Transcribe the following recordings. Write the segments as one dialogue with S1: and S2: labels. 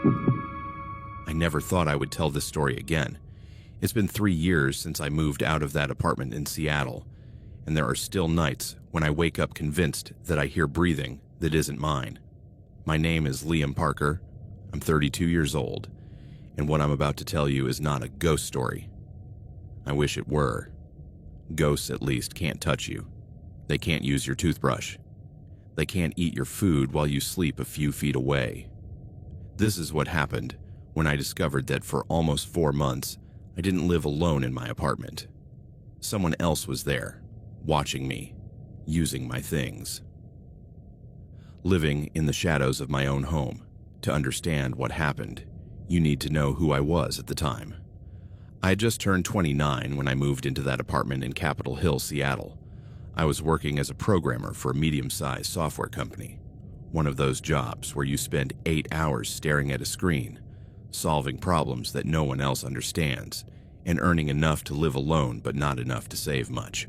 S1: I never thought I would tell this story again. It's been 3 years since I moved out of that apartment in Seattle, and there are still nights when I wake up convinced that I hear breathing that isn't mine. My name is Liam Parker. I'm 32 years old, and what I'm about to tell you is not a ghost story. I wish it were. Ghosts, at least, can't touch you. They can't use your toothbrush. They can't eat your food while you sleep a few feet away. This is what happened when I discovered that for almost 4 months, I didn't live alone in my apartment. Someone else was there, watching me, using my things. Living in the shadows of my own home, to understand what happened, you need to know who I was at the time. I had just turned 29 when I moved into that apartment in Capitol Hill, Seattle. I was working as a programmer for a medium-sized software company, one of those jobs where you spend 8 hours staring at a screen, solving problems that no one else understands, and earning enough to live alone but not enough to save much.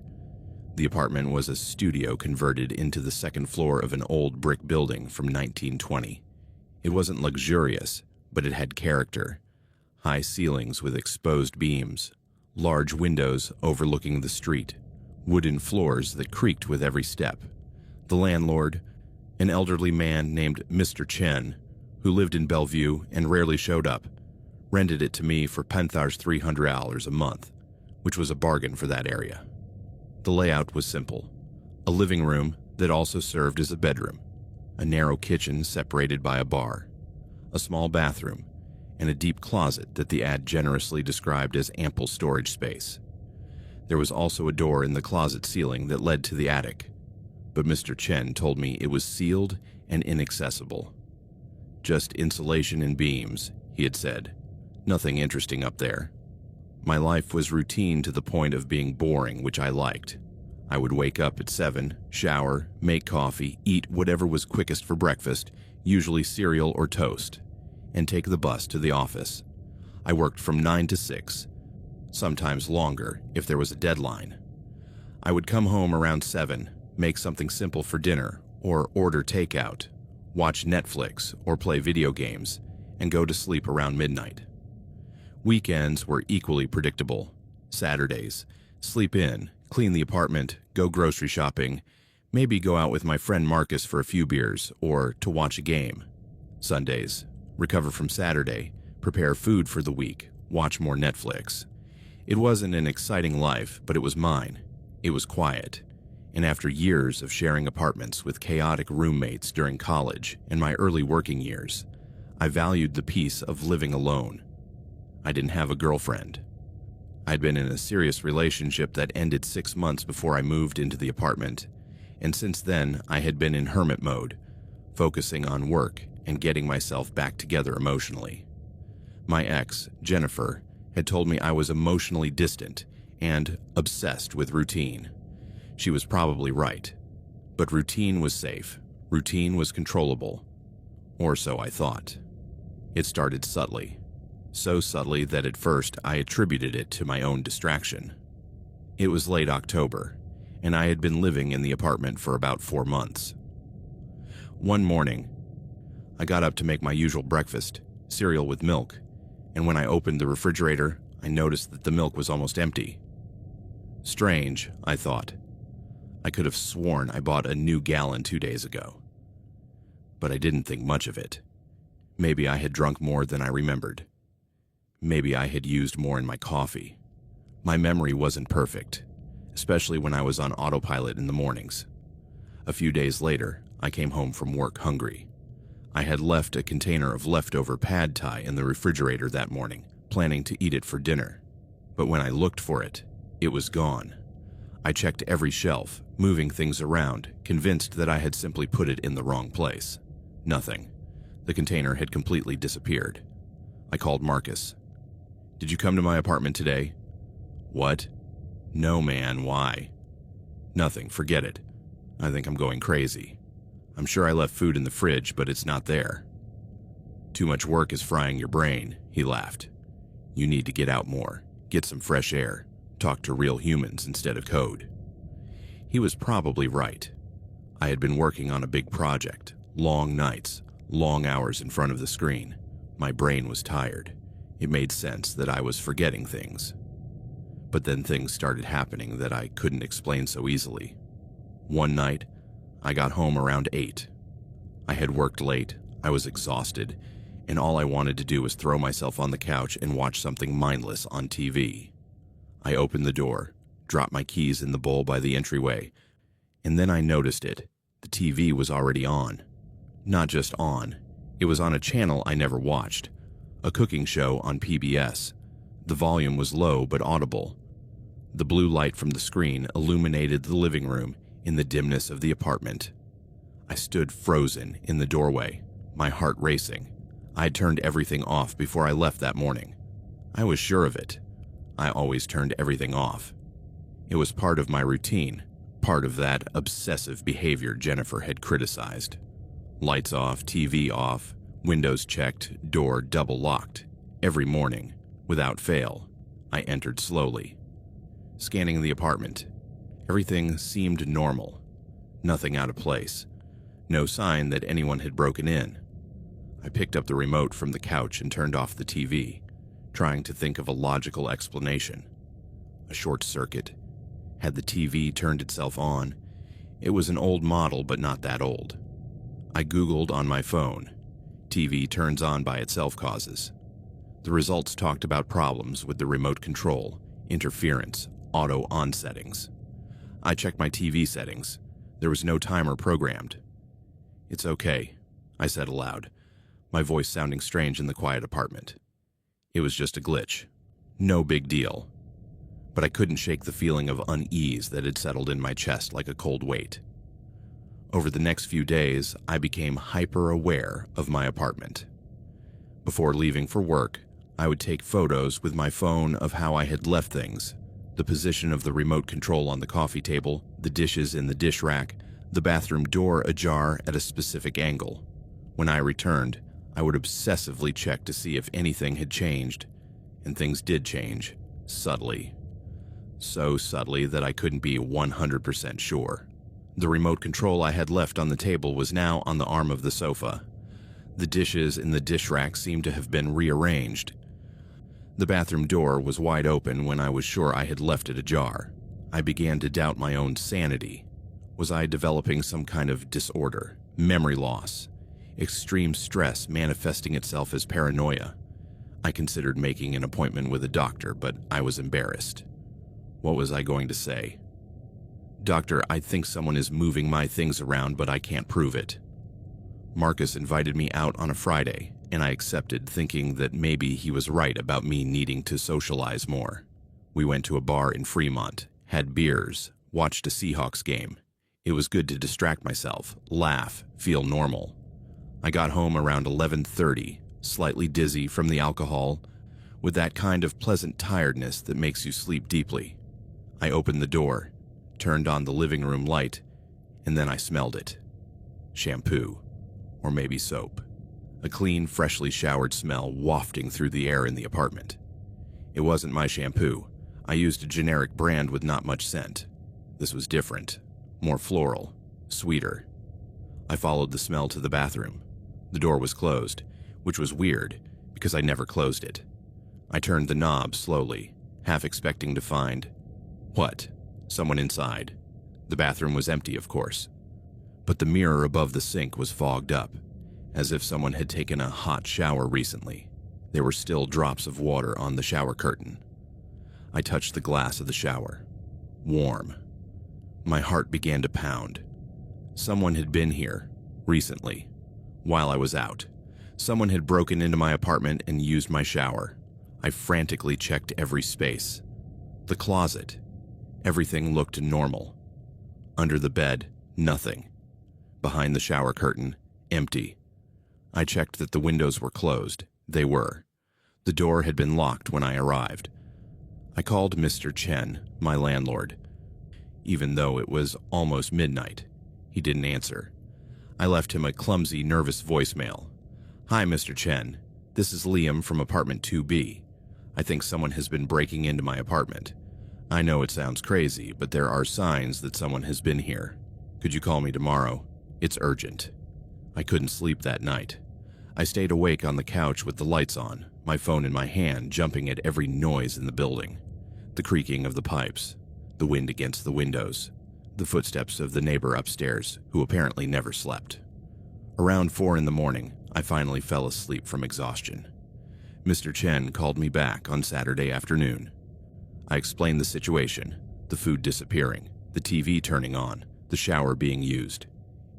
S1: The apartment was a studio converted into the second floor of an old brick building from 1920. It wasn't luxurious, but it had character. High ceilings with exposed beams, large windows overlooking the street, wooden floors that creaked with every step. The landlord, an elderly man named Mr. Chen, who lived in Bellevue and rarely showed up, rented it to me for $300 a month, which was a bargain for that area. The layout was simple. A living room that also served as a bedroom, a narrow kitchen separated by a bar, a small bathroom, and a deep closet that the ad generously described as ample storage space. There was also a door in the closet ceiling that led to the attic, but Mr. Chen told me it was sealed and inaccessible. Just insulation and beams, he had said. Nothing interesting up there. My life was routine to the point of being boring, which I liked. I would wake up at 7, shower, make coffee, eat whatever was quickest for breakfast, usually cereal or toast, and take the bus to the office. I worked from 9 to 6, sometimes longer if there was a deadline. I would come home around 7, make something simple for dinner, or order takeout, watch Netflix or play video games, and go to sleep around midnight. Weekends were equally predictable. Saturdays, sleep in, clean the apartment, go grocery shopping, maybe go out with my friend Marcus for a few beers or to watch a game. Sundays, recover from Saturday, prepare food for the week, watch more Netflix. It wasn't an exciting life, but it was mine. It was quiet. And after years of sharing apartments with chaotic roommates during college and my early working years, I valued the peace of living alone. I didn't have a girlfriend. I'd been in a serious relationship that ended 6 months before I moved into the apartment, and since then I had been in hermit mode, focusing on work and getting myself back together emotionally. My ex, Jennifer, had told me I was emotionally distant and obsessed with routine. She was probably right, but routine was safe, routine was controllable, or so I thought. It started subtly, so subtly that at first I attributed it to my own distraction. It was late October, and I had been living in the apartment for about 4 months. One morning, I got up to make my usual breakfast, cereal with milk, and when I opened the refrigerator, I noticed that the milk was almost empty. Strange, I thought. I could have sworn I bought a new gallon 2 days ago. But I didn't think much of it. Maybe I had drunk more than I remembered. Maybe I had used more in my coffee. My memory wasn't perfect, especially when I was on autopilot in the mornings. A few days later, I came home from work hungry. I had left a container of leftover pad thai in the refrigerator that morning, planning to eat it for dinner. But when I looked for it, it was gone. I checked every shelf, moving things around, convinced that I had simply put it in the wrong place. Nothing. The container had completely disappeared. I called Marcus. "Did you come to my apartment today?" "What?" "No, man, why?" "Nothing, forget it. I think I'm going crazy. I'm sure I left food in the fridge, but it's not there." "Too much work is frying your brain," he laughed. "You need to get out more, get some fresh air, talk to real humans instead of code." He was probably right. I had been working on a big project, long nights, long hours in front of the screen, My brain was tired. It made sense that I was forgetting things. But then things started happening that I couldn't explain so easily. One night, I got home around 8. I had worked late, I was exhausted, and all I wanted to do was throw myself on the couch and watch something mindless on TV. I opened the door, dropped my keys in the bowl by the entryway, and then I noticed it. The TV was already on. Not just on, it was on a channel I never watched, a cooking show on PBS. The volume was low but audible. The blue light from the screen illuminated the living room in the dimness of the apartment. I stood frozen in the doorway, my heart racing. I had turned everything off before I left that morning. I was sure of it. I always turned everything off. It was part of my routine, part of that obsessive behavior Jennifer had criticized. Lights off, TV off, windows checked, door double locked. Every morning, without fail, I entered slowly. Scanning the apartment, everything seemed normal. Nothing out of place. No sign that anyone had broken in. I picked up the remote from the couch and turned off the TV, trying to think of a logical explanation. A short circuit. Had the TV turned itself on? It was an old model, but not that old. I Googled on my phone. TV turns on by itself causes. The results talked about problems with the remote control, interference, auto on settings. I checked my TV settings. There was no timer programmed. "It's okay," I said aloud, my voice sounding strange in the quiet apartment. It was just a glitch. No big deal. But I couldn't shake the feeling of unease that had settled in my chest like a cold weight. Over the next few days, I became hyper-aware of my apartment. Before leaving for work, I would take photos with my phone of how I had left things, the position of the remote control on the coffee table, the dishes in the dish rack, the bathroom door ajar at a specific angle. When I returned, I would obsessively check to see if anything had changed, and things did change, subtly. So subtly that I couldn't be 100% sure. The remote control I had left on the table was now on the arm of the sofa. The dishes in the dish rack seemed to have been rearranged. The bathroom door was wide open when I was sure I had left it ajar. I began to doubt my own sanity. Was I developing some kind of disorder, memory loss, extreme stress manifesting itself as paranoia? I considered making an appointment with a doctor, but I was embarrassed. What was I going to say? "Doctor, I think someone is moving my things around, but I can't prove it." Marcus invited me out on a Friday, and I accepted, thinking that maybe he was right about me needing to socialize more. We went to a bar in Fremont, had beers, watched a Seahawks game. It was good to distract myself, laugh, feel normal. I got home around 11:30, slightly dizzy from the alcohol, with that kind of pleasant tiredness that makes you sleep deeply. I opened the door, turned on the living room light, and then I smelled it. Shampoo, or maybe soap. A clean, freshly showered smell wafting through the air in the apartment. It wasn't my shampoo. I used a generic brand with not much scent. This was different, more floral, sweeter. I followed the smell to the bathroom. The door was closed, which was weird because I never closed it. I turned the knob slowly, half expecting to find... what? Someone inside. The bathroom was empty, of course. But the mirror above the sink was fogged up, as if someone had taken a hot shower recently. There were still drops of water on the shower curtain. I touched the glass of the shower. Warm. My heart began to pound. Someone had been here, recently, while I was out. Someone had broken into my apartment and used my shower. I frantically checked every space. The closet. Everything looked normal. Under the bed, nothing. Behind the shower curtain, empty. I checked that the windows were closed. They were. The door had been locked when I arrived. I called Mr. Chen, my landlord. Even though it was almost midnight, he didn't answer. I left him a clumsy, nervous voicemail. "Hi, Mr. Chen. This is Liam from apartment 2B. I think someone has been breaking into my apartment. I know it sounds crazy, but there are signs that someone has been here. Could you call me tomorrow? It's urgent." I couldn't sleep that night. I stayed awake on the couch with the lights on, my phone in my hand, jumping at every noise in the building. The creaking of the pipes, the wind against the windows, the footsteps of the neighbor upstairs, who apparently never slept. Around 4 a.m, I finally fell asleep from exhaustion. Mr. Chen called me back on Saturday afternoon. I explained the situation, the food disappearing, the TV turning on, the shower being used.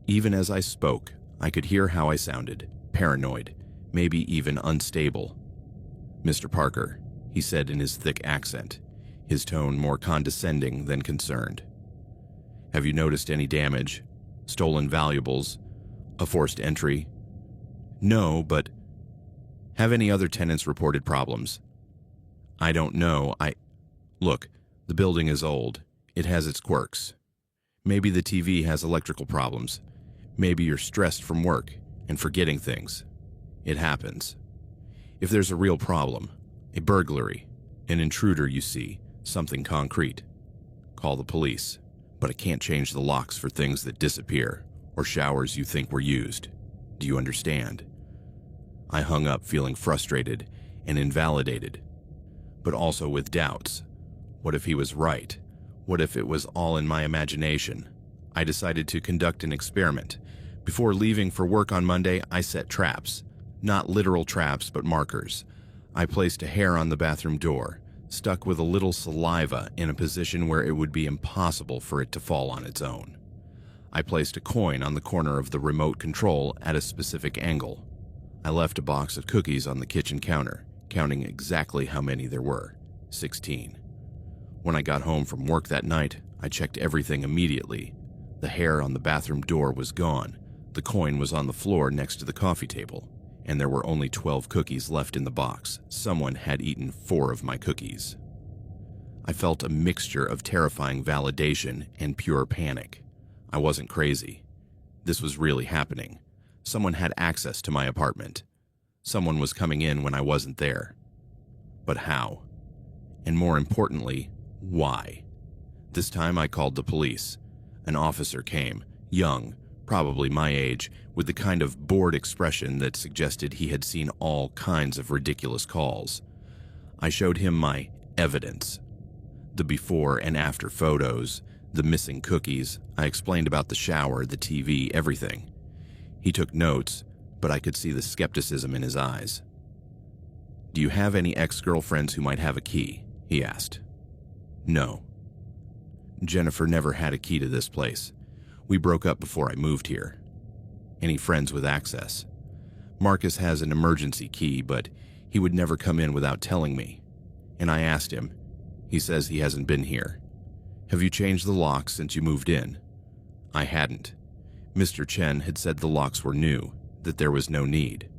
S1: Even as I spoke, I could hear how I sounded, paranoid, maybe even unstable. "Mr. Parker," he said in his thick accent, his tone more condescending than concerned. "Have you noticed any damage? Stolen valuables? A forced entry?" "No, but have any other tenants reported problems?" "I don't know. Look, the building is old. It has its quirks. Maybe the TV has electrical problems. Maybe you're stressed from work and forgetting things. It happens. If there's a real problem, a burglary, an intruder you see, something concrete, call the police. But I can't change the locks for things that disappear or showers you think were used. Do you understand?" I hung up feeling frustrated and invalidated, but also with doubts. What if he was right? What if it was all in my imagination? I decided to conduct an experiment. Before leaving for work on Monday, I set traps. Not literal traps, but markers. I placed a hair on the bathroom door, stuck with a little saliva in a position where it would be impossible for it to fall on its own. I placed a coin on the corner of the remote control at a specific angle. I left a box of cookies on the kitchen counter, counting exactly how many there were, 16. When I got home from work that night, I checked everything immediately. The hair on the bathroom door was gone, the coin was on the floor next to the coffee table, and there were only 12 cookies left in the box. Someone had eaten 4 of my cookies. I felt a mixture of terrifying validation and pure panic. I wasn't crazy. This was really happening. Someone had access to my apartment. Someone was coming in when I wasn't there. But how? And more importantly, why? This time I called the police. An officer came, young, probably my age, with the kind of bored expression that suggested he had seen all kinds of ridiculous calls. I showed him my evidence. The before and after photos, the missing cookies. I explained about the shower, the TV, everything. He took notes, but I could see the skepticism in his eyes. "Do you have any ex-girlfriends who might have a key?" he asked. "No. Jennifer never had a key to this place. We broke up before I moved here." "Any friends with access?" "Marcus has an emergency key, but he would never come in without telling me. And I asked him. He says he hasn't been here." "Have you changed the locks since you moved in?" I hadn't. Mr. Chen had said the locks were new, that there was no need.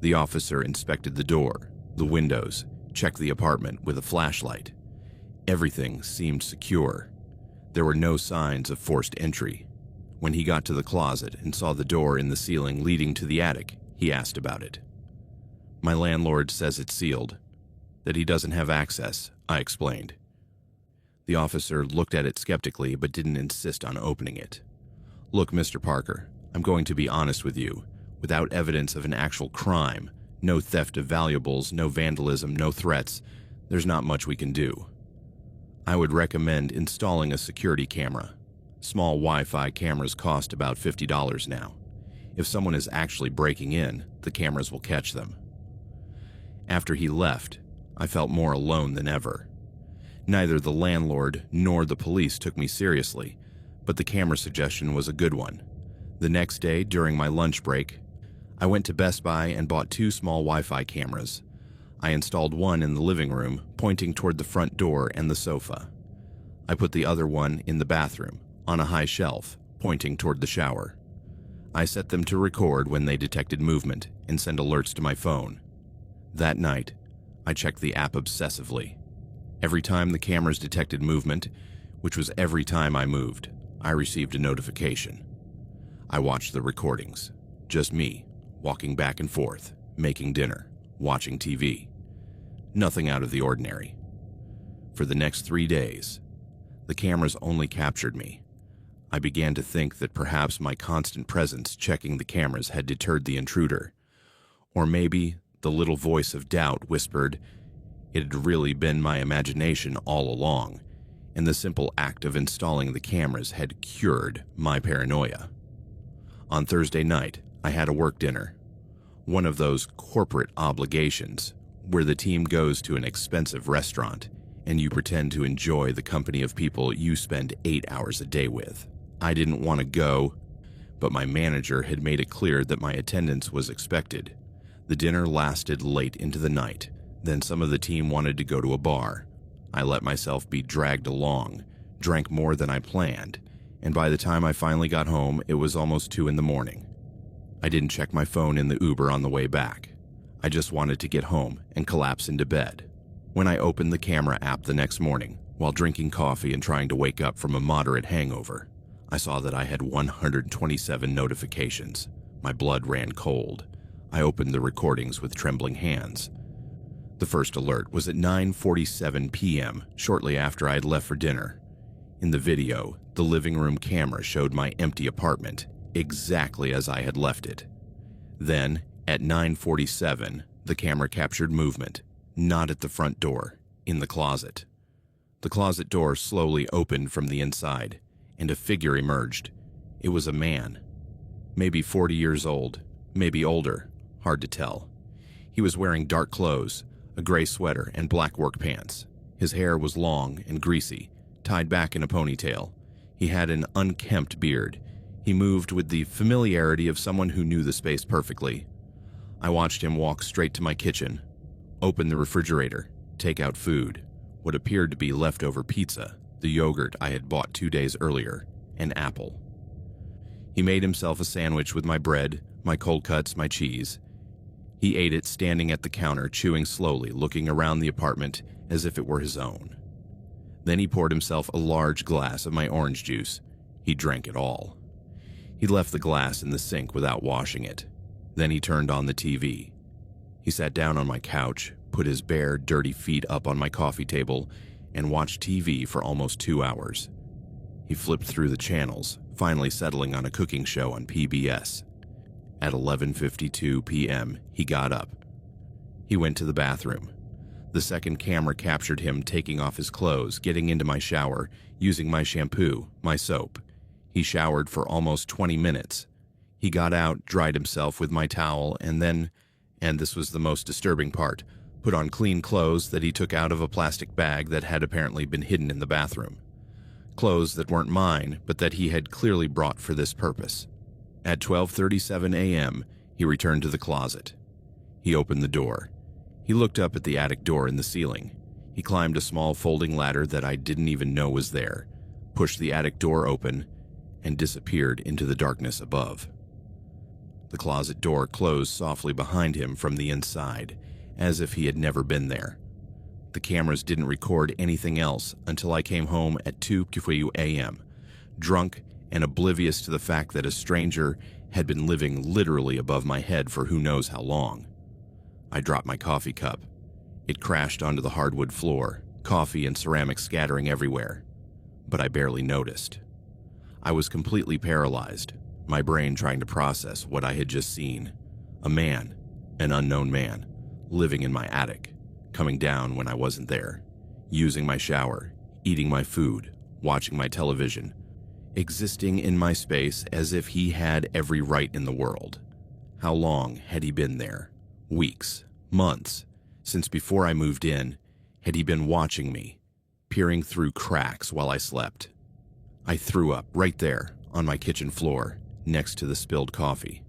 S1: The officer inspected the door, the windows, checked the apartment with a flashlight. Everything seemed secure. There were no signs of forced entry. When he got to the closet and saw the door in the ceiling leading to the attic, he asked about it. "My landlord says it's sealed, that he doesn't have access," I explained. The officer looked at it skeptically but didn't insist on opening it. "Look, Mr. Parker, I'm going to be honest with you. Without evidence of an actual crime, no theft of valuables, no vandalism, no threats, there's not much we can do. I would recommend installing a security camera. Small Wi-Fi cameras cost about $50 now. If someone is actually breaking in, the cameras will catch them." After he left, I felt more alone than ever. Neither the landlord nor the police took me seriously, but the camera suggestion was a good one. The next day, during my lunch break, I went to Best Buy and bought 2 small Wi-Fi cameras. I installed one in the living room, pointing toward the front door and the sofa. I put the other one in the bathroom, on a high shelf, pointing toward the shower. I set them to record when they detected movement and send alerts to my phone. That night, I checked the app obsessively. Every time the cameras detected movement, which was every time I moved, I received a notification. I watched the recordings. Just me, walking back and forth, making dinner, watching TV. Nothing out of the ordinary. For the next 3 days, the cameras only captured me. I began to think that perhaps my constant presence checking the cameras had deterred the intruder, Or maybe the little voice of doubt whispered it had really been my imagination all along, and the simple act of installing the cameras had cured my paranoia. On Thursday night, I had a work dinner. One of those corporate obligations where the team goes to an expensive restaurant and you pretend to enjoy the company of people you spend 8 hours a day with. I didn't want to go, but my manager had made it clear that my attendance was expected. The dinner lasted late into the night. Then some of the team wanted to go to a bar. I let myself be dragged along, drank more than I planned, and by the time I finally got home, it was almost 2 in the morning. I didn't check my phone in the Uber on the way back. I just wanted to get home and collapse into bed. When I opened the camera app the next morning, while drinking coffee and trying to wake up from a moderate hangover, I saw that I had 127 notifications. My blood ran cold. I opened the recordings with trembling hands. The first alert was at 9:47 p.m., shortly after I had left for dinner. In the video, the living room camera showed my empty apartment, exactly as I had left it. Then, at 9:47, the camera captured movement, not at the front door, in the closet. The closet door slowly opened from the inside, and a figure emerged. It was a man. Maybe 40 years old, maybe older, hard to tell. He was wearing dark clothes, a gray sweater and black work pants. His hair was long and greasy, tied back in a ponytail. He had an unkempt beard. He moved with the familiarity of someone who knew the space perfectly. I watched him walk straight to my kitchen, open the refrigerator, take out food, what appeared to be leftover pizza, the yogurt I had bought 2 days earlier, an apple. He made himself a sandwich with my bread, my cold cuts, my cheese. He ate it standing at the counter, chewing slowly, looking around the apartment as if it were his own. Then he poured himself a large glass of my orange juice. He drank it all. He left the glass in the sink without washing it. Then he turned on the TV. He sat down on my couch, put his bare, dirty feet up on my coffee table, and watched TV for almost 2 hours. He flipped through the channels, finally settling on a cooking show on PBS. At 11:52 p.m., he got up. He went to the bathroom. The second camera captured him taking off his clothes, getting into my shower, using my shampoo, my soap. He showered for almost 20 minutes. He got out, dried himself with my towel, and then, and this was the most disturbing part, put on clean clothes that he took out of a plastic bag that had apparently been hidden in the bathroom. Clothes that weren't mine, but that he had clearly brought for this purpose. At 12:37 a.m., he returned to the closet. He opened the door. He looked up at the attic door in the ceiling. He climbed a small folding ladder that I didn't even know was there, pushed the attic door open, and disappeared into the darkness above. The closet door closed softly behind him from the inside, as if he had never been there. The cameras didn't record anything else until I came home at 2 a.m., drunk and oblivious to the fact that a stranger had been living literally above my head for who knows how long. I dropped my coffee cup. It crashed onto the hardwood floor, coffee and ceramic scattering everywhere, but I barely noticed. I was completely paralyzed, my brain trying to process what I had just seen. A man, an unknown man, living in my attic, coming down when I wasn't there, using my shower, eating my food, watching my television, existing in my space as if he had every right in the world. How long had he been there? Weeks, months, since before I moved in, had he been watching me, peering through cracks while I slept? I threw up right there on my kitchen floor, next to the spilled coffee.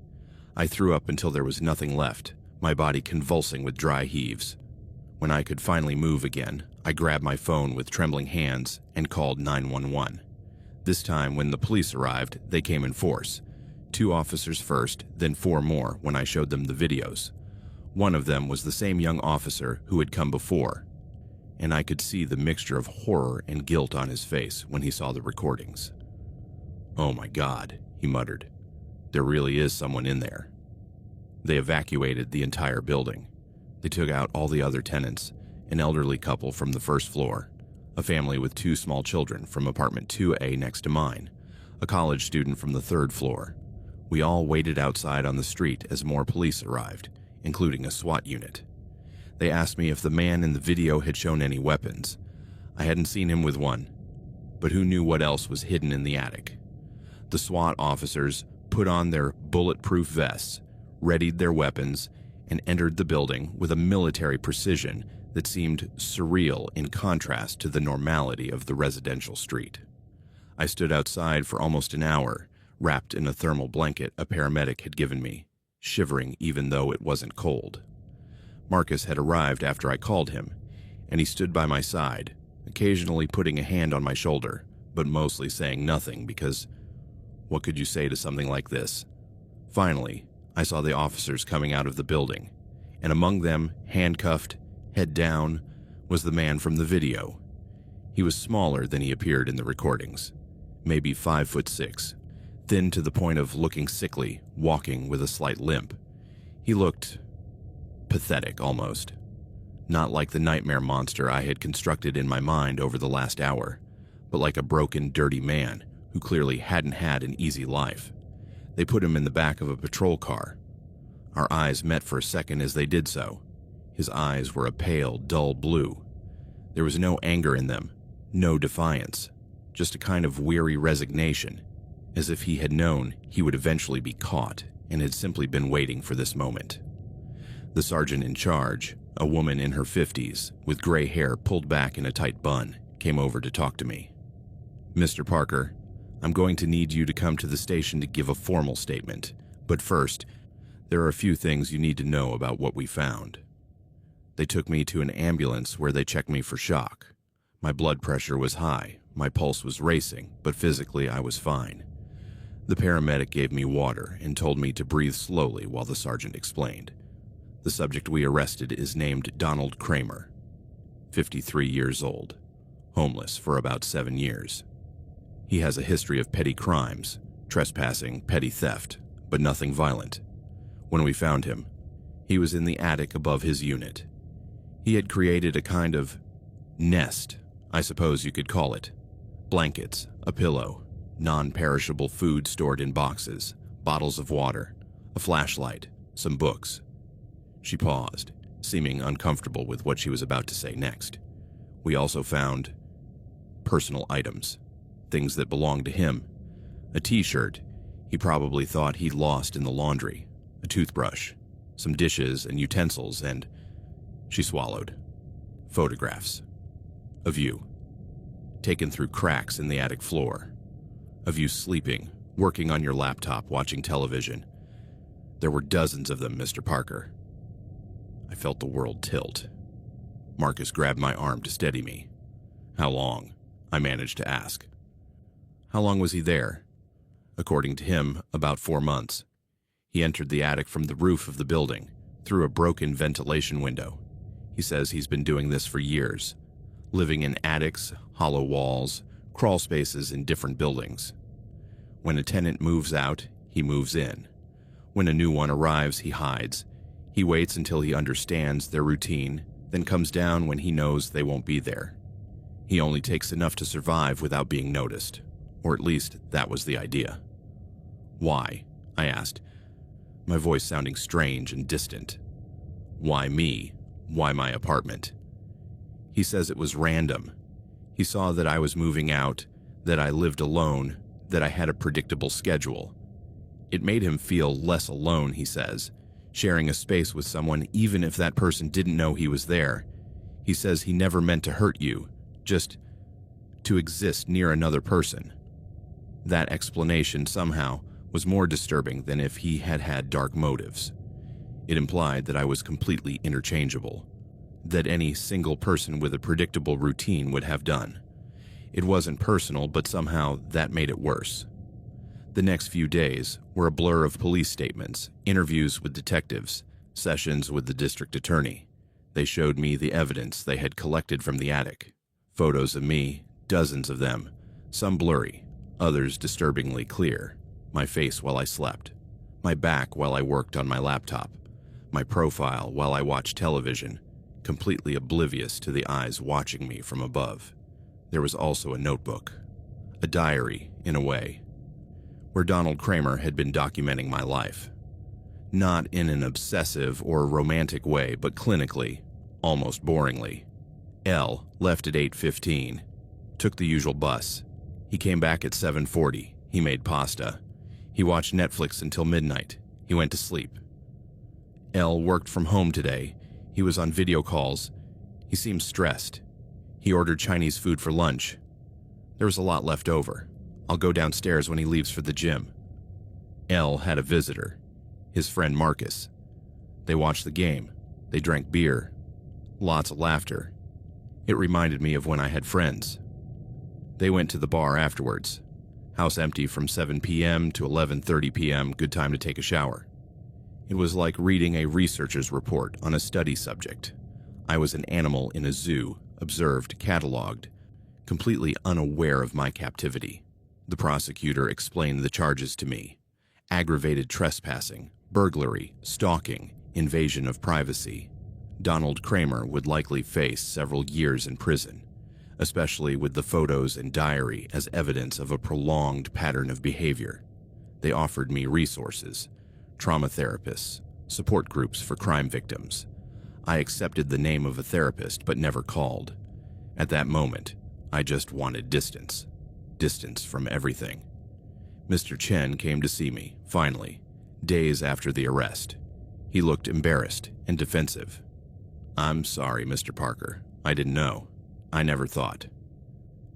S1: I threw up until there was nothing left, my body convulsing with dry heaves. When I could finally move again, I grabbed my phone with trembling hands and called 911. This time, when the police arrived, they came in force. 2 officers first, then 4 more when I showed them the videos. One of them was the same young officer who had come before, and I could see the mixture of horror and guilt on his face when he saw the recordings. "Oh my God," he muttered. "There really is someone in there." They evacuated the entire building. They took out all the other tenants, an elderly couple from the first floor, a family with 2 small children from apartment 2A next to mine, a college student from the 3rd floor. We all waited outside on the street as more police arrived, including a SWAT unit. They asked me if the man in the video had shown any weapons. I hadn't seen him with one, but who knew what else was hidden in the attic? The SWAT officers put on their bulletproof vests, readied their weapons, and entered the building with a military precision that seemed surreal in contrast to the normality of the residential street. I stood outside for almost an hour, wrapped in a thermal blanket a paramedic had given me, shivering even though it wasn't cold. Marcus had arrived after I called him, and he stood by my side, occasionally putting a hand on my shoulder, but mostly saying nothing because what could you say to something like this? Finally, I saw the officers coming out of the building, and among them, handcuffed, head down, was the man from the video. He was smaller than he appeared in the recordings, maybe 5'6", thin to the point of looking sickly, walking with a slight limp. He looked pathetic almost. Not like the nightmare monster I had constructed in my mind over the last hour, but like a broken, dirty man who clearly hadn't had an easy life. They put him in the back of a patrol car. Our eyes met for a second as they did so. His eyes were a pale, dull blue. There was no anger in them, no defiance, just a kind of weary resignation, as if he had known he would eventually be caught and had simply been waiting for this moment. The sergeant in charge, a woman in her 50s, with gray hair pulled back in a tight bun, came over to talk to me. "Mr. Parker, I'm going to need you to come to the station to give a formal statement, but first, there are a few things you need to know about what we found." They took me to an ambulance where they checked me for shock. My blood pressure was high, my pulse was racing, but physically I was fine. The paramedic gave me water and told me to breathe slowly while the sergeant explained. The subject we arrested is named Donald Kramer, 53 years old, homeless for about 7 years. He has a history of petty crimes, trespassing, petty theft, but nothing violent. When we found him, he was in the attic above his unit. He had created a kind of nest, I suppose you could call it. Blankets, a pillow, non-perishable food stored in boxes, bottles of water, a flashlight, some books. She paused, seeming uncomfortable with what she was about to say next. We also found personal items, things that belonged to him. A t-shirt he probably thought he'd lost in the laundry, a toothbrush, some dishes and utensils, and she swallowed. Photographs. Of you, taken through cracks in the attic floor. Of you sleeping, working on your laptop, watching television. There were dozens of them, Mr. Parker. I felt the world tilt. Marcus grabbed my arm to steady me. "How long?" I managed to ask. How long was he there? According to him, about 4 months. He entered the attic from the roof of the building, through a broken ventilation window. He says he's been doing this for years, living in attics, hollow walls, crawl spaces in different buildings. When a tenant moves out, he moves in. When a new one arrives, he hides. He waits until he understands their routine, then comes down when he knows they won't be there. He only takes enough to survive without being noticed, or at least that was the idea. "Why?" I asked, my voice sounding strange and distant. "Why me? Why my apartment?" He says it was random. He saw that I was moving out, that I lived alone, that I had a predictable schedule. It made him feel less alone, he says, sharing a space with someone even if that person didn't know he was there. He says he never meant to hurt you, just to exist near another person. That explanation somehow was more disturbing than if he had had dark motives. It implied that I was completely interchangeable, that any single person with a predictable routine would have done. It wasn't personal, but somehow that made it worse. The next few days were a blur of police statements, interviews with detectives, sessions with the district attorney. They showed me the evidence they had collected from the attic. Photos of me, dozens of them, some blurry, others disturbingly clear. My face while I slept, my back while I worked on my laptop, my profile while I watched television, completely oblivious to the eyes watching me from above. There was also a notebook, a diary in a way, where Donald Kramer had been documenting my life. Not in an obsessive or romantic way, but clinically, almost boringly. L left at 8:15, took the usual bus. He came back at 7:40. He made pasta. He watched Netflix until midnight. He went to sleep. L worked from home today. He was on video calls. He seemed stressed. He ordered Chinese food for lunch. There was a lot left over. I'll go downstairs when he leaves for the gym. L had a visitor, his friend Marcus. They watched the game. They drank beer. Lots of laughter. It reminded me of when I had friends. They went to the bar afterwards. House empty from 7 p.m. to 11:30 p.m., good time to take a shower. It was like reading a researcher's report on a study subject. I was an animal in a zoo, observed, cataloged, completely unaware of my captivity. The prosecutor explained the charges to me: aggravated trespassing, burglary, stalking, invasion of privacy. Donald Kramer would likely face several years in prison, especially with the photos and diary as evidence of a prolonged pattern of behavior. They offered me resources, trauma therapists, support groups for crime victims. I accepted the name of a therapist but never called. At that moment, I just wanted distance. Distance from everything. Mr. Chen came to see me, finally, days after the arrest. He looked embarrassed and defensive. "I'm sorry, Mr. Parker. I didn't know. I never thought."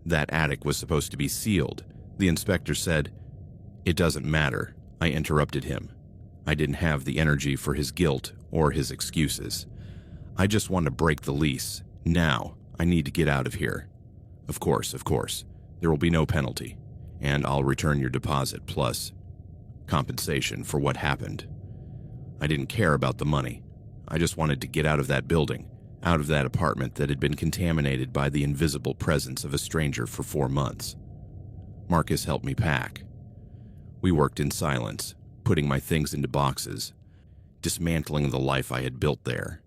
S1: "That attic was supposed to be sealed," the inspector said. "It doesn't matter," I interrupted him. I didn't have the energy for his guilt or his excuses. I just want to break the lease. Now, I need to get out of here. Of course. There will be no penalty, and I'll return your deposit plus compensation for what happened. I didn't care about the money. I just wanted to get out of that building, out of that apartment that had been contaminated by the invisible presence of a stranger for 4 months. Marcus helped me pack. We worked in silence, putting my things into boxes, dismantling the life I had built there.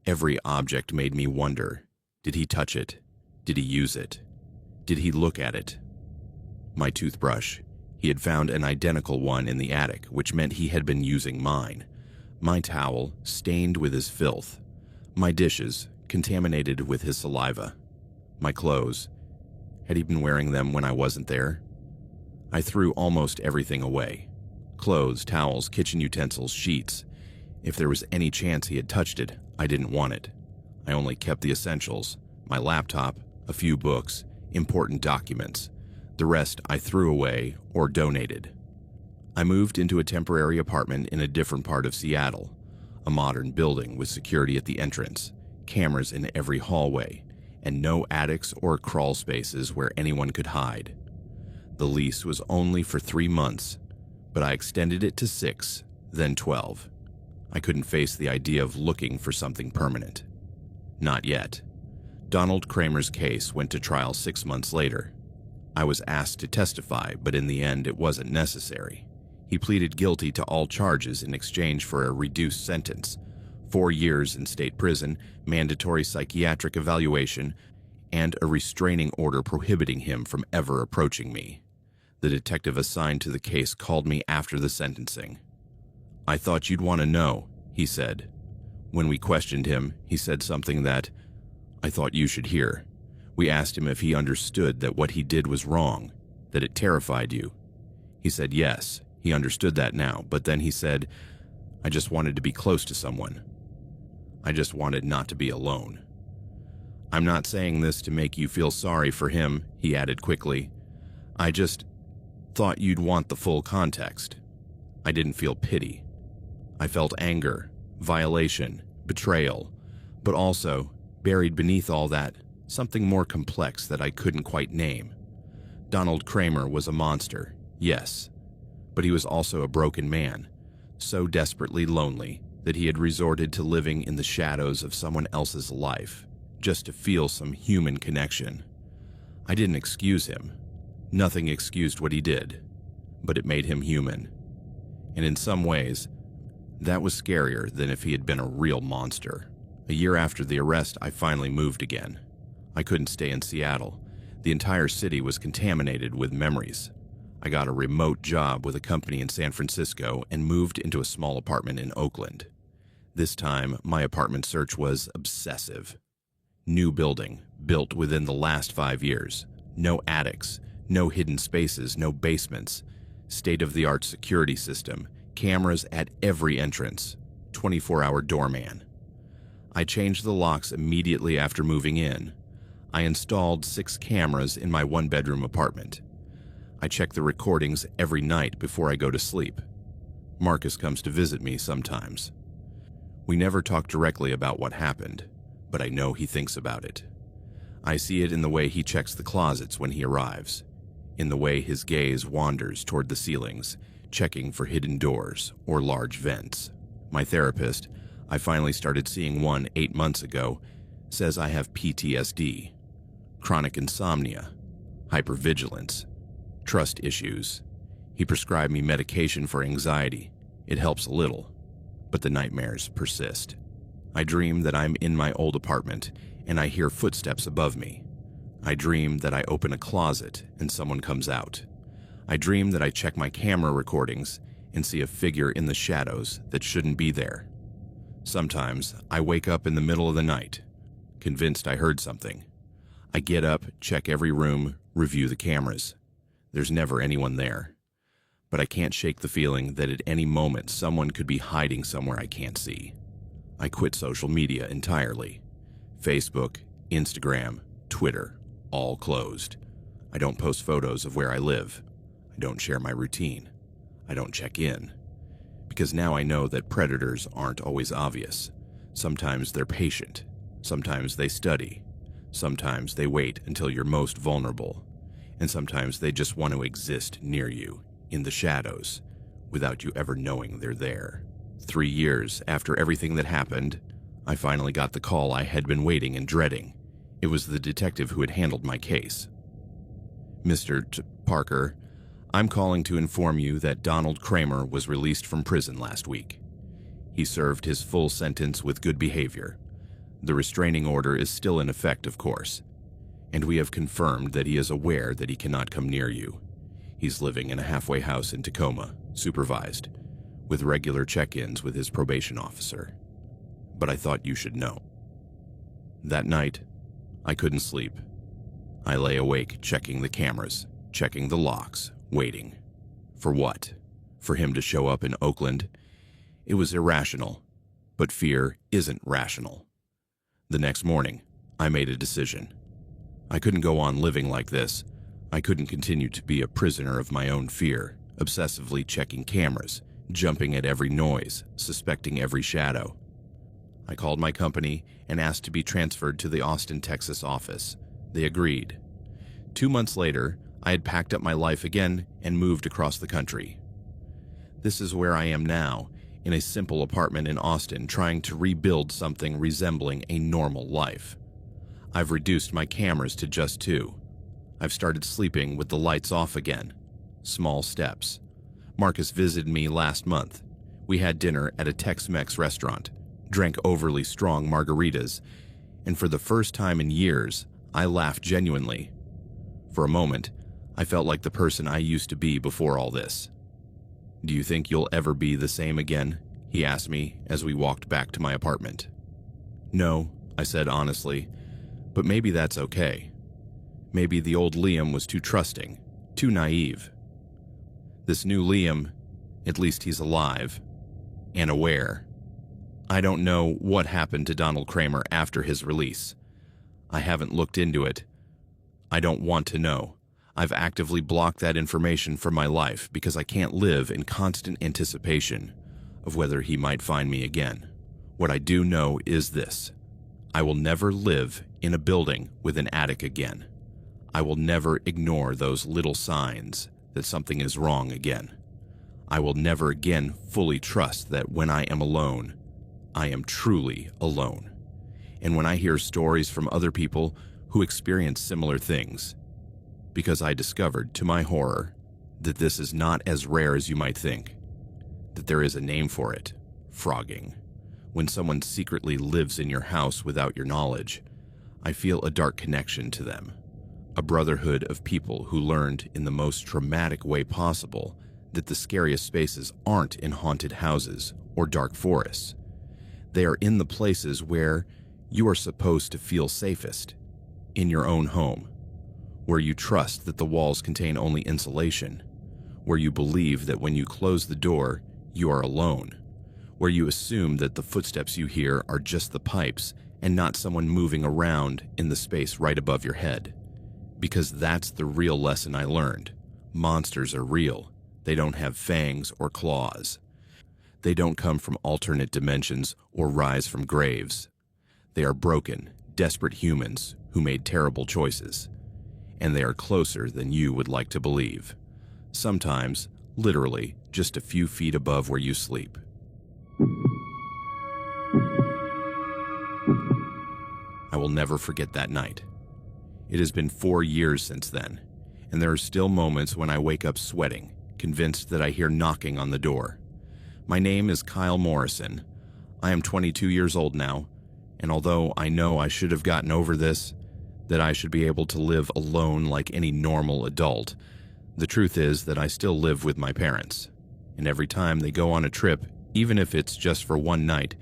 S1: Every object made me wonder, did he touch it? Did he use it? Did he look at it? My toothbrush. He had found an identical one in the attic, which meant he had been using mine. My towel, stained with his filth. My dishes, contaminated with his saliva. My clothes. Had he been wearing them when I wasn't there? I threw almost everything away. Clothes, towels, kitchen utensils, sheets. If there was any chance he had touched it, I didn't want it. I only kept the essentials: my laptop, a few books, important documents. The rest I threw away or donated. I moved into a temporary apartment in a different part of Seattle, a modern building with security at the entrance, cameras in every hallway, and no attics or crawl spaces where anyone could hide. The lease was only for 3 months, but I extended it to 6, then 12. I couldn't face the idea of looking for something permanent. Not yet. Donald Kramer's case went to trial 6 months later. I was asked to testify, but in the end it wasn't necessary. He pleaded guilty to all charges in exchange for a reduced sentence: 4 years in state prison, mandatory psychiatric evaluation, and a restraining order prohibiting him from ever approaching me. The detective assigned to the case called me after the sentencing. "I thought you'd want to know," he said. When we questioned him, he said something that I thought you should hear. We asked him if he understood that what he did was wrong, that it terrified you. He said yes, he understood that now, but then he said, "I just wanted to be close to someone. I just wanted not to be alone." "I'm not saying this to make you feel sorry for him," he added quickly. "I just thought you'd want the full context." I didn't feel pity. I felt anger, violation, betrayal, but also, buried beneath all that, something more complex that I couldn't quite name. Donald Kramer was a monster, yes, but he was also a broken man, so desperately lonely that he had resorted to living in the shadows of someone else's life, just to feel some human connection. I didn't excuse him. Nothing excused what he did, but it made him human. And in some ways, that was scarier than if he had been a real monster. A year after the arrest, I finally moved again. I couldn't stay in Seattle. The entire city was contaminated with memories. I got a remote job with a company in San Francisco and moved into a small apartment in Oakland. This time, my apartment search was obsessive. New building, built within the last 5 years. No attics, no hidden spaces, no basements. State-of-the-art security system, cameras at every entrance, 24-hour doorman. I changed the locks immediately after moving in. I installed 6 cameras in my one-bedroom apartment. I check the recordings every night before I go to sleep. Marcus comes to visit me sometimes. We never talk directly about what happened, but I know he thinks about it. I see it in the way he checks the closets when he arrives, in the way his gaze wanders toward the ceilings, checking for hidden doors or large vents. My therapist, I finally started seeing one 8 months ago, says I have PTSD, chronic insomnia, hypervigilance, trust issues. He prescribed me medication for anxiety. It helps a little, but the nightmares persist. I dream that I'm in my old apartment and I hear footsteps above me. I dream that I open a closet and someone comes out. I dream that I check my camera recordings and see a figure in the shadows that shouldn't be there. Sometimes I wake up in the middle of the night, convinced I heard something. I get up, check every room, review the cameras. There's never anyone there. But I can't shake the feeling that at any moment someone could be hiding somewhere I can't see. I quit social media entirely. Facebook, Instagram, Twitter, all closed. I don't post photos of where I live. I don't share my routine. I don't check in. Because now I know that predators aren't always obvious. Sometimes they're patient. Sometimes they study. Sometimes they wait until you're most vulnerable. And sometimes they just want to exist near you, in the shadows, without you ever knowing they're there. 3 years after everything that happened, I finally got the call I had been waiting and dreading. It was the detective who had handled my case. Mr. Parker, I'm calling to inform you that Donald Kramer was released from prison last week. He served his full sentence with good behavior. The restraining order is still in effect, of course, and we have confirmed that he is aware that he cannot come near you. He's living in a halfway house in Tacoma, supervised, with regular check-ins with his probation officer. But I thought you should know. That night, I couldn't sleep. I lay awake checking the cameras, checking the locks, waiting. For what? For him to show up in Oakland? It was irrational, but fear isn't rational. The next morning, I made a decision. I couldn't go on living like this. I couldn't continue to be a prisoner of my own fear, obsessively checking cameras, jumping at every noise, suspecting every shadow. I called my company and asked to be transferred to the Austin, Texas office. They agreed. 2 months later, I had packed up my life again and moved across the country. This is where I am now, in a simple apartment in Austin, trying to rebuild something resembling a normal life. I've reduced my cameras to just 2. I've started sleeping with the lights off again. Small steps. Marcus visited me last month. We had dinner at a Tex-Mex restaurant, drank overly strong margaritas, and for the first time in years, I laughed genuinely. For a moment, I felt like the person I used to be before all this. "Do you think you'll ever be the same again?" he asked me as we walked back to my apartment. "No," I said honestly, "but maybe that's okay. Maybe the old Liam was too trusting, too naive. This new Liam, at least he's alive and aware. I don't know what happened to Donald Kramer after his release. I haven't looked into it. I don't want to know. I've actively blocked that information from my life because I can't live in constant anticipation of whether he might find me again. What I do know is this: I will never live in a building with an attic again. I will never ignore those little signs that something is wrong again. I will never again fully trust that when I am alone, I am truly alone. And when I hear stories from other people who experience similar things, because I discovered, to my horror, that this is not as rare as you might think, that there is a name for it: frogging. When someone secretly lives in your house without your knowledge, I feel a dark connection to them. A brotherhood of people who learned in the most traumatic way possible that the scariest spaces aren't in haunted houses or dark forests. They are in the places where you are supposed to feel safest, in your own home, where you trust that the walls contain only insulation, where you believe that when you close the door, you are alone, where you assume that the footsteps you hear are just the pipes and not someone moving around in the space right above your head. Because that's the real lesson I learned. Monsters are real. They don't have fangs or claws. They don't come from alternate dimensions or rise from graves. They are broken, desperate humans who made terrible choices. And they are closer than you would like to believe. Sometimes, literally, just a few feet above where you sleep. I will never forget that night. It has been 4 years since then, and there are still moments when I wake up sweating, convinced that I hear knocking on the door. My name is Kyle Morrison. I am 22 years old now, and although I know I should have gotten over this, that I should be able to live alone like any normal adult, the truth is that I still live with my parents. And every time they go on a trip, even if it's just for one night,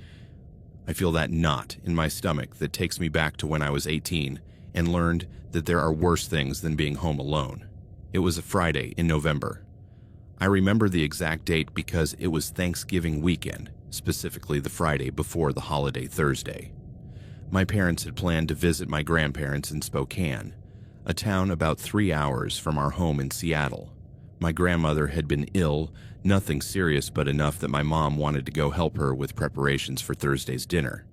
S1: I feel that knot in my stomach that takes me back to when I was 18 and learned that there are worse things than being home alone. It was a Friday in November. I remember the exact date because it was Thanksgiving weekend, specifically the Friday before the holiday Thursday. My parents had planned to visit my grandparents in Spokane, a town about 3 hours from our home in Seattle. My grandmother had been ill, nothing serious but enough that my mom wanted to go help her with preparations for Thursday's dinner.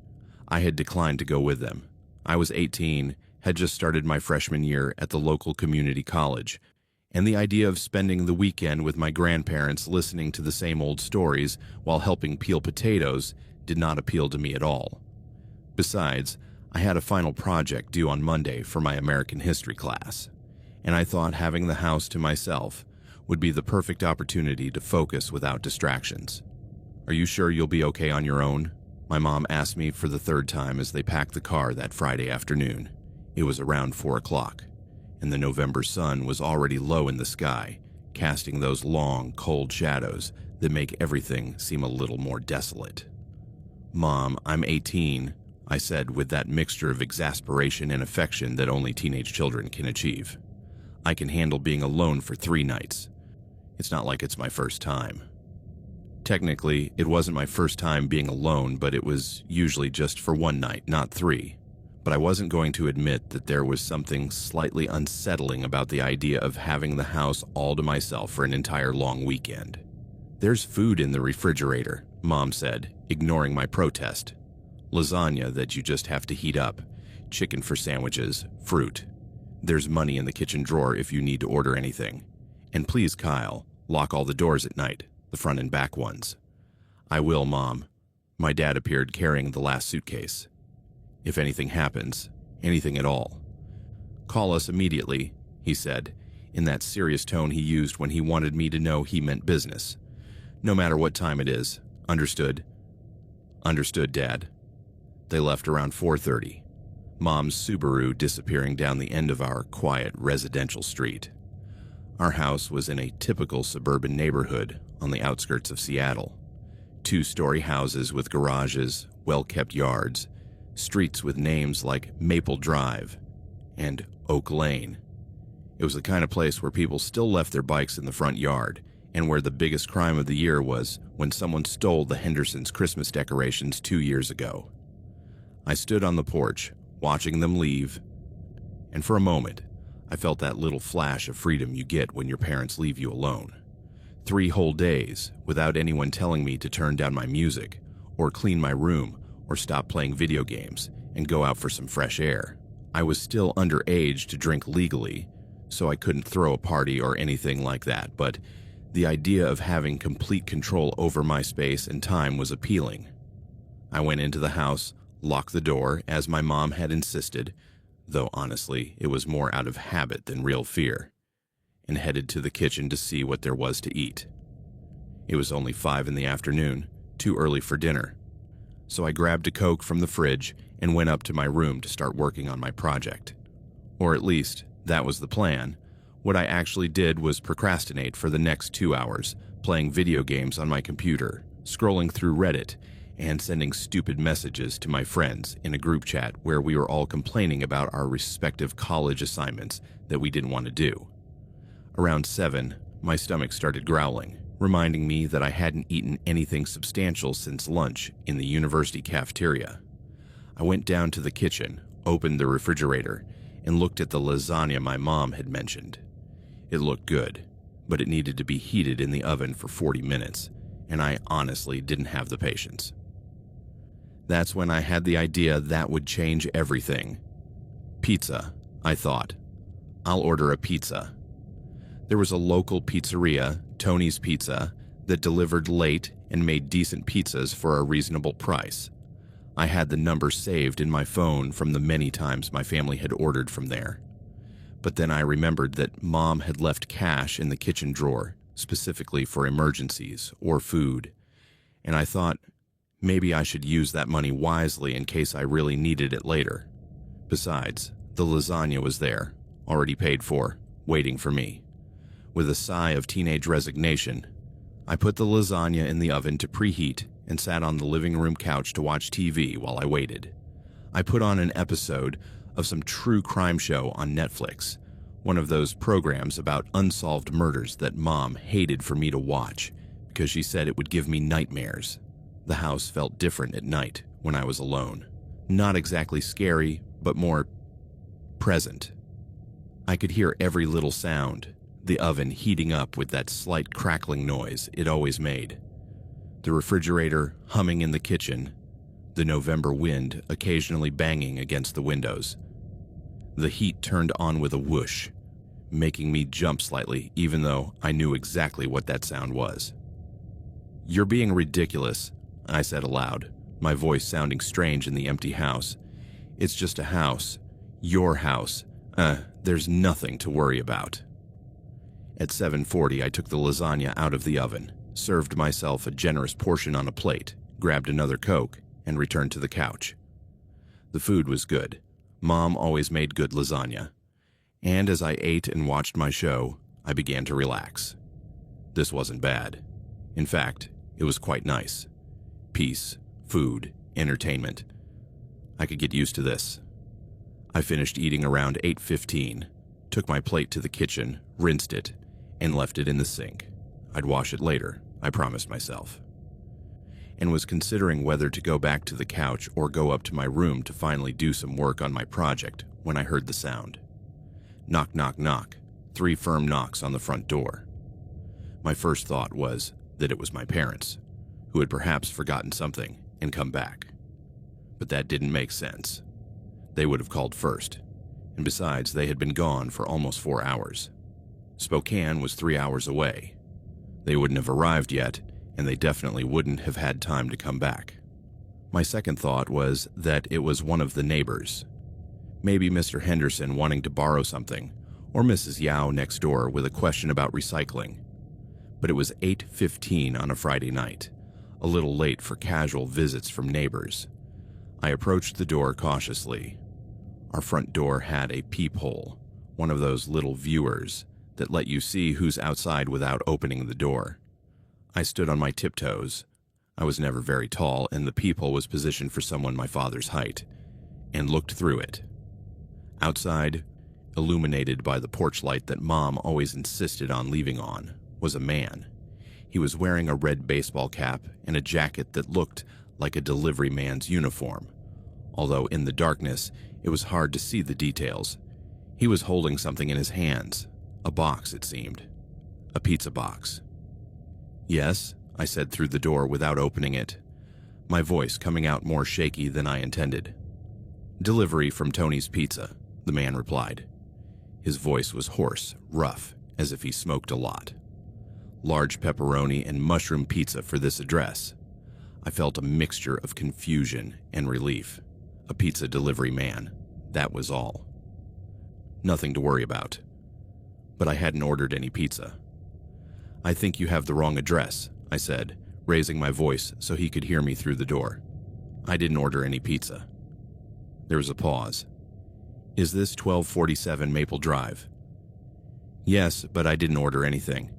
S1: I had declined to go with them. I was 18, had just started my freshman year at the local community college, and the idea of spending the weekend with my grandparents listening to the same old stories while helping peel potatoes did not appeal to me at all. Besides, I had a final project due on Monday for my American history class, and I thought having the house to myself would be the perfect opportunity to focus without distractions. "Are you sure you'll be okay on your own?" my mom asked me for the third time as they packed the car that Friday afternoon. It was around 4 o'clock, and the November sun was already low in the sky, casting those long, cold shadows that make everything seem a little more desolate. "Mom, I'm 18, I said with that mixture of exasperation and affection that only teenage children can achieve. "I can handle being alone for 3 nights. It's not like it's my first time." Technically, it wasn't my first time being alone, but it was usually just for 1 night, not 3. But I wasn't going to admit that there was something slightly unsettling about the idea of having the house all to myself for an entire long weekend. "There's food in the refrigerator," Mom said, ignoring my protest. "Lasagna that you just have to heat up, chicken for sandwiches, fruit. There's money in the kitchen drawer if you need to order anything. And please, Kyle, lock all the doors at night, the front and back ones." "I will, Mom." My dad appeared carrying the last suitcase. "If anything happens, anything at all, call us immediately," he said, in that serious tone he used when he wanted me to know he meant business. "No matter what time it is. Understood?" "Understood, Dad." They left around 4:30, Mom's Subaru disappearing down the end of our quiet residential street. Our house was in a typical suburban neighborhood on the outskirts of Seattle. 2-story houses with garages, well-kept yards, streets with names like Maple Drive and Oak Lane. It was the kind of place where people still left their bikes in the front yard, and where the biggest crime of the year was when someone stole the Hendersons' Christmas decorations 2 years ago. I stood on the porch, watching them leave, and for a moment, I felt that little flash of freedom you get when your parents leave you alone. 3 whole days without anyone telling me to turn down my music, or clean my room, or stop playing video games and go out for some fresh air. I was still underage to drink legally, so I couldn't throw a party or anything like that, but the idea of having complete control over my space and time was appealing. I went into the house, locked the door as my mom had insisted, though honestly it was more out of habit than real fear, and headed to the kitchen to see what there was to eat. It was only 5 in the afternoon, too early for dinner, so I grabbed a Coke from the fridge and went up to my room to start working on my project. Or at least, that was the plan, what I actually did was procrastinate for the next 2 hours, playing video games on my computer, scrolling through Reddit, and sending stupid messages to my friends in a group chat where we were all complaining about our respective college assignments that we didn't want to do. Around 7, my stomach started growling, reminding me that I hadn't eaten anything substantial since lunch in the university cafeteria. I went down to the kitchen, opened the refrigerator, and looked at the lasagna my mom had mentioned. It looked good, but it needed to be heated in the oven for 40 minutes, and I honestly didn't have the patience. That's when I had the idea that would change everything. Pizza, I thought. I'll order a pizza. There was a local pizzeria, Tony's Pizza, that delivered late and made decent pizzas for a reasonable price. I had the number saved in my phone from the many times my family had ordered from there. But then I remembered that Mom had left cash in the kitchen drawer, specifically for emergencies or food, and I thought maybe I should use that money wisely in case I really needed it later. Besides, the lasagna was there, already paid for, waiting for me. With a sigh of teenage resignation, I put the lasagna in the oven to preheat and sat on the living room couch to watch TV while I waited. I put on an episode of some true crime show on Netflix, one of those programs about unsolved murders that Mom hated for me to watch because she said it would give me nightmares. The house felt different at night when I was alone. Not exactly scary, but more present. I could hear every little sound, the oven heating up with that slight crackling noise it always made, the refrigerator humming in the kitchen, the November wind occasionally banging against the windows. The heat turned on with a whoosh, making me jump slightly even though I knew exactly what that sound was. "You're being ridiculous," I said aloud, my voice sounding strange in the empty house. "It's just a house. Your house. There's nothing to worry about." At 7:40, I took the lasagna out of the oven, served myself a generous portion on a plate, grabbed another Coke, and returned to the couch. The food was good. Mom always made good lasagna. And as I ate and watched my show, I began to relax. This wasn't bad. In fact, it was quite nice. Peace, food, entertainment. I could get used to this. I finished eating around 8:15, took my plate to the kitchen, rinsed it, and left it in the sink. I'd wash it later, I promised myself. And was considering whether to go back to the couch or go up to my room to finally do some work on my project when I heard the sound. Knock, knock, knock. 3 firm knocks on the front door. My first thought was that it was my parents, who had perhaps forgotten something and come back. But that didn't make sense. They would have called first, and besides, they had been gone for almost 4 hours. Spokane was 3 hours away. They wouldn't have arrived yet, and they definitely wouldn't have had time to come back. My second thought was that it was one of the neighbors. Maybe Mr. Henderson wanting to borrow something, or Mrs. Yao next door with a question about recycling. But it was 8:15 on a Friday night, a little late for casual visits from neighbors. I approached the door cautiously. Our front door had a peephole, one of those little viewers that let you see who's outside without opening the door. I stood on my tiptoes. I was never very tall, and the peephole was positioned for someone my father's height, and looked through it. Outside, illuminated by the porch light that Mom always insisted on leaving on, was a man. He was wearing a red baseball cap and a jacket that looked like a delivery man's uniform, although in the darkness it was hard to see the details. He was holding something in his hands, a box it seemed, a pizza box. "Yes," I said through the door without opening it, my voice coming out more shaky than I intended. "Delivery from Tony's Pizza," the man replied. His voice was hoarse, rough, as if he smoked a lot. "Large pepperoni and mushroom pizza for this address." I felt a mixture of confusion and relief. A pizza delivery man, that was all. Nothing to worry about. But I hadn't ordered any pizza. "I think you have the wrong address," I said, raising my voice so he could hear me through the door. "I didn't order any pizza." There was a pause. Is this 1247 Maple Drive? Yes, but I didn't order anything.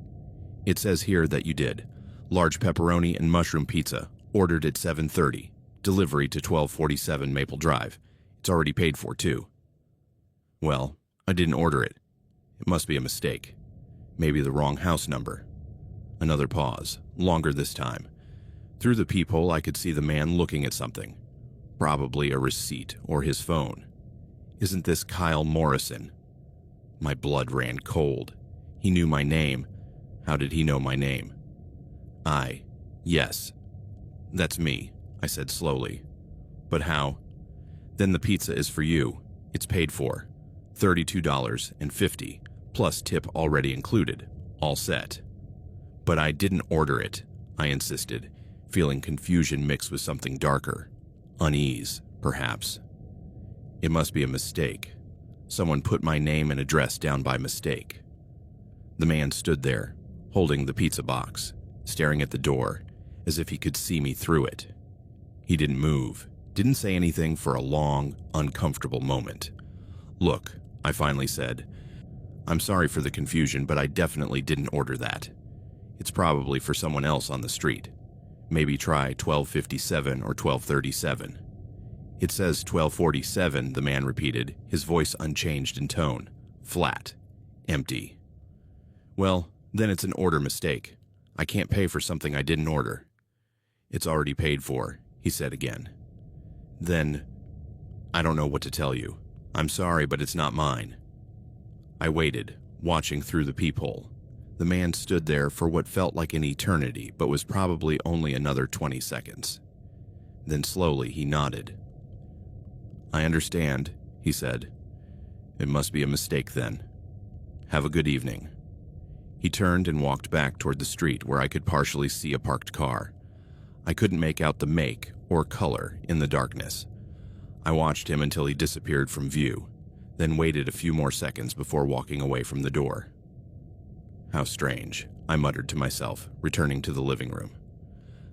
S1: It says here that you did. Large pepperoni and mushroom pizza, ordered at 7:30. Delivery to 1247 Maple Drive. It's already paid for, too. Well, I didn't order it. It must be a mistake. Maybe the wrong house number. Another pause, longer this time. Through the peephole, I could see the man looking at something. Probably a receipt or his phone. Isn't this Kyle Morrison? My blood ran cold. He knew my name. How did he know my name? Yes. That's me, I said slowly. But how? Then the pizza is for you. It's paid for. $32.50, plus tip already included. All set. But I didn't order it, I insisted, feeling confusion mixed with something darker. Unease, perhaps. It must be a mistake. Someone put my name and address down by mistake. The man stood there, holding the pizza box, staring at the door, as if he could see me through it. He didn't move, didn't say anything for a long, uncomfortable moment. Look, I finally said, I'm sorry for the confusion, but I definitely didn't order that. It's probably for someone else on the street. Maybe try 1257 or 1237. It says 1247, the man repeated, his voice unchanged in tone. Flat. Empty. Well, then it's an order mistake. I can't pay for something I didn't order. It's already paid for, he said again. Then, I don't know what to tell you. I'm sorry, but it's not mine. I waited, watching through the peephole. The man stood there for what felt like an eternity, but was probably only another 20 seconds. Then slowly he nodded. I understand, he said. It must be a mistake then. Have a good evening. He turned and walked back toward the street where I could partially see a parked car. I couldn't make out the make or color in the darkness. I watched him until he disappeared from view, then waited a few more seconds before walking away from the door. How strange, I muttered to myself, returning to the living room.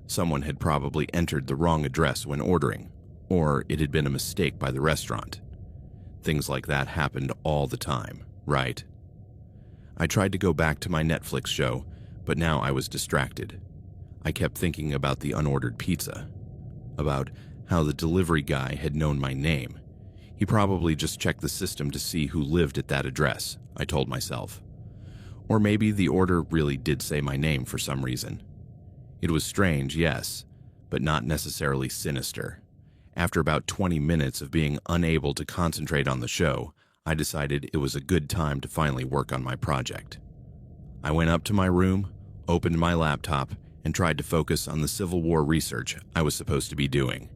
S1: Someone had probably entered the wrong address when ordering, or it had been a mistake by the restaurant. Things like that happened all the time, right? I tried to go back to my Netflix show, but now I was distracted. I kept thinking about the unordered pizza, about how the delivery guy had known my name. He probably just checked the system to see who lived at that address, I told myself. Or maybe the order really did say my name for some reason. It was strange, yes, but not necessarily sinister. After about 20 minutes of being unable to concentrate on the show, I decided it was a good time to finally work on my project. I went up to my room, opened my laptop, and tried to focus on the Civil War research I was supposed to be doing.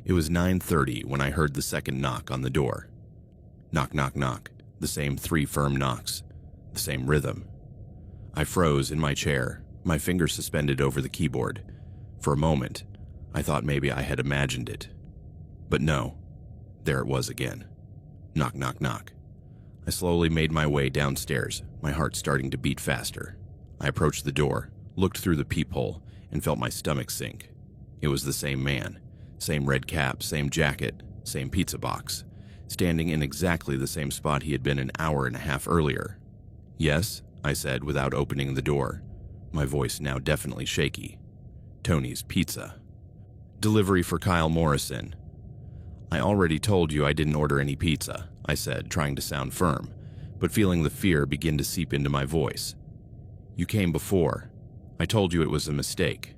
S1: It was 9:30 when I heard the second knock on the door. Knock, knock, knock. The same 3 firm knocks. The same rhythm. I froze in my chair, my fingers suspended over the keyboard. For a moment, I thought maybe I had imagined it. But no, there it was again. Knock, knock, knock. I slowly made my way downstairs, my heart starting to beat faster. I approached the door, looked through the peephole, and felt my stomach sink. It was the same man, same red cap, same jacket, same pizza box, standing in exactly the same spot he had been an hour and a half earlier. Yes, I said without opening the door, my voice now definitely shaky. Tony's Pizza. Delivery for Kyle Morrison. I already told you I didn't order any pizza, I said, trying to sound firm, but feeling the fear begin to seep into my voice. You came before. I told you it was a mistake.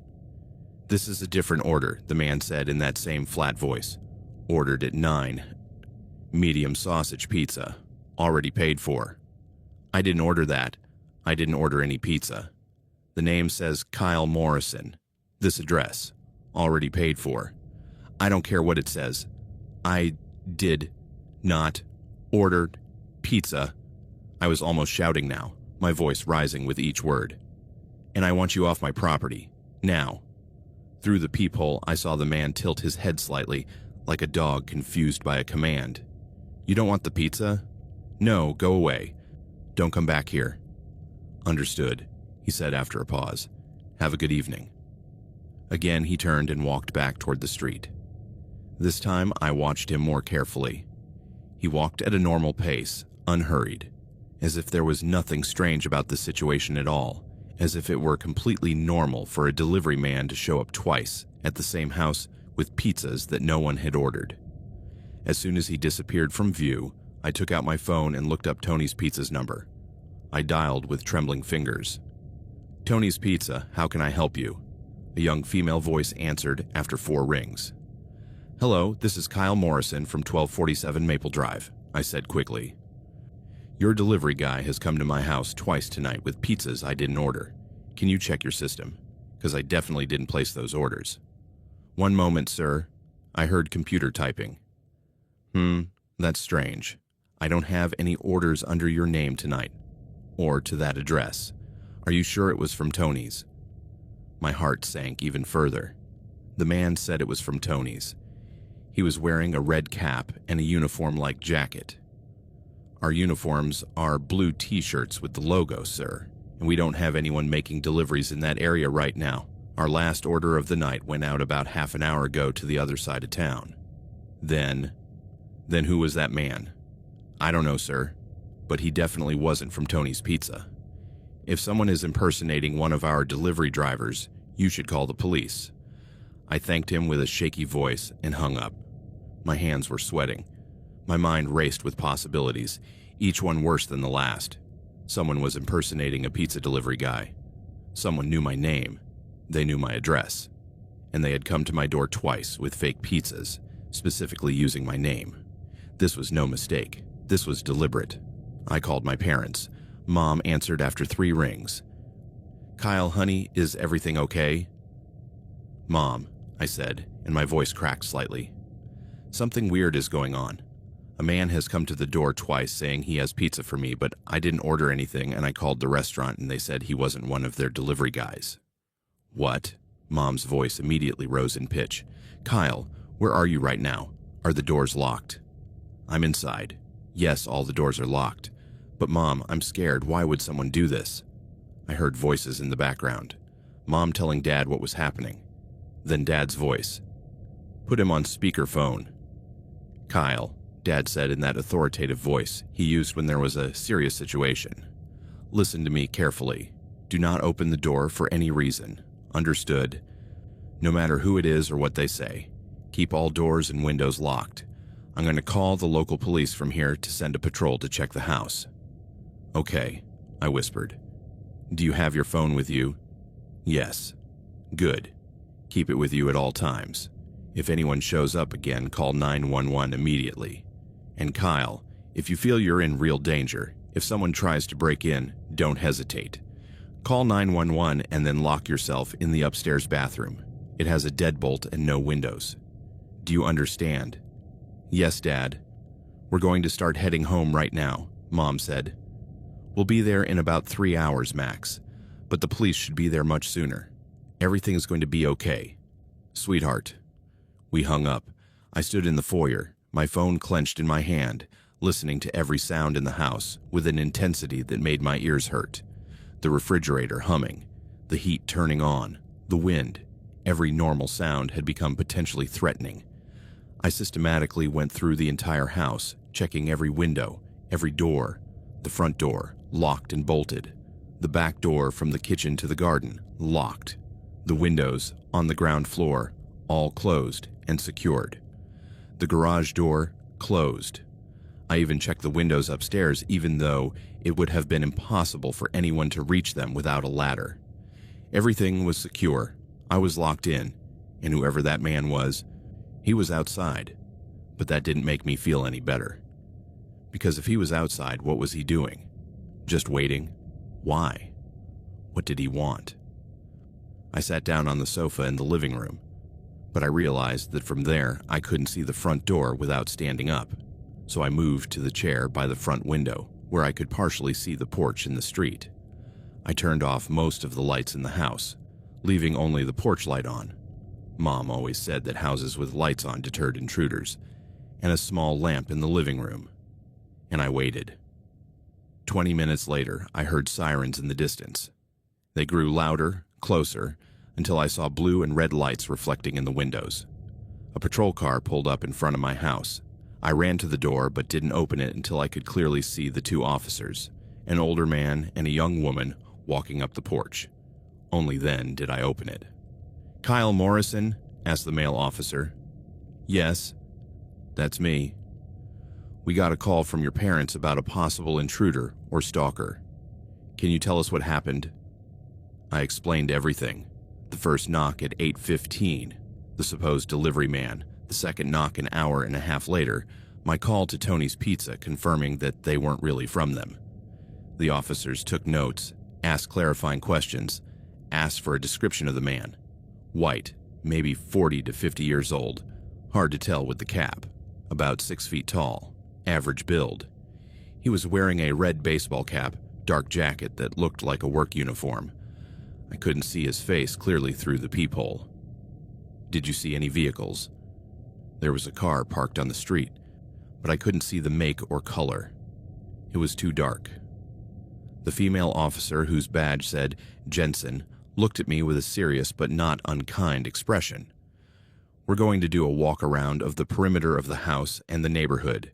S1: This is a different order, the man said in that same flat voice. Ordered at 9. Medium sausage pizza. Already paid for. I didn't order that. I didn't order any pizza. The name says Kyle Morrison. This address. Already paid for. I don't care what it says. I did not order pizza. I was almost shouting now, my voice rising with each word. And I want you off my property. Now. Through the peephole, I saw the man tilt his head slightly, like a dog confused by a command. You don't want the pizza? No, go away. Don't come back here. Understood, he said after a pause. Have a good evening. Again, he turned and walked back toward the street. This time, I watched him more carefully. He walked at a normal pace, unhurried, as if there was nothing strange about the situation at all, as if it were completely normal for a delivery man to show up twice at the same house with pizzas that no one had ordered. As soon as he disappeared from view, I took out my phone and looked up Tony's Pizza's number. I dialed with trembling fingers. "Tony's Pizza, how can I help you?" A young female voice answered after 4 rings. "Hello, this is Kyle Morrison from 1247 Maple Drive," I said quickly. "Your delivery guy has come to my house twice tonight with pizzas I didn't order. Can you check your system? Because I definitely didn't place those orders." "One moment, sir." I heard computer typing. That's strange. I don't have any orders under your name tonight, or to that address. Are you sure it was from Tony's?" My heart sank even further. The man said it was from Tony's. He was wearing a red cap and a uniform-like jacket. "Our uniforms are blue t-shirts with the logo, sir, and we don't have anyone making deliveries in that area right now. Our last order of the night went out about half an hour ago to the other side of town." Then who was that man?" "I don't know, sir, but he definitely wasn't from Tony's Pizza. If someone is impersonating one of our delivery drivers, you should call the police." I thanked him with a shaky voice and hung up. My hands were sweating. My mind raced with possibilities, each one worse than the last. Someone was impersonating a pizza delivery guy. Someone knew my name. They knew my address. And they had come to my door twice with fake pizzas, specifically using my name. This was no mistake. This was deliberate. I called my parents. Mom answered after 3 rings. "Kyle, honey, is everything okay?" "Mom," I said, and my voice cracked slightly. "Something weird is going on. A man has come to the door twice saying he has pizza for me, but I didn't order anything and I called the restaurant and they said he wasn't one of their delivery guys." "What?" Mom's voice immediately rose in pitch. "Kyle, where are you right now? Are the doors locked?" "I'm inside. Yes, all the doors are locked. But Mom, I'm scared. Why would someone do this?" I heard voices in the background. Mom telling Dad what was happening. Then Dad's voice. "Put him on speakerphone." "Kyle," Dad said in that authoritative voice he used when there was a serious situation. "Listen to me carefully. Do not open the door for any reason. Understood? No matter who it is or what they say. Keep all doors and windows locked. I'm going to call the local police from here to send a patrol to check the house." "Okay," I whispered. "Do you have your phone with you?" "Yes." "Good. Keep it with you at all times. If anyone shows up again, call 911 immediately. And Kyle, if you feel you're in real danger, if someone tries to break in, don't hesitate. Call 911 and then lock yourself in the upstairs bathroom. It has a deadbolt and no windows. Do you understand?" "Yes, Dad." "We're going to start heading home right now," Mom said. "We'll be there in about 3 hours max, but the police should be there much sooner. Everything is going to be okay. Sweetheart." We hung up. I stood in the foyer, my phone clenched in my hand, listening to every sound in the house with an intensity that made my ears hurt. The refrigerator humming, the heat turning on, the wind. Every normal sound had become potentially threatening. I systematically went through the entire house, checking every window, every door. The front door, locked and bolted. The back door from the kitchen to the garden, locked. The windows, on the ground floor, all closed and secured. The garage door, closed. I even checked the windows upstairs, even though it would have been impossible for anyone to reach them without a ladder. Everything was secure. I was locked in, and whoever that man was, he was outside. But that didn't make me feel any better. Because if he was outside, what was he doing? Just waiting? Why? What did he want? I sat down on the sofa in the living room, but I realized that from there I couldn't see the front door without standing up, so I moved to the chair by the front window where I could partially see the porch and the street. I turned off most of the lights in the house, leaving only the porch light on. Mom always said that houses with lights on deterred intruders, and a small lamp in the living room. And I waited. 20 minutes later, I heard sirens in the distance. They grew louder, closer, until I saw blue and red lights reflecting in the windows. A patrol car pulled up in front of my house. I ran to the door but didn't open it until I could clearly see the two officers, an older man and a young woman, walking up the porch. Only then did I open it. "Kyle Morrison?" asked the male officer. "Yes, that's me. We got a call from your parents about a possible intruder or stalker. Can you tell us what happened?" I explained everything. The first knock at 8:15, the supposed delivery man. The second knock an hour and a half later, my call to Tony's Pizza confirming that they weren't really from them. The officers took notes, asked clarifying questions, asked for a description of the man. White, maybe 40 to 50 years old, hard to tell with the cap, about 6 feet tall, average build. He was wearing a red baseball cap, dark jacket that looked like a work uniform. I couldn't see his face clearly through the peephole. "Did you see any vehicles?" There was a car parked on the street, but I couldn't see the make or color. It was too dark. The female officer, whose badge said Jensen, looked at me with a serious but not unkind expression. "We're going to do a walk around of the perimeter of the house and the neighborhood.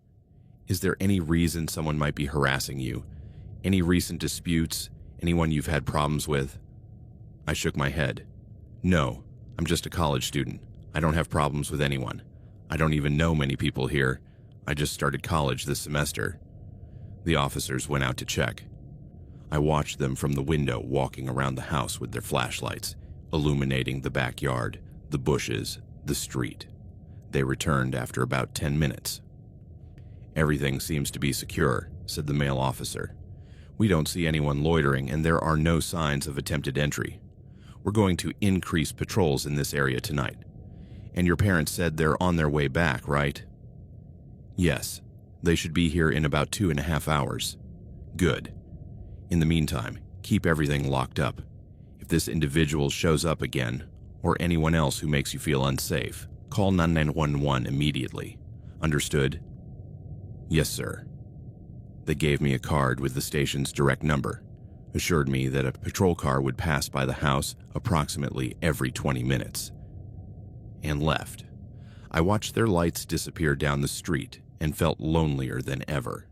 S1: Is there any reason someone might be harassing you? Any recent disputes? Anyone you've had problems with?" I shook my head. "No, I'm just a college student. I don't have problems with anyone. I don't even know many people here. I just started college this semester." The officers went out to check. I watched them from the window walking around the house with their flashlights, illuminating the backyard, the bushes, the street. They returned after about 10 minutes. "Everything seems to be secure," said the male officer. "We don't see anyone loitering and there are no signs of attempted entry. We're going to increase patrols in this area tonight. And your parents said they're on their way back, right?" "Yes. They should be here in about 2.5 hours." "Good. In the meantime, keep everything locked up. If this individual shows up again, or anyone else who makes you feel unsafe, call 911 immediately. Understood?" "Yes, sir." They gave me a card with the station's direct number, assured me that a patrol car would pass by the house approximately every 20 minutes. And left. I watched their lights disappear down the street and felt lonelier than ever.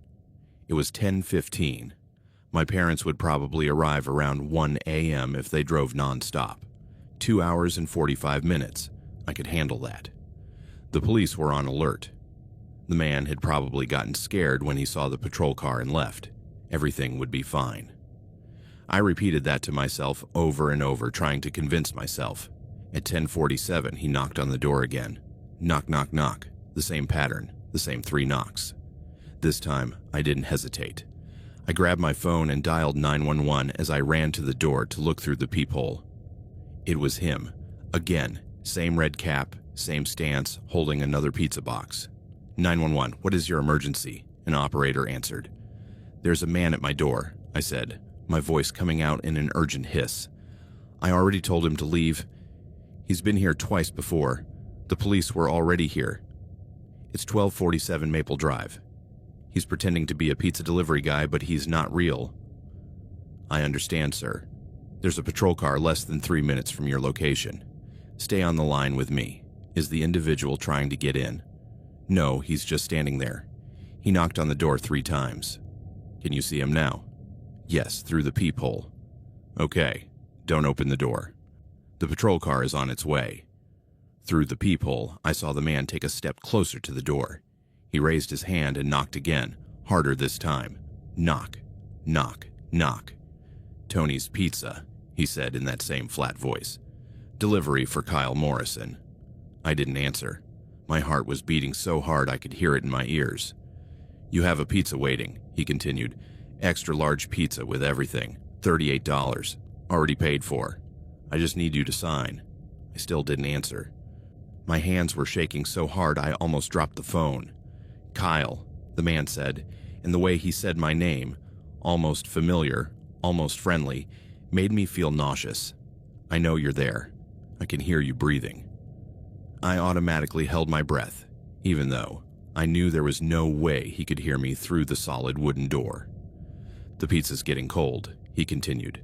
S1: It was 10:15. My parents would probably arrive around 1 a.m. if they drove nonstop. 2 hours and 45 minutes. I could handle that. The police were on alert. The man had probably gotten scared when he saw the patrol car and left. Everything would be fine. I repeated that to myself over and over, trying to convince myself. At 10:47, he knocked on the door again. Knock, knock, knock. The same pattern, the same 3 knocks. This time, I didn't hesitate. I grabbed my phone and dialed 911 as I ran to the door to look through the peephole. It was him. Again, same red cap, same stance, holding another pizza box. 911, what is your emergency?" An operator answered. "There's a man at my door," I said, my voice coming out in an urgent hiss. "I already told him to leave. He's been here twice before. The police were already here. It's 1247 Maple Drive. He's pretending to be a pizza delivery guy, but he's not real." "I understand, sir. There's a patrol car less than 3 minutes from your location. Stay on the line with me. Is the individual trying to get in?" "No, he's just standing there. He knocked on the door 3 times. "Can you see him now?" "Yes, through the peephole." "Okay, don't open the door. The patrol car is on its way." Through the peephole, I saw the man take a step closer to the door. He raised his hand and knocked again, harder this time. Knock, knock, knock. "Tony's Pizza," he said in that same flat voice. "Delivery for Kyle Morrison." I didn't answer. My heart was beating so hard I could hear it in my ears. "You have a pizza waiting," he continued. "Extra large pizza with everything, $38, already paid for. I just need you to sign." I still didn't answer. My hands were shaking so hard I almost dropped the phone. "Kyle," the man said, and the way he said my name, almost familiar, almost friendly, made me feel nauseous. "I know you're there. I can hear you breathing." I automatically held my breath, even though I knew there was no way he could hear me through the solid wooden door. "The pizza's getting cold," he continued.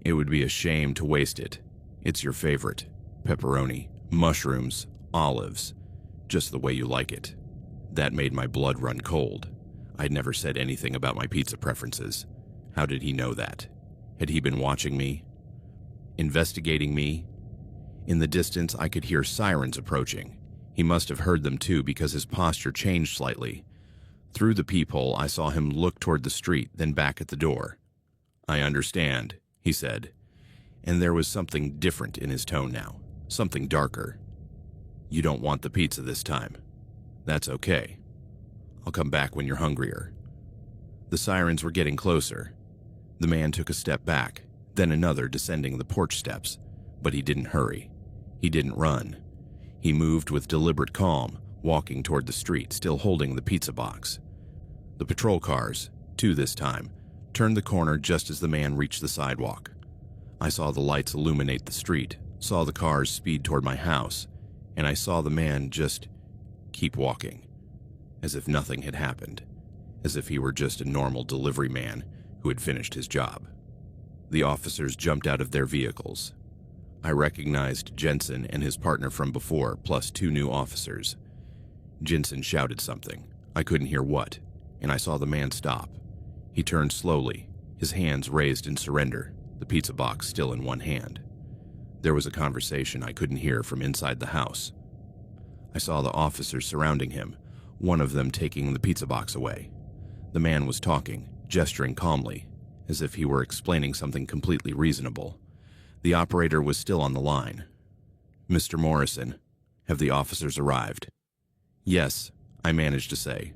S1: "It would be a shame to waste it. It's your favorite. Pepperoni, mushrooms, olives, just the way you like it. That made my blood run cold. I'd never said anything about my pizza preferences. How did he know that? Had he been watching me? Investigating me? In the distance, I could hear sirens approaching. He must have heard them too because his posture changed slightly. Through the peephole, I saw him look toward the street, then back at the door. "I understand," he said, and there was something different in his tone now, something darker. "You don't want the pizza this time. That's okay. I'll come back when you're hungrier." The sirens were getting closer. The man took a step back, then another, descending the porch steps, but he didn't hurry. He didn't run. He moved with deliberate calm, walking toward the street, still holding the pizza box. The patrol cars, two this time, turned the corner just as the man reached the sidewalk. I saw the lights illuminate the street, saw the cars speed toward my house, and I saw the man just keep walking, as if nothing had happened, as if he were just a normal delivery man who had finished his job. The officers jumped out of their vehicles. I recognized Jensen and his partner from before, plus two new officers. Jensen shouted something. I couldn't hear what, and I saw the man stop. He turned slowly, his hands raised in surrender, the pizza box still in one hand. There was a conversation I couldn't hear from inside the house. I saw the officers surrounding him, one of them taking the pizza box away. The man was talking, gesturing calmly, as if he were explaining something completely reasonable. The operator was still on the line. "Mr. Morrison, have the officers arrived?" "Yes," I managed to say.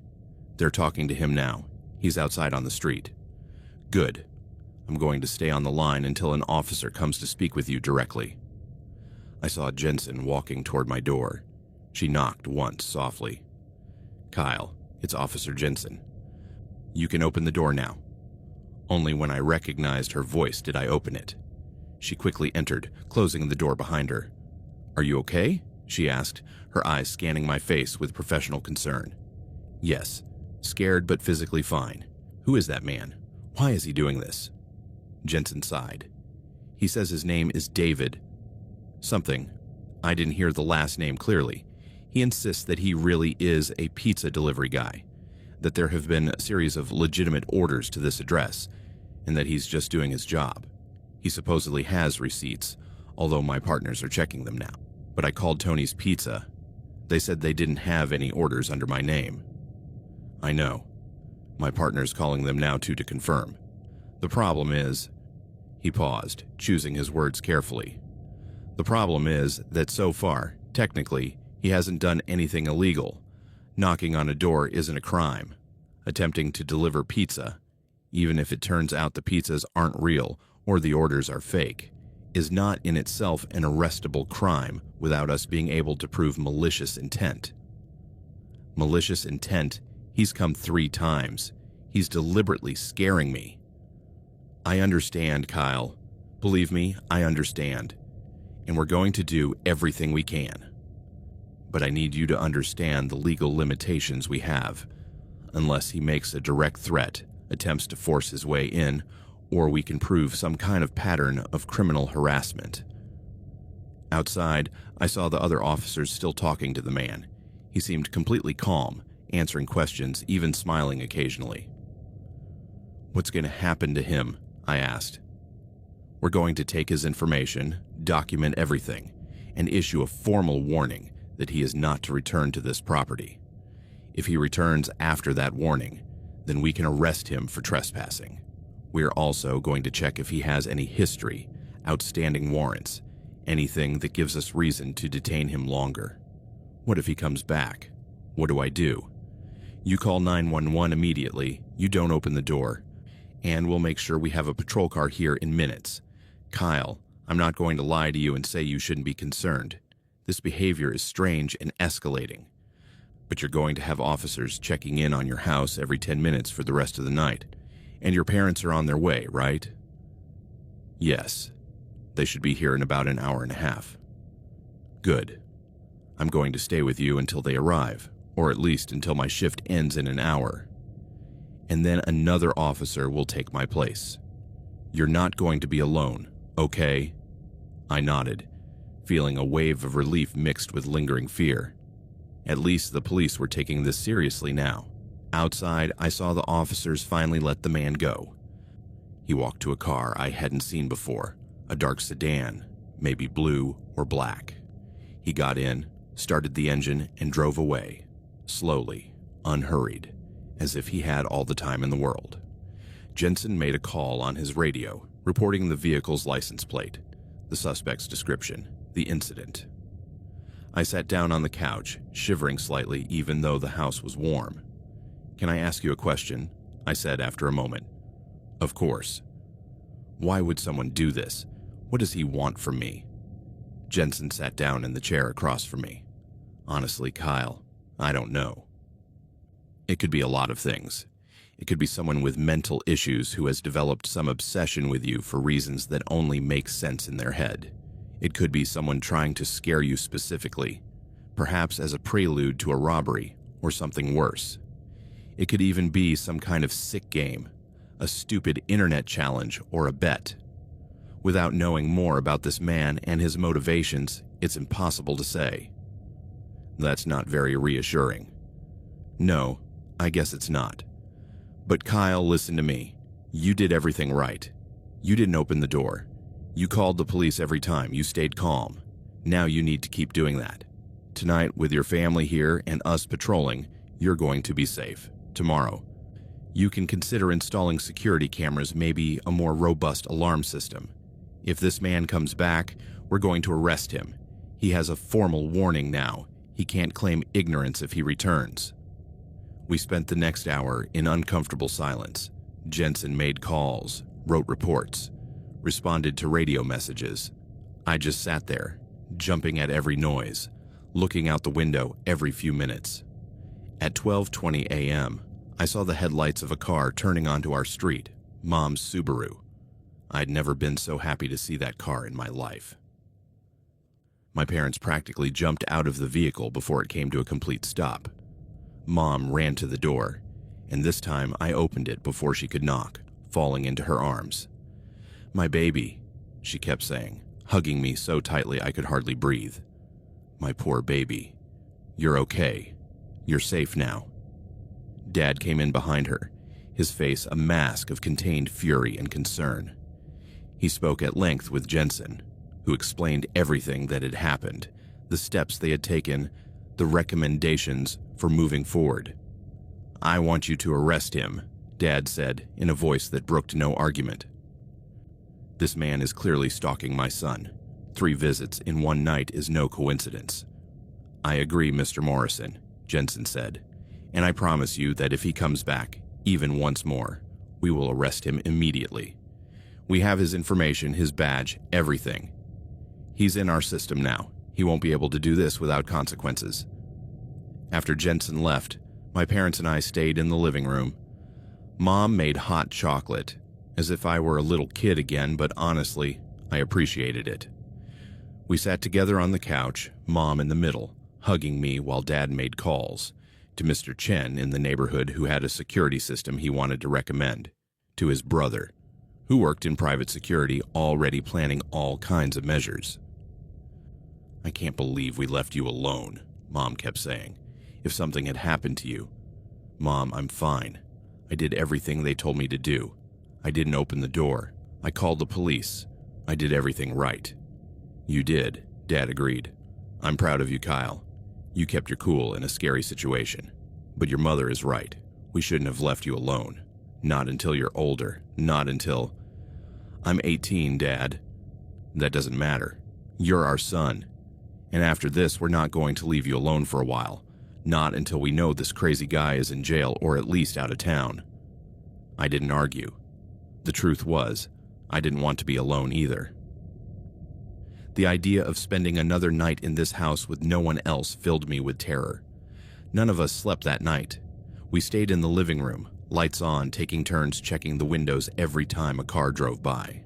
S1: "They're talking to him now. He's outside on the street." "Good. I'm going to stay on the line until an officer comes to speak with you directly." I saw Jensen walking toward my door. She knocked once softly. "Kyle, it's Officer Jensen. You can open the door now." Only when I recognized her voice did I open it. She quickly entered, closing the door behind her. "Are you okay?" she asked, her eyes scanning my face with professional concern. "Yes, scared but physically fine. Who is that man? Why is he doing this?" Jensen sighed. "He says his name is David. Something. I didn't hear the last name clearly. He insists that he really is a pizza delivery guy, that there have been a series of legitimate orders to this address, and that he's just doing his job. He supposedly has receipts, although my partners are checking them now. But I called Tony's Pizza. They said they didn't have any orders under my name." "I know. My partner's calling them now too to confirm. The problem is..." He paused, choosing his words carefully. "The problem is that so far, technically, he hasn't done anything illegal. Knocking on a door isn't a crime. Attempting to deliver pizza, even if it turns out the pizzas aren't real or the orders are fake, is not in itself an arrestable crime without us being able to prove malicious intent." Malicious intent? He's come 3 times. He's deliberately scaring me. "I understand, Kyle. Believe me, I understand. And we're going to do everything we can. But I need you to understand the legal limitations we have. Unless he makes a direct threat, attempts to force his way in, or we can prove some kind of pattern of criminal harassment." Outside, I saw the other officers still talking to the man. He seemed completely calm, answering questions, even smiling occasionally. "What's going to happen to him?" I asked. "We're going to take his information, document everything, and issue a formal warning that he is not to return to this property. If he returns after that warning, then we can arrest him for trespassing. We are also going to check if he has any history, outstanding warrants, anything that gives us reason to detain him longer. What if he comes back? What do I do? You call 911 immediately, you don't open the door, and we'll make sure we have a patrol car here in minutes. Kyle, I'm not going to lie to you and say you shouldn't be concerned. This behavior is strange and escalating. But you're going to have officers checking in on your house every 10 minutes for the rest of the night. And your parents are on their way, right?" "Yes. They should be here in about an hour and a half." "Good. I'm going to stay with you until they arrive, or at least until my shift ends in an hour. And then another officer will take my place. You're not going to be alone, okay?" I nodded, feeling a wave of relief mixed with lingering fear. At least the police were taking this seriously now. Outside, I saw the officers finally let the man go. He walked to a car I hadn't seen before, a dark sedan, maybe blue or black. He got in, started the engine, and drove away, slowly, unhurried, as if he had all the time in the world. Jensen made a call on his radio, reporting the vehicle's license plate, the suspect's description, the incident. I sat down on the couch, shivering slightly even though the house was warm. "Can I ask you a question?" I said after a moment. "Of course." "Why would someone do this? What does he want from me?" Jensen sat down in the chair across from me. "Honestly, Kyle, I don't know. It could be a lot of things. It could be someone with mental issues who has developed some obsession with you for reasons that only make sense in their head. It could be someone trying to scare you specifically, perhaps as a prelude to a robbery or something worse. It could even be some kind of sick game, a stupid internet challenge or a bet. Without knowing more about this man and his motivations, it's impossible to say." "That's not very reassuring." "No, I guess it's not. But Kyle, listen to me. You did everything right. You didn't open the door. You called the police every time. You stayed calm. Now you need to keep doing that. Tonight, with your family here and us patrolling, you're going to be safe. Tomorrow, you can consider installing security cameras, maybe a more robust alarm system. If this man comes back, we're going to arrest him. He has a formal warning now. He can't claim ignorance if he returns." We spent the next hour in uncomfortable silence. Jensen made calls, wrote reports, responded to radio messages. I just sat there, jumping at every noise, looking out the window every few minutes. At 12:20 a.m., I saw the headlights of a car turning onto our street, Mom's Subaru. I'd never been so happy to see that car in my life. My parents practically jumped out of the vehicle before it came to a complete stop. Mom ran to the door, and this time I opened it before she could knock, falling into her arms. "My baby," she kept saying, hugging me so tightly I could hardly breathe. "My poor baby. You're okay. You're safe now." Dad came in behind her, his face a mask of contained fury and concern. He spoke at length with Jensen, who explained everything that had happened, the steps they had taken, the recommendations for moving forward. "I want you to arrest him," Dad said in a voice that brooked no argument. "This man is clearly stalking my son. 3 visits in one night is no coincidence." "I agree, Mr. Morrison," Jensen said, "and I promise you that if he comes back, even once more, we will arrest him immediately. We have his information, his badge, everything. He's in our system now. He won't be able to do this without consequences." After Jensen left, my parents and I stayed in the living room. Mom made hot chocolate, as if I were a little kid again, but honestly, I appreciated it. We sat together on the couch, Mom in the middle, hugging me while Dad made calls, to Mr. Chen in the neighborhood who had a security system he wanted to recommend, to his brother, who worked in private security, already planning all kinds of measures. "I can't believe we left you alone," Mom kept saying. "If something had happened to you." "Mom, I'm fine. I did everything they told me to do. I didn't open the door. I called the police. I did everything right." "You did," Dad agreed. "I'm proud of you, Kyle. You kept your cool in a scary situation. But your mother is right. We shouldn't have left you alone. Not until you're older. Not until—" "I'm 18, Dad." "That doesn't matter. You're our son. And after this, we're not going to leave you alone for a while. Not until we know this crazy guy is in jail or at least out of town." I didn't argue. The truth was, I didn't want to be alone either. The idea of spending another night in this house with no one else filled me with terror. None of us slept that night. We stayed in the living room, lights on, taking turns checking the windows every time a car drove by.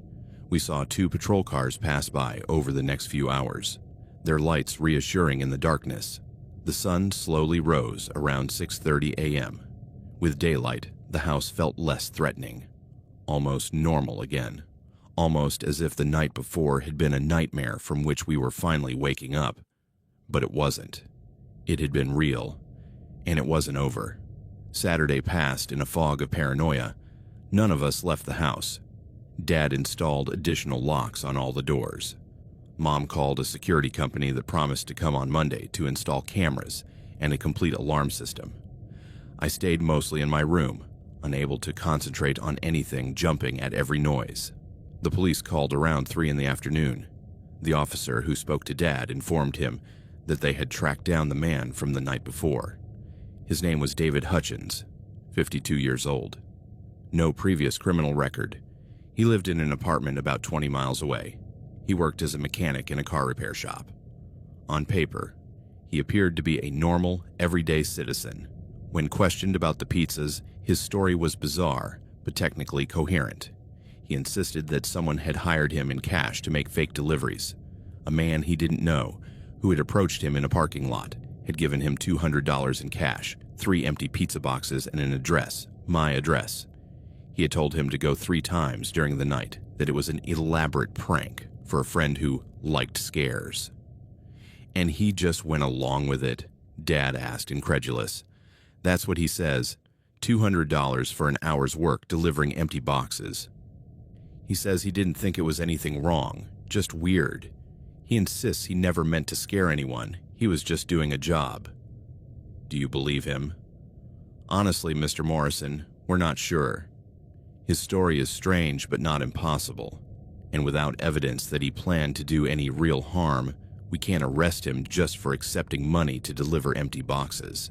S1: We saw 2 patrol cars pass by over the next few hours, their lights reassuring in the darkness. The sun slowly rose around 6:30 a.m. With daylight, the house felt less threatening, almost normal again, almost as if the night before had been a nightmare from which we were finally waking up. But it wasn't. It had been real, and it wasn't over. Saturday passed in a fog of paranoia. None of us left the house. Dad installed additional locks on all the doors. Mom called a security company that promised to come on Monday to install cameras and a complete alarm system. I stayed mostly in my room, unable to concentrate on anything, jumping at every noise. The police called around 3 in the afternoon. The officer who spoke to Dad informed him that they had tracked down the man from the night before. His name was David Hutchins, 52 years old. No previous criminal record. He lived in an apartment about 20 miles away. He worked as a mechanic in a car repair shop. On paper, he appeared to be a normal, everyday citizen. When questioned about the pizzas, his story was bizarre, but technically coherent. He insisted that someone had hired him in cash to make fake deliveries. A man he didn't know, who had approached him in a parking lot, had given him $200 in cash, 3 empty pizza boxes, and an address, my address. He had told him to go 3 times during the night, that it was an elaborate prank for a friend who liked scares. And he just went along with it? Dad asked, incredulous. That's what he says, $200 for an hour's work delivering empty boxes. He says he didn't think it was anything wrong, just weird. He insists he never meant to scare anyone, he was just doing a job. Do you believe him? Honestly, Mr. Morrison, we're not sure. His story is strange but not impossible, and without evidence that he planned to do any real harm, we can't arrest him just for accepting money to deliver empty boxes.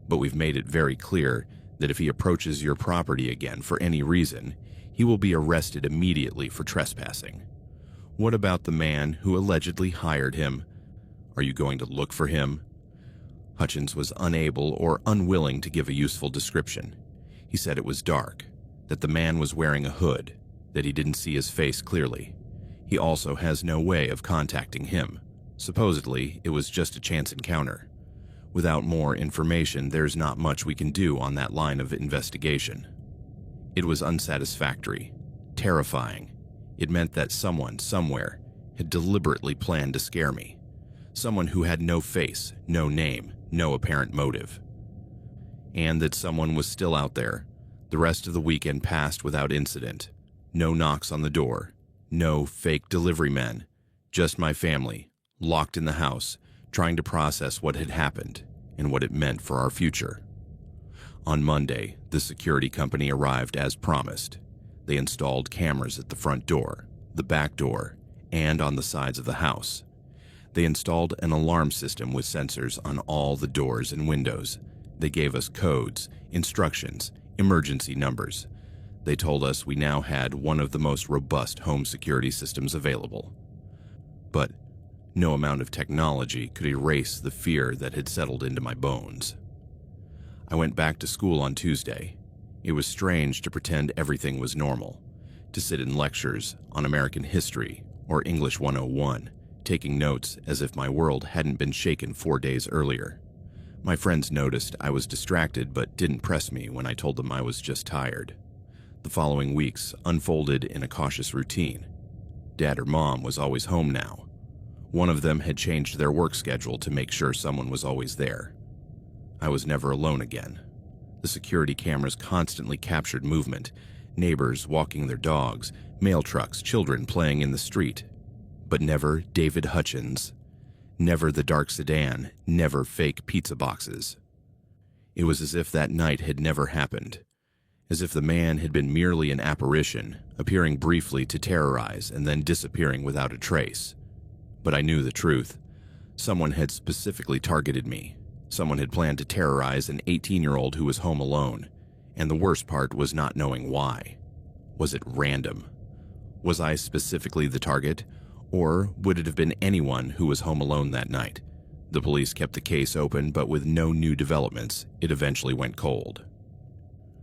S1: But we've made it very clear that if he approaches your property again for any reason, he will be arrested immediately for trespassing. What about the man who allegedly hired him? Are you going to look for him? Hutchins was unable or unwilling to give a useful description. He said it was dark, that the man was wearing a hood, that he didn't see his face clearly. He also has no way of contacting him. Supposedly, it was just a chance encounter. Without more information, there's not much we can do on that line of investigation. It was unsatisfactory, terrifying. It meant that someone, somewhere, had deliberately planned to scare me. Someone who had no face, no name, no apparent motive. And that someone was still out there. The rest of the weekend passed without incident. No knocks on the door. No fake delivery men. Just my family, locked in the house, trying to process what had happened and what it meant for our future. On Monday, the security company arrived as promised. They installed cameras at the front door, the back door, and on the sides of the house. They installed an alarm system with sensors on all the doors and windows. They gave us codes, instructions, emergency numbers. They told us we now had one of the most robust home security systems available. But no amount of technology could erase the fear that had settled into my bones. I went back to school on Tuesday. It was strange to pretend everything was normal, to sit in lectures on American history or English 101, taking notes as if my world hadn't been shaken 4 days earlier. My friends noticed I was distracted but didn't press me when I told them I was just tired. The following weeks unfolded in a cautious routine. Dad or Mom was always home now. One of them had changed their work schedule to make sure someone was always there. I was never alone again. The security cameras constantly captured movement, neighbors walking their dogs, mail trucks, children playing in the street. But never David Hutchins. Never the dark sedan, never fake pizza boxes. It was as if that night had never happened, as if the man had been merely an apparition, appearing briefly to terrorize and then disappearing without a trace. But I knew the truth. Someone had specifically targeted me. Someone had planned to terrorize an 18-year-old who was home alone, and the worst part was not knowing why. Was it random? Was I specifically the target? Or would it have been anyone who was home alone that night? The police kept the case open, but with no new developments, it eventually went cold.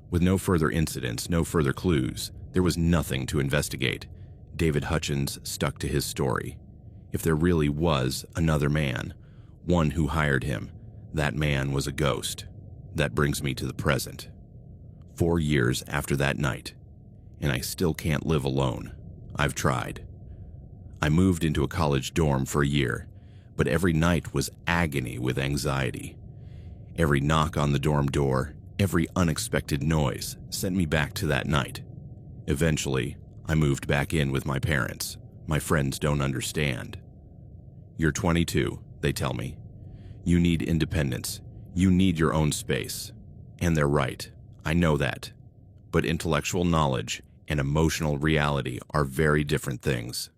S1: With no further incidents, no further clues, there was nothing to investigate. David Hutchins stuck to his story. If there really was another man, one who hired him, that man was a ghost. That brings me to the present. 4 years after that night, and I still can't live alone. I've tried. I moved into a college dorm for a year, but every night was agony with anxiety. Every knock on the dorm door, every unexpected noise sent me back to that night. Eventually, I moved back in with my parents. My friends don't understand. "You're 22, they tell me. You need independence. You need your own space." And they're right. I know that. But intellectual knowledge and emotional reality are very different things.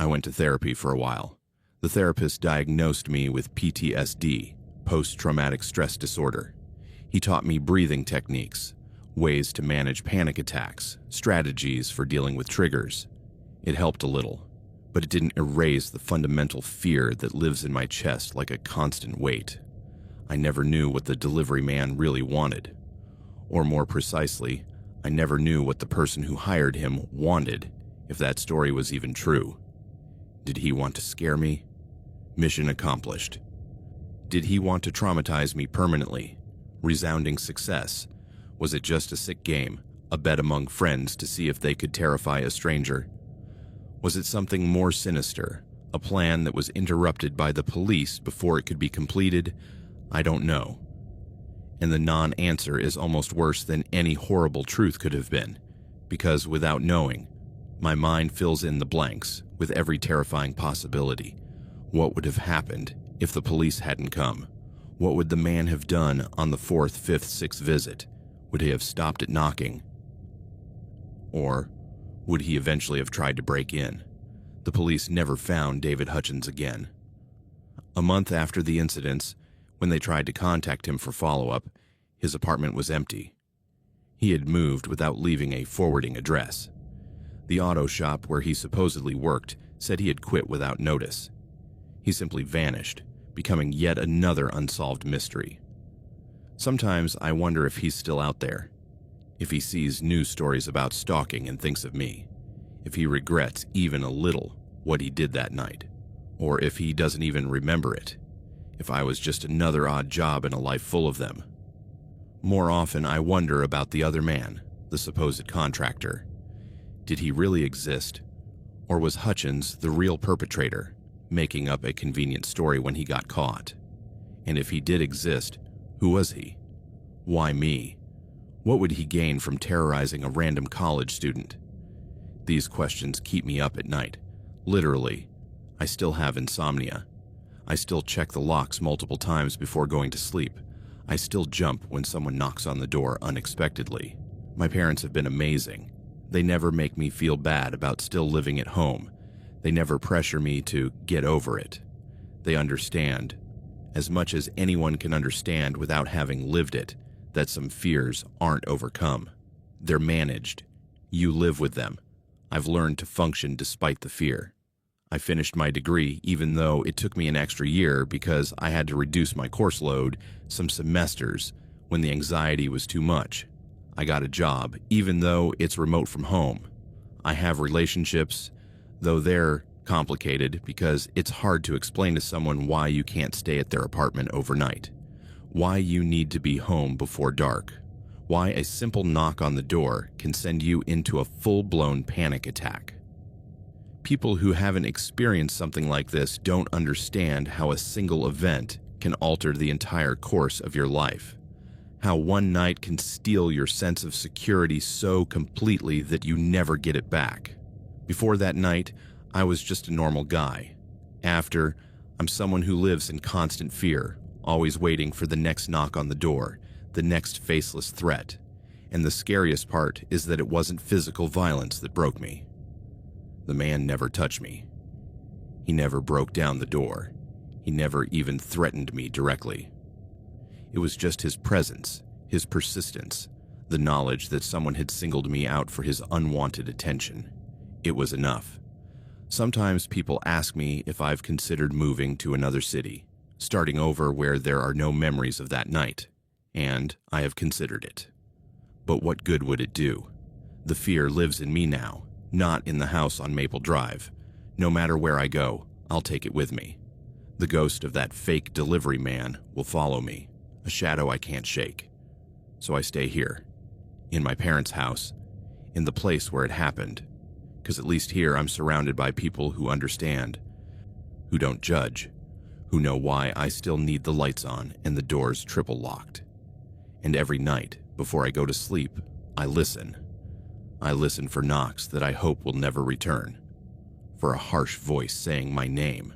S1: I went to therapy for a while. The therapist diagnosed me with PTSD, post-traumatic stress disorder. He taught me breathing techniques, ways to manage panic attacks, strategies for dealing with triggers. It helped a little, but it didn't erase the fundamental fear that lives in my chest like a constant weight. I never knew what the delivery man really wanted. Or more precisely, I never knew what the person who hired him wanted, if that story was even true. Did he want to scare me? Mission accomplished. Did he want to traumatize me permanently? Resounding success. Was it just a sick game, a bet among friends to see if they could terrify a stranger? Was it something more sinister, a plan that was interrupted by the police before it could be completed? I don't know. And the non-answer is almost worse than any horrible truth could have been, because without knowing, my mind fills in the blanks with every terrifying possibility. What would have happened if the police hadn't come? What would the man have done on the 4th, 5th, 6th visit? Would he have stopped at knocking? Or would he eventually have tried to break in? The police never found David Hutchins again. A month after the incidents, when they tried to contact him for follow-up, his apartment was empty. He had moved without leaving a forwarding address. The auto shop where he supposedly worked said he had quit without notice. He simply vanished, becoming yet another unsolved mystery. Sometimes I wonder if he's still out there, if he sees news stories about stalking and thinks of me, if he regrets even a little what he did that night, or if he doesn't even remember it, if I was just another odd job in a life full of them. More often, I wonder about the other man, the supposed contractor. Did he really exist? Or was Hutchins the real perpetrator, making up a convenient story when he got caught? And if he did exist, who was he? Why me? What would he gain from terrorizing a random college student? These questions keep me up at night. Literally, I still have insomnia. I still check the locks multiple times before going to sleep. I still jump when someone knocks on the door unexpectedly. My parents have been amazing. They never make me feel bad about still living at home. They never pressure me to get over it. They understand, as much as anyone can understand without having lived it, that some fears aren't overcome. They're managed. You live with them. I've learned to function despite the fear. I finished my degree even though it took me an extra year because I had to reduce my course load some semesters when the anxiety was too much. I got a job even though it's remote from home. I have relationships, though they're complicated because it's hard to explain to someone why you can't stay at their apartment overnight, why you need to be home before dark, why a simple knock on the door can send you into a full-blown panic attack. People who haven't experienced something like this don't understand how a single event can alter the entire course of your life, how one night can steal your sense of security so completely that you never get it back. Before that night, I was just a normal guy. After, I'm someone who lives in constant fear, always waiting for the next knock on the door, the next faceless threat. And the scariest part is that it wasn't physical violence that broke me. The man never touched me. He never broke down the door. He never even threatened me directly. It was just his presence, his persistence, the knowledge that someone had singled me out for his unwanted attention. It was enough. Sometimes people ask me if I've considered moving to another city, starting over where there are no memories of that night, and I have considered it. But what good would it do? The fear lives in me now, not in the house on Maple Drive. No matter where I go, I'll take it with me. The ghost of that fake delivery man will follow me, a shadow I can't shake. So I stay here, in my parents' house, in the place where it happened, because at least here I'm surrounded by people who understand, who don't judge, who know why I still need the lights on and the doors triple locked. And every night, before I go to sleep, I listen. I listen for knocks that I hope will never return, for a harsh voice saying my name,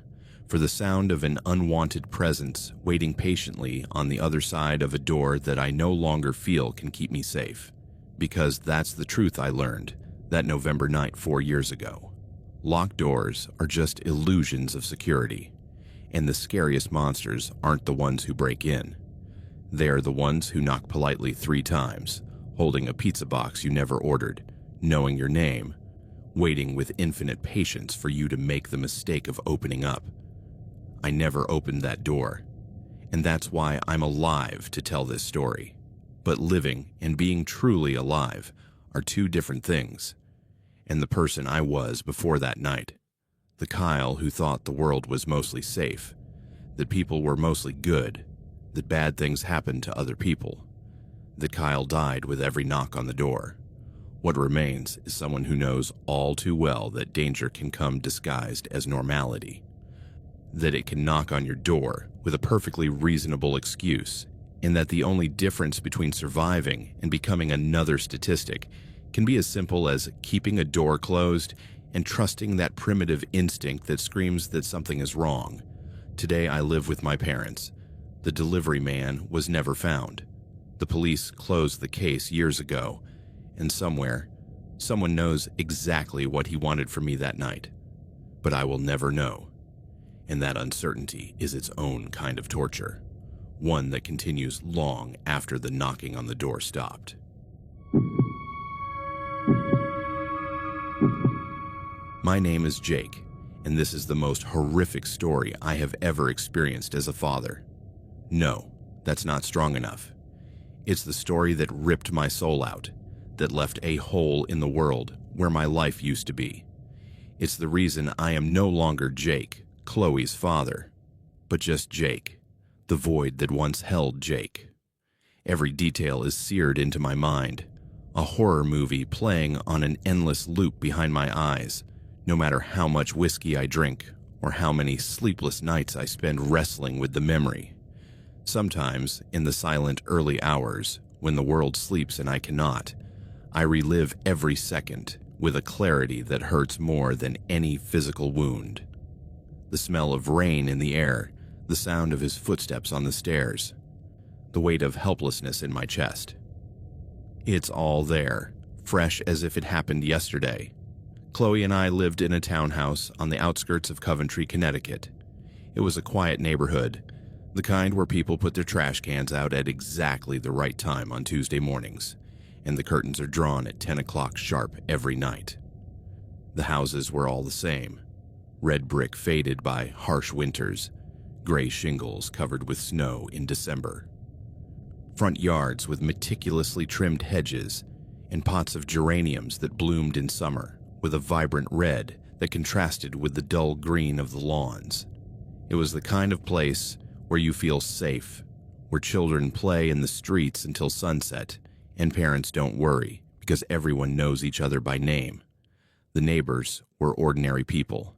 S1: for the sound of an unwanted presence waiting patiently on the other side of a door that I no longer feel can keep me safe. Because that's the truth I learned that November night 4 years ago. Locked doors are just illusions of security, and the scariest monsters aren't the ones who break in. They are the ones who knock politely 3 times, holding a pizza box you never ordered, knowing your name, waiting with infinite patience for you to make the mistake of opening up. I never opened that door, and that's why I'm alive to tell this story. But living and being truly alive are 2 different things. And the person I was before that night, the Kyle who thought the world was mostly safe, that people were mostly good, that bad things happened to other people, that Kyle died with every knock on the door. What remains is someone who knows all too well that danger can come disguised as normality, that it can knock on your door with a perfectly reasonable excuse, and that the only difference between surviving and becoming another statistic can be as simple as keeping a door closed and trusting that primitive instinct that screams that something is wrong. Today I live with my parents. The delivery man was never found. The police closed the case years ago, and somewhere, someone knows exactly what he wanted from me that night. But I will never know. And that uncertainty is its own kind of torture, one that continues long after the knocking on the door stopped. My name is Jake, and this is the most horrific story I have ever experienced as a father. No, that's not strong enough. It's the story that ripped my soul out, that left a hole in the world where my life used to be. It's the reason I am no longer Jake, Chloe's father, but just Jake, the void that once held Jake. Every detail is seared into my mind, a horror movie playing on an endless loop behind my eyes, no matter how much whiskey I drink or how many sleepless nights I spend wrestling with the memory. Sometimes, in the silent early hours, when the world sleeps and I cannot, I relive every second with a clarity that hurts more than any physical wound. The smell of rain in the air, the sound of his footsteps on the stairs, the weight of helplessness in my chest. It's all there, fresh as if it happened yesterday. Chloe and I lived in a townhouse on the outskirts of Coventry, Connecticut. It was a quiet neighborhood, the kind where people put their trash cans out at exactly the right time on Tuesday mornings, and the curtains are drawn at 10 o'clock sharp every night. The houses were all the same, red brick faded by harsh winters, gray shingles covered with snow in December. Front yards with meticulously trimmed hedges and pots of geraniums that bloomed in summer, with a vibrant red that contrasted with the dull green of the lawns. It was the kind of place where you feel safe, where children play in the streets until sunset, and parents don't worry because everyone knows each other by name. The neighbors were ordinary people.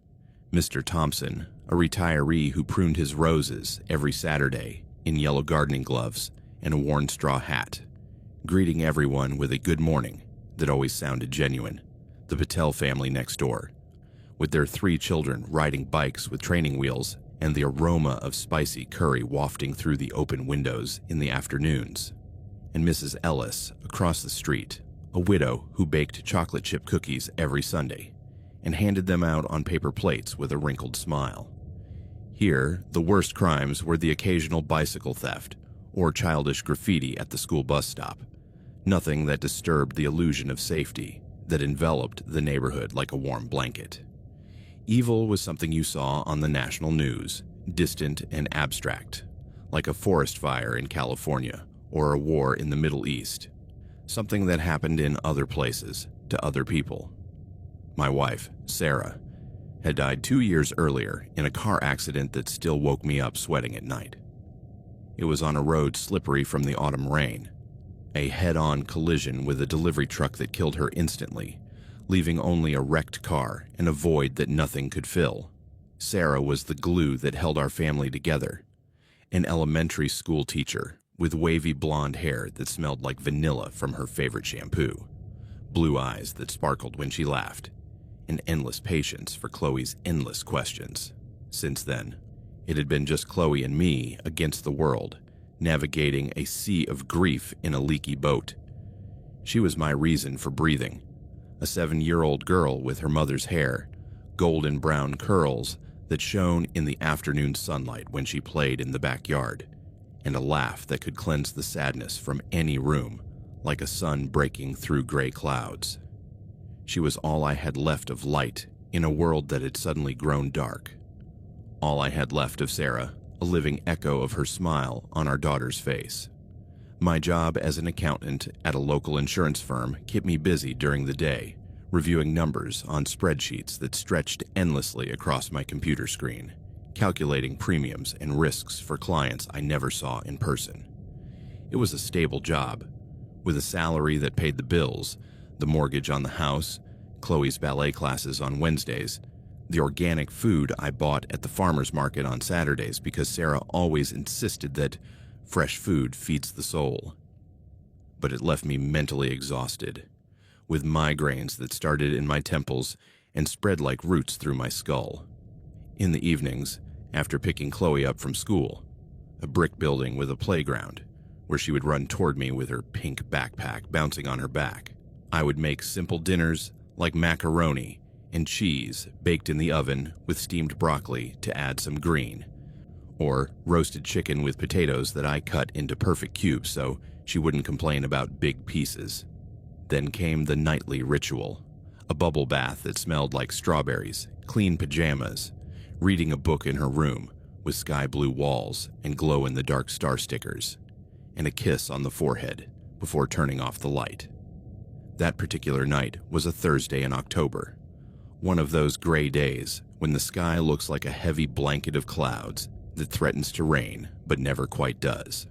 S1: Mr. Thompson, a retiree who pruned his roses every Saturday in yellow gardening gloves and a worn straw hat, greeting everyone with a good morning that always sounded genuine. The Patel family next door, with their 3 children riding bikes with training wheels and the aroma of spicy curry wafting through the open windows in the afternoons. And Mrs. Ellis across the street, a widow who baked chocolate chip cookies every Sunday and handed them out on paper plates with a wrinkled smile. Here, the worst crimes were the occasional bicycle theft or childish graffiti at the school bus stop, nothing that disturbed the illusion of safety that enveloped the neighborhood like a warm blanket. Evil was something you saw on the national news, distant and abstract, like a forest fire in California or a war in the Middle East, something that happened in other places to other people. My wife, Sarah, had died 2 years earlier in a car accident that still woke me up sweating at night. It was on a road slippery from the autumn rain, a head-on collision with a delivery truck that killed her instantly, leaving only a wrecked car and a void that nothing could fill. Sarah was the glue that held our family together. An elementary school teacher with wavy blonde hair that smelled like vanilla from her favorite shampoo, blue eyes that sparkled when she laughed, and endless patience for Chloe's endless questions. Since then, it had been just Chloe and me against the world, navigating a sea of grief in a leaky boat. She was my reason for breathing, a 7-year-old girl with her mother's hair, golden brown curls that shone in the afternoon sunlight when she played in the backyard, and a laugh that could cleanse the sadness from any room, like a sun breaking through gray clouds. She was all I had left of light in a world that had suddenly grown dark. All I had left of Sarah, a living echo of her smile on our daughter's face. My job as an accountant at a local insurance firm kept me busy during the day, reviewing numbers on spreadsheets that stretched endlessly across my computer screen, calculating premiums and risks for clients I never saw in person. It was a stable job, with a salary that paid the bills, the mortgage on the house, Chloe's ballet classes on Wednesdays, the organic food I bought at the farmer's market on Saturdays because Sarah always insisted that fresh food feeds the soul. But it left me mentally exhausted, with migraines that started in my temples and spread like roots through my skull. In the evenings, after picking Chloe up from school, a brick building with a playground, where she would run toward me with her pink backpack bouncing on her back, I would make simple dinners like macaroni and cheese baked in the oven with steamed broccoli to add some green, or roasted chicken with potatoes that I cut into perfect cubes so she wouldn't complain about big pieces. Then came the nightly ritual, a bubble bath that smelled like strawberries, clean pajamas, reading a book in her room with sky blue walls and glow-in-the-dark star stickers, and a kiss on the forehead before turning off the light. That particular night was a Thursday in October, one of those gray days when the sky looks like a heavy blanket of clouds that threatens to rain but never quite does.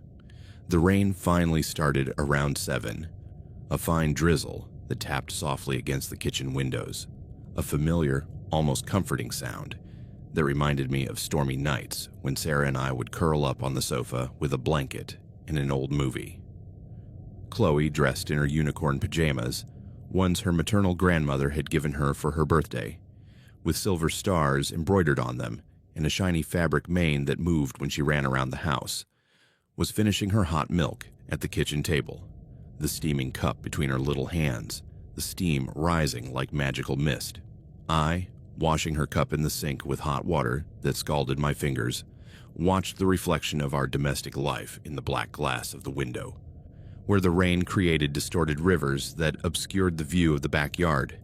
S1: The rain finally started around 7, a fine drizzle that tapped softly against the kitchen windows, a familiar, almost comforting sound that reminded me of stormy nights when Sarah and I would curl up on the sofa with a blanket in an old movie. Chloe, dressed in her unicorn pajamas, ones her maternal grandmother had given her for her birthday, with silver stars embroidered on them and a shiny fabric mane that moved when she ran around the house, was finishing her hot milk at the kitchen table, the steaming cup between her little hands, the steam rising like magical mist. I, washing her cup in the sink with hot water that scalded my fingers, watched the reflection of our domestic life in the black glass of the window, where the rain created distorted rivers that obscured the view of the backyard.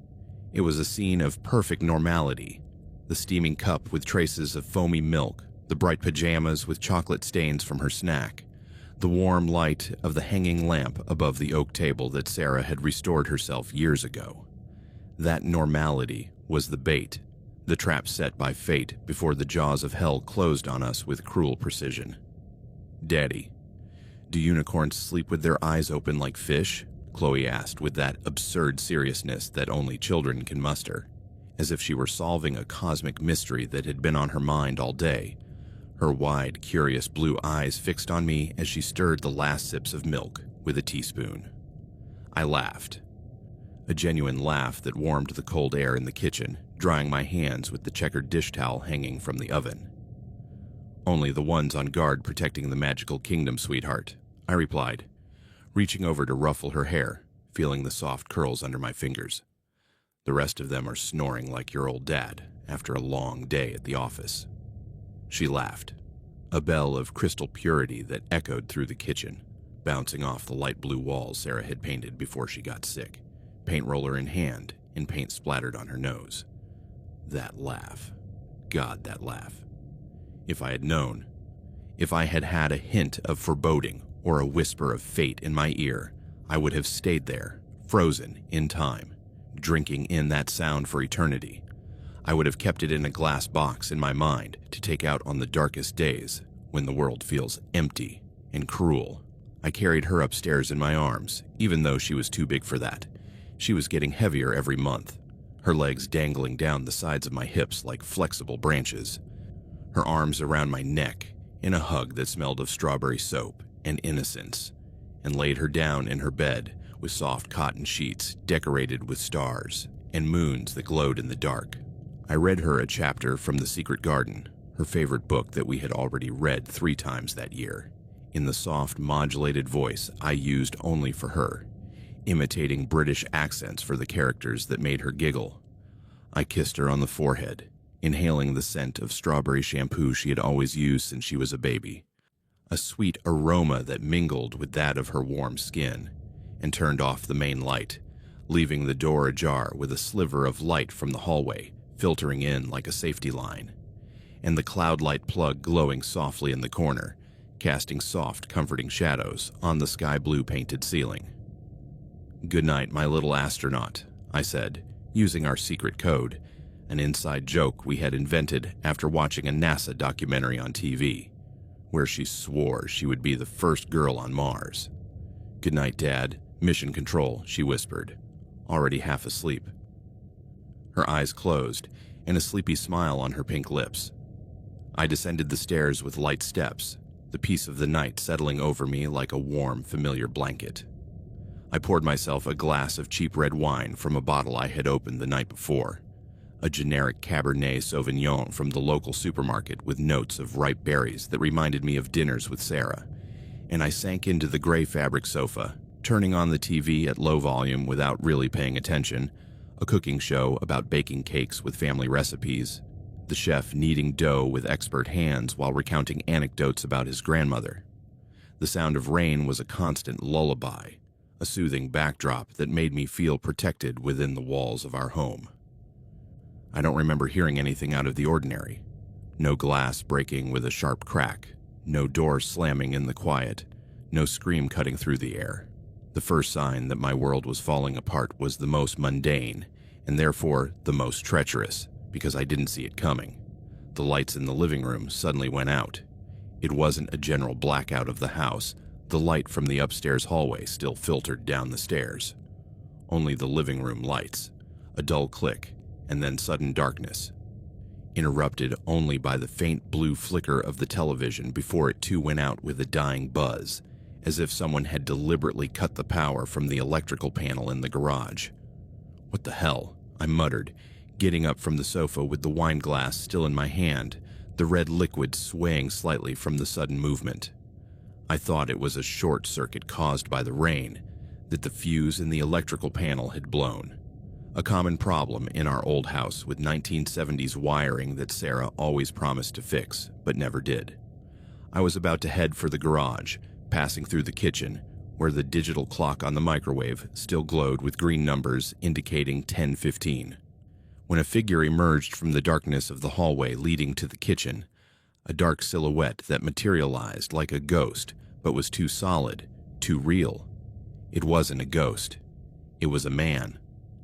S1: It was a scene of perfect normality, the steaming cup with traces of foamy milk, the bright pajamas with chocolate stains from her snack, the warm light of the hanging lamp above the oak table that Sarah had restored herself years ago. That normality was the bait, the trap set by fate before the jaws of hell closed on us with cruel precision. "Daddy, do unicorns sleep with their eyes open like fish?" Chloe asked with that absurd seriousness that only children can muster, as if she were solving a cosmic mystery that had been on her mind all day, her wide, curious blue eyes fixed on me as she stirred the last sips of milk with a teaspoon. I laughed, a genuine laugh that warmed the cold air in the kitchen, drying my hands with the checkered dish towel hanging from the oven. "Only the ones on guard protecting the magical kingdom, sweetheart," I replied, reaching over to ruffle her hair, feeling the soft curls under my fingers. "The rest of them are snoring like your old dad after a long day at the office." She laughed, a bell of crystal purity that echoed through the kitchen, bouncing off the light blue walls Sarah had painted before she got sick, paint roller in hand and paint splattered on her nose. That laugh. God, that laugh. If I had known, if I had had a hint of foreboding or a whisper of fate in my ear, I would have stayed there, frozen in time, drinking in that sound for eternity. I would have kept it in a glass box in my mind to take out on the darkest days when the world feels empty and cruel. I carried her upstairs in my arms, even though she was too big for that. She was getting heavier every month, her legs dangling down the sides of my hips like flexible branches, her arms around my neck in a hug that smelled of strawberry soap and innocence, and laid her down in her bed with soft cotton sheets decorated with stars and moons that glowed in the dark. I read her a chapter from The Secret Garden, her favorite book that we had already read 3 times that year, in the soft, modulated voice I used only for her, imitating British accents for the characters that made her giggle. I kissed her on the forehead, inhaling the scent of strawberry shampoo she had always used since she was a baby, a sweet aroma that mingled with that of her warm skin, and turned off the main light, leaving the door ajar with a sliver of light from the hallway filtering in like a safety line, and the cloud light plug glowing softly in the corner, casting soft, comforting shadows on the sky blue painted ceiling. "Good night, my little astronaut," I said, using our secret code, an inside joke we had invented after watching a NASA documentary on TV, where she swore she would be the first girl on Mars. "Good night, Dad. Mission control," she whispered, already half asleep. Her eyes closed, and a sleepy smile on her pink lips. I descended the stairs with light steps, the peace of the night settling over me like a warm, familiar blanket. I poured myself a glass of cheap red wine from a bottle I had opened the night before, a generic Cabernet Sauvignon from the local supermarket with notes of ripe berries that reminded me of dinners with Sarah, and I sank into the gray fabric sofa, turning on the TV at low volume without really paying attention, a cooking show about baking cakes with family recipes, the chef kneading dough with expert hands while recounting anecdotes about his grandmother. The sound of rain was a constant lullaby, a soothing backdrop that made me feel protected within the walls of our home. I don't remember hearing anything out of the ordinary. No glass breaking with a sharp crack, no door slamming in the quiet, no scream cutting through the air. The first sign that my world was falling apart was the most mundane, and therefore the most treacherous, because I didn't see it coming. The lights in the living room suddenly went out. It wasn't a general blackout of the house. The light from the upstairs hallway still filtered down the stairs. Only the living room lights, a dull click, and then sudden darkness, interrupted only by the faint blue flicker of the television before it too went out with a dying buzz, as if someone had deliberately cut the power from the electrical panel in the garage. "What the hell?" I muttered, getting up from the sofa with the wine glass still in my hand, the red liquid swaying slightly from the sudden movement. I thought it was a short circuit caused by the rain, that the fuse in the electrical panel had blown. A common problem in our old house with 1970s wiring that Sarah always promised to fix, but never did. I was about to head for the garage, passing through the kitchen, where the digital clock on the microwave still glowed with green numbers indicating 10:15, when a figure emerged from the darkness of the hallway leading to the kitchen, a dark silhouette that materialized like a ghost, but was too solid, too real. It wasn't a ghost. It was a man,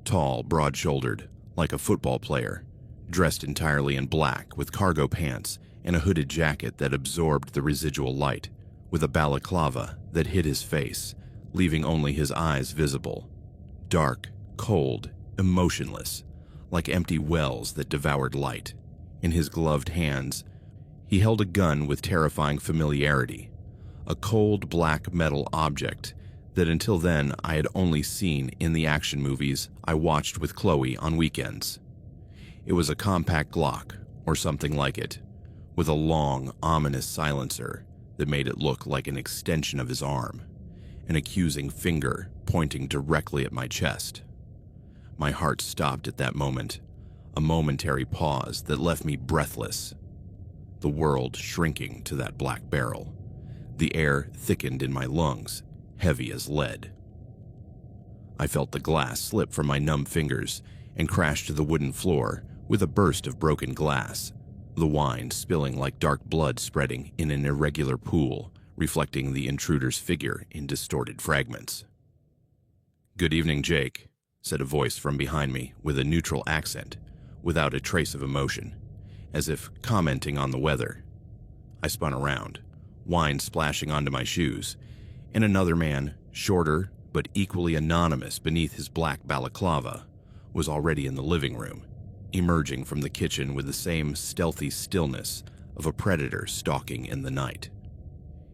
S1: tall, broad-shouldered, like a football player, dressed entirely in black with cargo pants and a hooded jacket that absorbed the residual light, with a balaclava that hid his face, leaving only his eyes visible. Dark, cold, emotionless, like empty wells that devoured light. In his gloved hands, he held a gun with terrifying familiarity, a cold black metal object that until then I had only seen in the action movies I watched with Chloe on weekends. It was a compact Glock, or something like it, with a long, ominous silencer that made it look like an extension of his arm, an accusing finger pointing directly at my chest. My heart stopped at that moment, a momentary pause that left me breathless. The world shrinking to that black barrel. The air thickened in my lungs, heavy as lead. I felt the glass slip from my numb fingers and crash to the wooden floor with a burst of broken glass, the wine spilling like dark blood spreading in an irregular pool, reflecting the intruder's figure in distorted fragments. "Good evening, Jake," said a voice from behind me with a neutral accent, without a trace of emotion, as if commenting on the weather. I spun around, wine splashing onto my shoes, and another man, shorter but equally anonymous beneath his black balaclava, was already in the living room, emerging from the kitchen with the same stealthy stillness of a predator stalking in the night.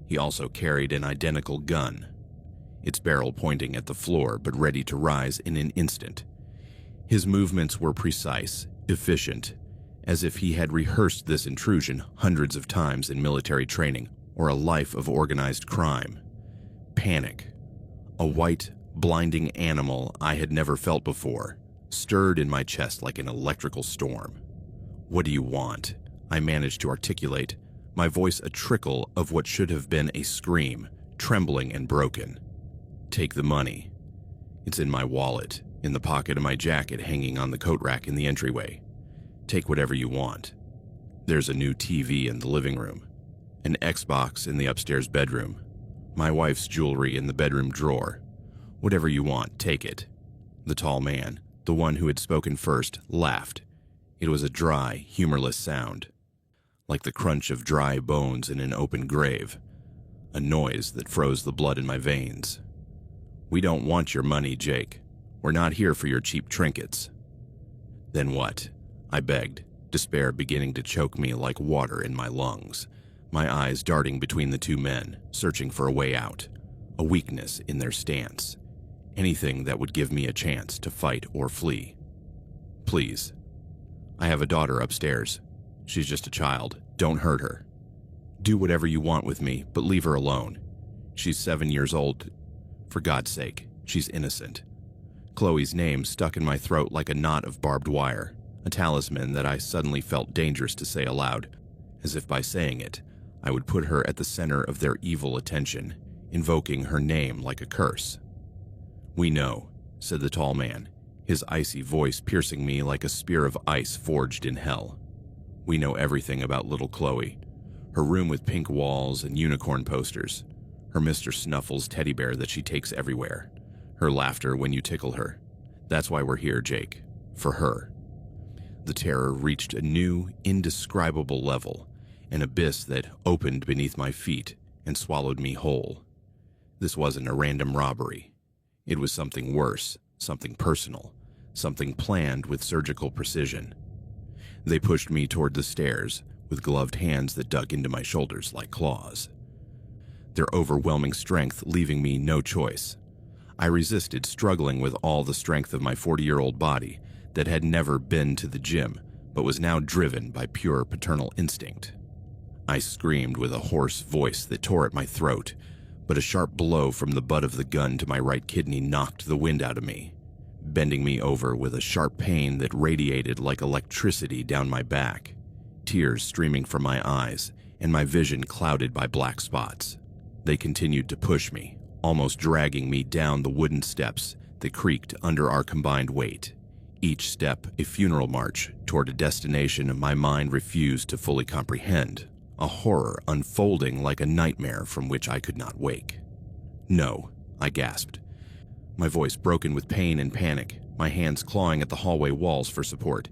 S1: He also carried an identical gun, its barrel pointing at the floor but ready to rise in an instant. His movements were precise, efficient, as if he had rehearsed this intrusion hundreds of times in military training or a life of organized crime. Panic, a white, blinding animal I had never felt before, stirred in my chest like an electrical storm. "What do you want?" I managed to articulate, my voice a trickle of what should have been a scream, trembling and broken. "Take the money. It's in my wallet, in the pocket of my jacket hanging on the coat rack in the entryway. Take whatever you want. There's a new TV in the living room, an Xbox in the upstairs bedroom, my wife's jewelry in the bedroom drawer. Whatever you want, take it." The tall man, the one who had spoken first, laughed. It was a dry, humorless sound, like the crunch of dry bones in an open grave, a noise that froze the blood in my veins. "We don't want your money, Jake. We're not here for your cheap trinkets." "Then what?" I begged, despair beginning to choke me like water in my lungs, my eyes darting between the two men, searching for a way out, a weakness in their stance, anything that would give me a chance to fight or flee. "Please. I have a daughter upstairs. She's just a child. Don't hurt her. Do whatever you want with me, but leave her alone. She's 7 years old. For God's sake, she's innocent." Chloe's name stuck in my throat like a knot of barbed wire, a talisman that I suddenly felt dangerous to say aloud, as if by saying it, I would put her at the center of their evil attention, invoking her name like a curse. "We know," said the tall man, his icy voice piercing me like a spear of ice forged in hell. "We know everything about little Chloe, her room with pink walls and unicorn posters, her Mr. Snuffles teddy bear that she takes everywhere, her laughter when you tickle her. That's why we're here, Jake. For her." The terror reached a new, indescribable level, an abyss that opened beneath my feet and swallowed me whole. This wasn't a random robbery. It was something worse, something personal, something planned with surgical precision. They pushed me toward the stairs, with gloved hands that dug into my shoulders like claws, their overwhelming strength leaving me no choice. I resisted, struggling with all the strength of my 40-year-old body that had never been to the gym, but was now driven by pure paternal instinct. I screamed with a hoarse voice that tore at my throat, but a sharp blow from the butt of the gun to my right kidney knocked the wind out of me, bending me over with a sharp pain that radiated like electricity down my back, tears streaming from my eyes, and my vision clouded by black spots. They continued to push me, almost dragging me down the wooden steps that creaked under our combined weight, each step a funeral march toward a destination my mind refused to fully comprehend, a horror unfolding like a nightmare from which I could not wake. "No," I gasped, my voice broken with pain and panic, my hands clawing at the hallway walls for support.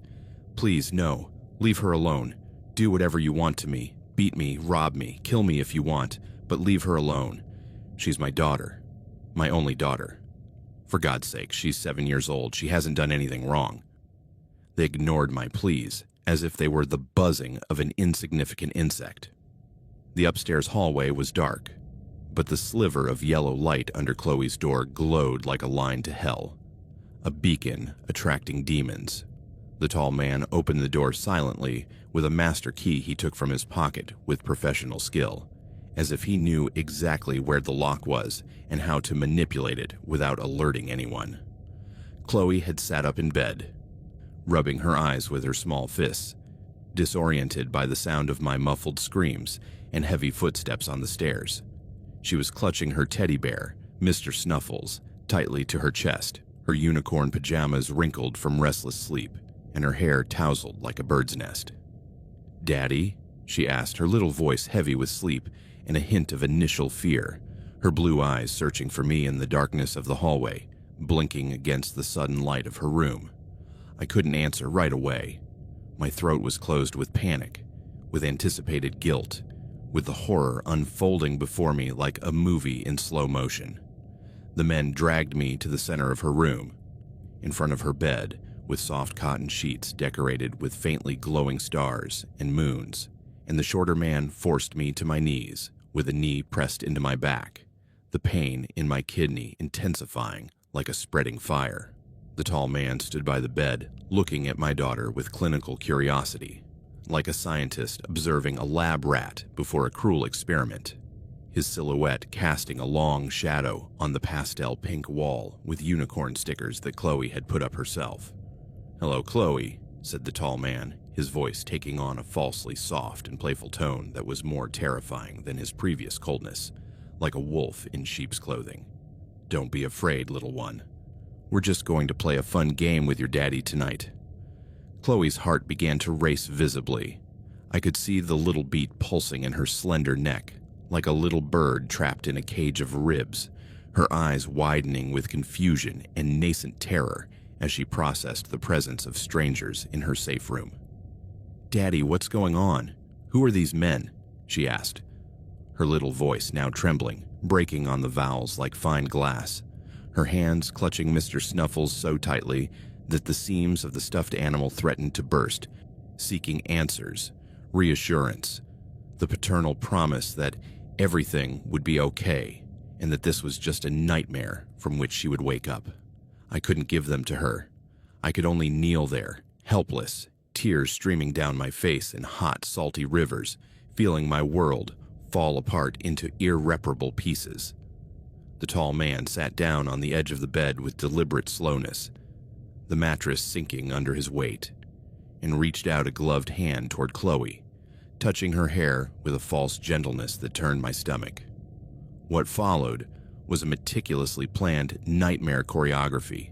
S1: "Please, no. Leave her alone. Do whatever you want to me. Beat me, rob me, kill me if you want, but leave her alone. She's my daughter. My only daughter. For God's sake, she's 7 years old. She hasn't done anything wrong." They ignored my pleas, as if they were the buzzing of an insignificant insect. The upstairs hallway was dark, but the sliver of yellow light under Chloe's door glowed like a line to hell, a beacon attracting demons. The tall man opened the door silently with a master key he took from his pocket with professional skill, as if he knew exactly where the lock was and how to manipulate it without alerting anyone. Chloe had sat up in bed, rubbing her eyes with her small fists, disoriented by the sound of my muffled screams and heavy footsteps on the stairs. She was clutching her teddy bear, Mr. Snuffles, tightly to her chest, her unicorn pajamas wrinkled from restless sleep, and her hair tousled like a bird's nest. "Daddy?" she asked, her little voice heavy with sleep and a hint of initial fear, her blue eyes searching for me in the darkness of the hallway, blinking against the sudden light of her room. I couldn't answer right away. My throat was closed with panic, with anticipated guilt, with the horror unfolding before me like a movie in slow motion. The men dragged me to the center of her room. In front of her bed, with soft cotton sheets decorated with faintly glowing stars and moons, and the shorter man forced me to my knees with a knee pressed into my back, the pain in my kidney intensifying like a spreading fire. The tall man stood by the bed, looking at my daughter with clinical curiosity, like a scientist observing a lab rat before a cruel experiment, his silhouette casting a long shadow on the pastel pink wall with unicorn stickers that Chloe had put up herself. "Hello, Chloe," said the tall man, his voice taking on a falsely soft and playful tone that was more terrifying than his previous coldness, like a wolf in sheep's clothing. "Don't be afraid, little one. We're just going to play a fun game with your daddy tonight." Chloe's heart began to race visibly. I could see the little beat pulsing in her slender neck, like a little bird trapped in a cage of ribs, her eyes widening with confusion and nascent terror as she processed the presence of strangers in her safe room. "Daddy, what's going on? Who are these men?" she asked, her little voice now trembling, breaking on the vowels like fine glass, her hands clutching Mr. Snuffles so tightly that the seams of the stuffed animal threatened to burst, seeking answers, reassurance, the paternal promise that everything would be okay and that this was just a nightmare from which she would wake up. I couldn't give them to her. I could only kneel there, helpless, tears streaming down my face in hot, salty rivers, feeling my world fall apart into irreparable pieces. The tall man sat down on the edge of the bed with deliberate slowness, the mattress sinking under his weight, and reached out a gloved hand toward Chloe, touching her hair with a false gentleness that turned my stomach. What followed was a meticulously planned nightmare choreography,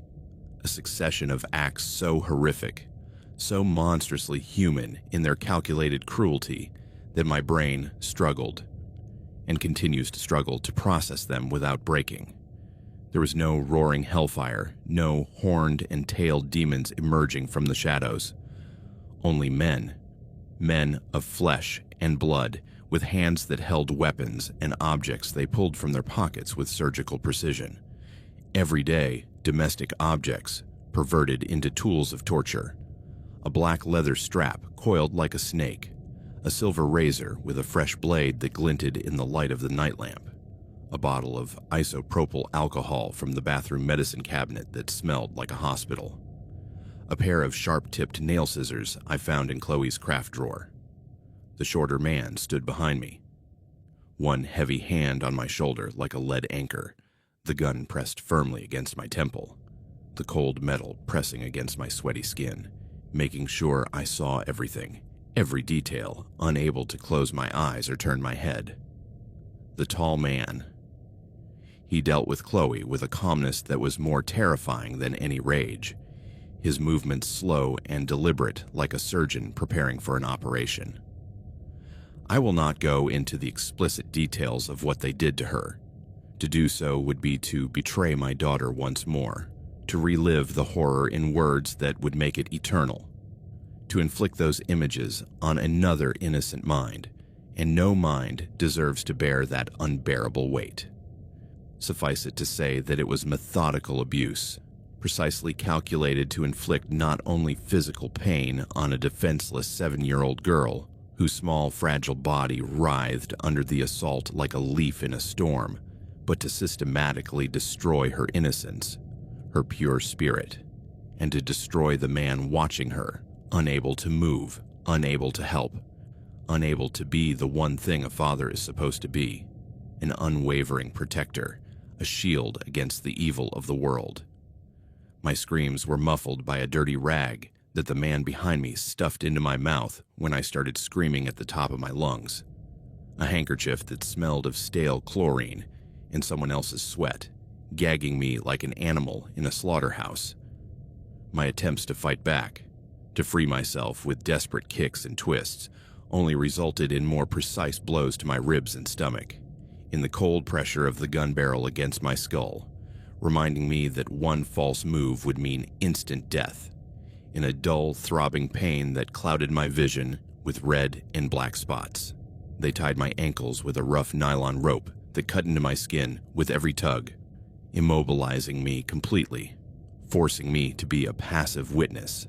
S1: a succession of acts so horrific, so monstrously human in their calculated cruelty that my brain struggled, and continues to struggle to process them without breaking. There was no roaring hellfire, no horned and tailed demons emerging from the shadows. Only men of flesh and blood, with hands that held weapons and objects they pulled from their pockets with surgical precision. Everyday, domestic objects perverted into tools of torture. A black leather strap coiled like a snake, a silver razor with a fresh blade that glinted in the light of the night lamp, a bottle of isopropyl alcohol from the bathroom medicine cabinet that smelled like a hospital, a pair of sharp-tipped nail scissors I found in Chloe's craft drawer. The shorter man stood behind me, one heavy hand on my shoulder like a lead anchor, the gun pressed firmly against my temple, the cold metal pressing against my sweaty skin, making sure I saw everything, every detail, unable to close my eyes or turn my head. The tall man. He dealt with Chloe with a calmness that was more terrifying than any rage, his movements slow and deliberate like a surgeon preparing for an operation. I will not go into the explicit details of what they did to her. To do so would be to betray my daughter once more, to relive the horror in words that would make it eternal, to inflict those images on another innocent mind, and no mind deserves to bear that unbearable weight. Suffice it to say that it was methodical abuse, precisely calculated to inflict not only physical pain on a defenseless 7-year-old girl, whose small, fragile body writhed under the assault like a leaf in a storm, but to systematically destroy her innocence, her pure spirit, and to destroy the man watching her, unable to move, unable to help, unable to be the one thing a father is supposed to be, an unwavering protector, a shield against the evil of the world. My screams were muffled by a dirty rag that the man behind me stuffed into my mouth when I started screaming at the top of my lungs, a handkerchief that smelled of stale chlorine and someone else's sweat, gagging me like an animal in a slaughterhouse. My attempts to fight back, to free myself with desperate kicks and twists, only resulted in more precise blows to my ribs and stomach, in the cold pressure of the gun barrel against my skull, reminding me that one false move would mean instant death, in a dull, throbbing pain that clouded my vision with red and black spots. They tied my ankles with a rough nylon rope that cut into my skin with every tug, immobilizing me completely, forcing me to be a passive witness,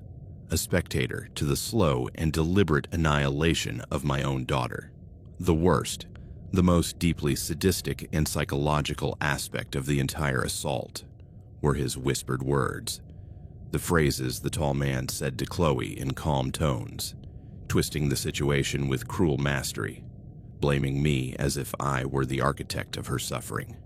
S1: a spectator to the slow and deliberate annihilation of my own daughter. The worst, the most deeply sadistic and psychological aspect of the entire assault were his whispered words, the phrases the tall man said to Chloe in calm tones, twisting the situation with cruel mastery, blaming me as if I were the architect of her suffering.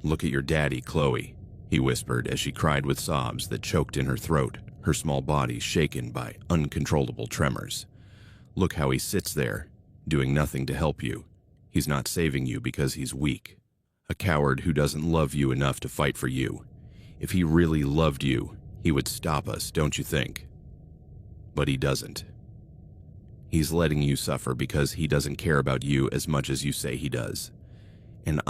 S1: "Look at your daddy, Chloe," he whispered as she cried with sobs that choked in her throat, her small body shaken by uncontrollable tremors. "Look how he sits there, doing nothing to help you. He's not saving you because he's weak. A coward who doesn't love you enough to fight for you. If he really loved you, he would stop us, don't you think? But he doesn't. He's letting you suffer because he doesn't care about you as much as you say he does. And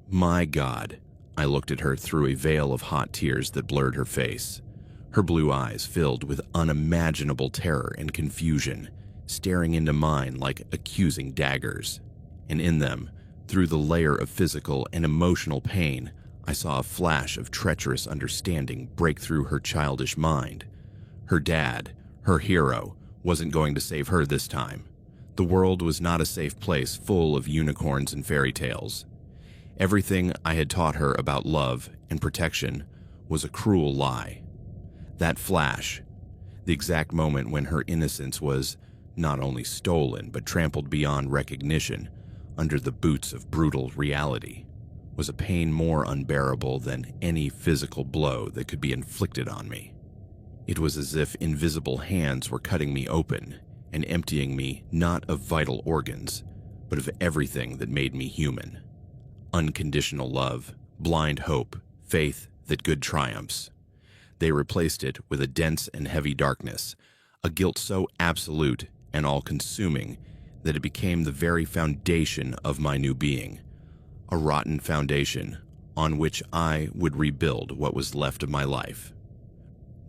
S1: my God," I looked at her through a veil of hot tears that blurred her face. Her blue eyes filled with unimaginable terror and confusion, staring into mine like accusing daggers. And in them, through the layer of physical and emotional pain, I saw a flash of treacherous understanding break through her childish mind. Her dad, her hero, wasn't going to save her this time. The world was not a safe place full of unicorns and fairy tales. Everything I had taught her about love and protection was a cruel lie. That flash, the exact moment when her innocence was not only stolen but trampled beyond recognition under the boots of brutal reality, was a pain more unbearable than any physical blow that could be inflicted on me. It was as if invisible hands were cutting me open and emptying me not of vital organs, but of everything that made me human. Unconditional love, blind hope, faith that good triumphs. They replaced it with a dense and heavy darkness, a guilt so absolute and all-consuming that it became the very foundation of my new being, a rotten foundation on which I would rebuild what was left of my life.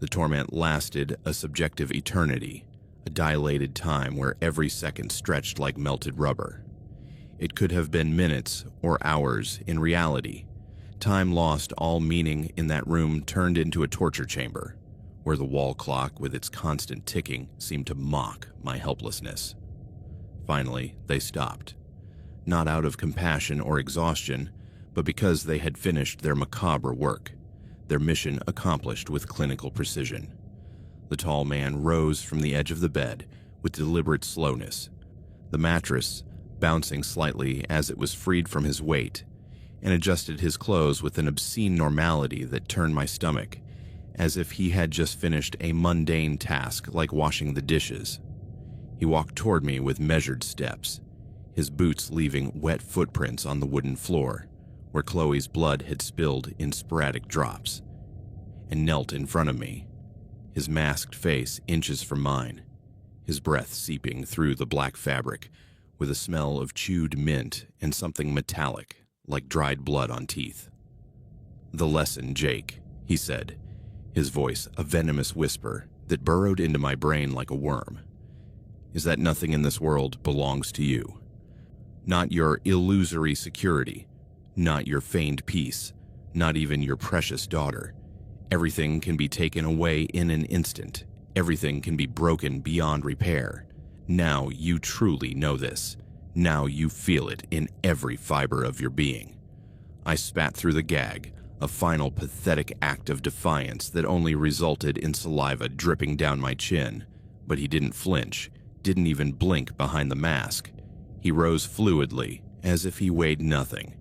S1: The torment lasted a subjective eternity, a dilated time where every second stretched like melted rubber. It could have been minutes or hours in reality. Time lost all meaning in that room turned into a torture chamber, where the wall clock with its constant ticking seemed to mock my helplessness. Finally, they stopped, not out of compassion or exhaustion, but because they had finished their macabre work, their mission accomplished with clinical precision. The tall man rose from the edge of the bed with deliberate slowness, the mattress bouncing slightly as it was freed from his weight, and adjusted his clothes with an obscene normality that turned my stomach, as if he had just finished a mundane task like washing the dishes. He walked toward me with measured steps, his boots leaving wet footprints on the wooden floor, where Chloe's blood had spilled in sporadic drops, and knelt in front of me, his masked face inches from mine, his breath seeping through the black fabric with a smell of chewed mint and something metallic, like dried blood on teeth. "The lesson, Jake," he said, his voice a venomous whisper that burrowed into my brain like a worm, "is that nothing in this world belongs to you. Not your illusory security, not your feigned peace, not even your precious daughter. Everything can be taken away in an instant. Everything can be broken beyond repair. Now you truly know this. Now you feel it in every fiber of your being." I spat through the gag, a final pathetic act of defiance that only resulted in saliva dripping down my chin, but he didn't flinch, didn't even blink behind the mask. He rose fluidly, as if he weighed nothing,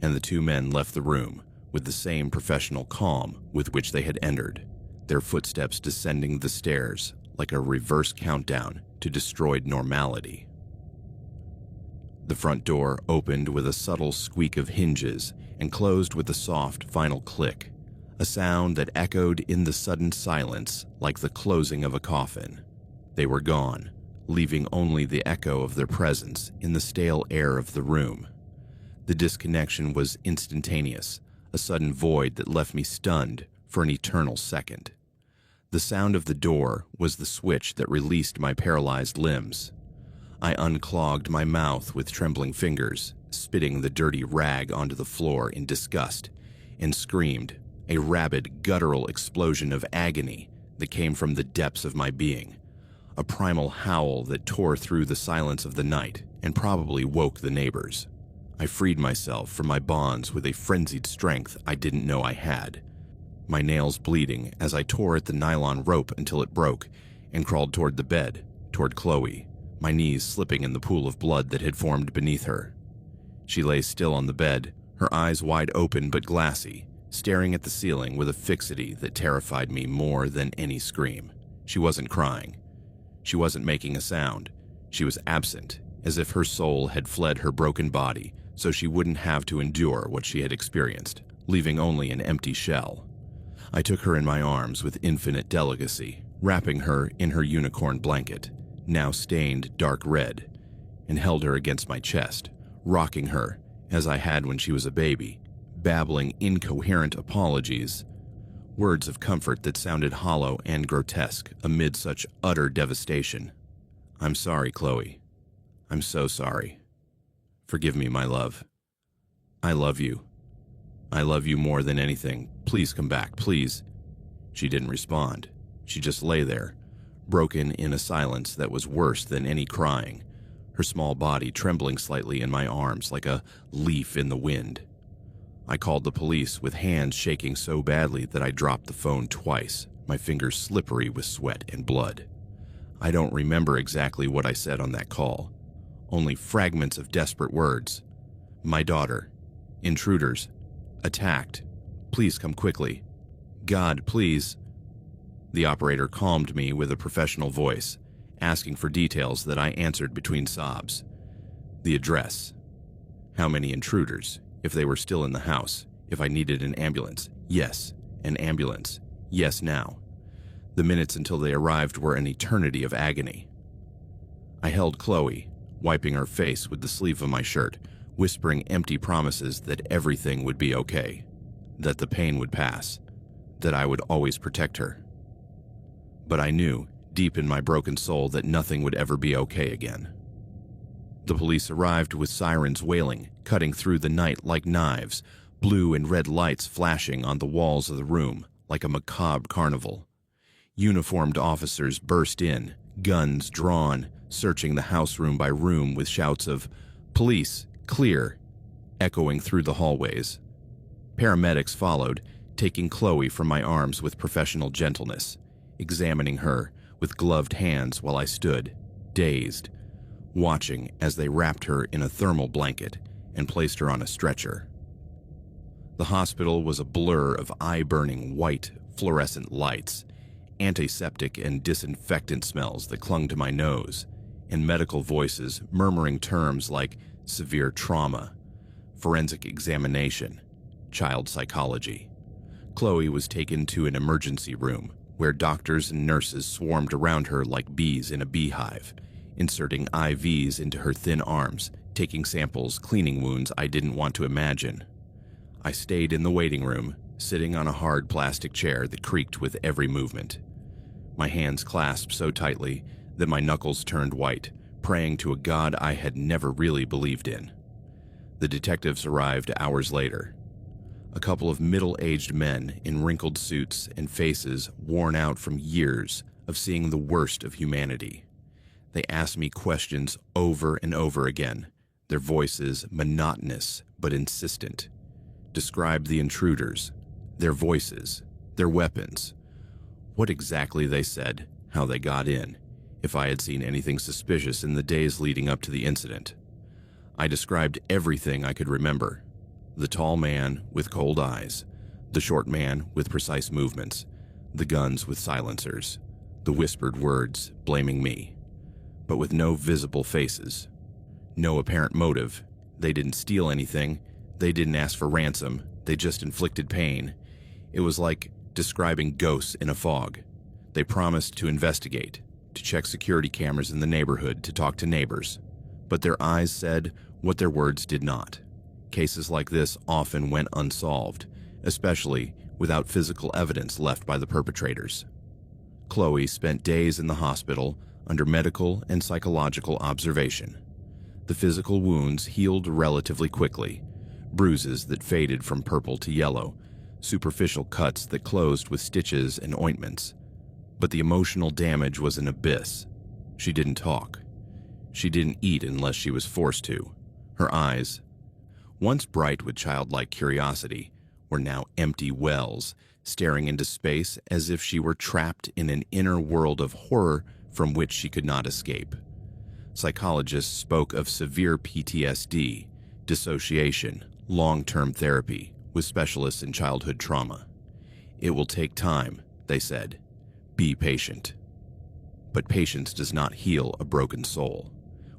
S1: and the two men left the room with the same professional calm with which they had entered, their footsteps descending the stairs like a reverse countdown to destroyed normality. The front door opened with a subtle squeak of hinges and closed with a soft final click, a sound that echoed in the sudden silence like the closing of a coffin. They were gone, leaving only the echo of their presence in the stale air of the room. The disconnection was instantaneous, a sudden void that left me stunned for an eternal second. The sound of the door was the switch that released my paralyzed limbs. I unclogged my mouth with trembling fingers, spitting the dirty rag onto the floor in disgust, and screamed, a rabid, guttural explosion of agony that came from the depths of my being, a primal howl that tore through the silence of the night and probably woke the neighbors. I freed myself from my bonds with a frenzied strength I didn't know I had, my nails bleeding as I tore at the nylon rope until it broke and crawled toward the bed, toward Chloe, my knees slipping in the pool of blood that had formed beneath her. She lay still on the bed, her eyes wide open but glassy, staring at the ceiling with a fixity that terrified me more than any scream. She wasn't crying. She wasn't making a sound. She was absent, as if her soul had fled her broken body so she wouldn't have to endure what she had experienced, leaving only an empty shell. I took her in my arms with infinite delicacy, wrapping her in her unicorn blanket, now stained dark red, and held her against my chest, rocking her as I had when she was a baby, babbling incoherent apologies, words of comfort that sounded hollow and grotesque amid such utter devastation. "I'm sorry, Chloe. I'm so sorry. Forgive me, my love. I love you. I love you more than anything. Please come back, please." She didn't respond. She just lay there, broken in a silence that was worse than any crying, her small body trembling slightly in my arms like a leaf in the wind. I called the police with hands shaking so badly that I dropped the phone twice, my fingers slippery with sweat and blood. I don't remember exactly what I said on that call, only fragments of desperate words. "My daughter. Intruders. Attacked. Please come quickly. God, please." The operator calmed me with a professional voice, asking for details that I answered between sobs. The address. How many intruders? If they were still in the house. If I needed an ambulance. Yes, an ambulance. Yes, now. The minutes until they arrived were an eternity of agony. I held Chloe, wiping her face with the sleeve of my shirt, whispering empty promises that everything would be okay, that the pain would pass, that I would always protect her. But I knew, deep in my broken soul, that nothing would ever be okay again. The police arrived with sirens wailing, cutting through the night like knives, blue and red lights flashing on the walls of the room like a macabre carnival. Uniformed officers burst in, guns drawn, searching the house room by room with shouts of, "Police, clear," echoing through the hallways. Paramedics followed, taking Chloe from my arms with professional gentleness, examining her with gloved hands while I stood, dazed, watching as they wrapped her in a thermal blanket and placed her on a stretcher. The hospital was a blur of eye-burning white, fluorescent lights, antiseptic and disinfectant smells that clung to my nose, and medical voices murmuring terms like severe trauma, forensic examination, child psychology. Chloe was taken to an emergency room where doctors and nurses swarmed around her like bees in a beehive, inserting IVs into her thin arms, taking samples, cleaning wounds I didn't want to imagine. I stayed in the waiting room, sitting on a hard plastic chair that creaked with every movement. My hands clasped so tightly that my knuckles turned white, praying to a God I had never really believed in. The detectives arrived hours later. A couple of middle-aged men in wrinkled suits and faces worn out from years of seeing the worst of humanity. They asked me questions over and over again, their voices monotonous but insistent. Described the intruders, their voices, their weapons, what exactly they said, how they got in, if I had seen anything suspicious in the days leading up to the incident. I described everything I could remember. The tall man with cold eyes, the short man with precise movements, the guns with silencers, the whispered words blaming me, but with no visible faces, no apparent motive. They didn't steal anything, they didn't ask for ransom, they just inflicted pain. It was like describing ghosts in a fog. They promised to investigate, to check security cameras in the neighborhood, to talk to neighbors, but their eyes said what their words did not. Cases like this often went unsolved, especially without physical evidence left by the perpetrators. Chloe spent days in the hospital under medical and psychological observation. The physical wounds healed relatively quickly, bruises that faded from purple to yellow, superficial cuts that closed with stitches and ointments. But the emotional damage was an abyss. She didn't talk. She didn't eat unless she was forced to. Her eyes, once bright with childlike curiosity, were now empty wells, staring into space as if she were trapped in an inner world of horror from which she could not escape. Psychologists spoke of severe PTSD, dissociation, long-term therapy, with specialists in childhood trauma. It will take time, they said. Be patient. But patience does not heal a broken soul.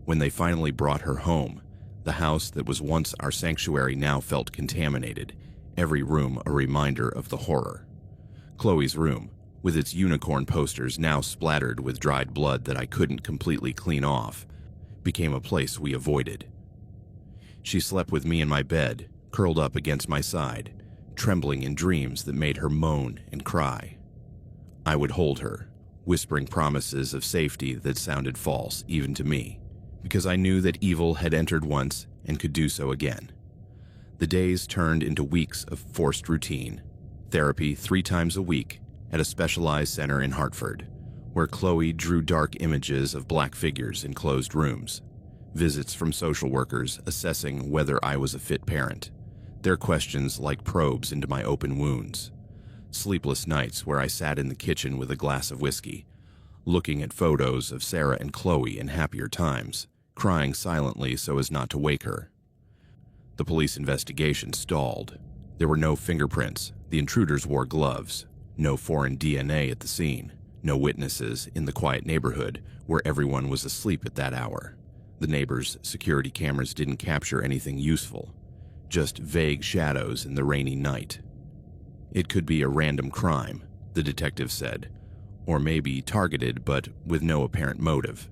S1: When they finally brought her home, the house that was once our sanctuary now felt contaminated, every room a reminder of the horror. Chloe's room, with its unicorn posters now splattered with dried blood that I couldn't completely clean off, became a place we avoided. She slept with me in my bed, curled up against my side, trembling in dreams that made her moan and cry. I would hold her, whispering promises of safety that sounded false even to me, because I knew that evil had entered once and could do so again. The days turned into weeks of forced routine, therapy 3 times a week at a specialized center in Hartford, where Chloe drew dark images of black figures in closed rooms, visits from social workers assessing whether I was a fit parent, their questions like probes into my open wounds, sleepless nights where I sat in the kitchen with a glass of whiskey, looking at photos of Sarah and Chloe in happier times, crying silently so as not to wake her. The police investigation stalled. There were no fingerprints, the intruders wore gloves, no foreign DNA at the scene, no witnesses in the quiet neighborhood where everyone was asleep at that hour. The neighbors' security cameras didn't capture anything useful, just vague shadows in the rainy night. It could be a random crime, the detective said, or maybe targeted but with no apparent motive.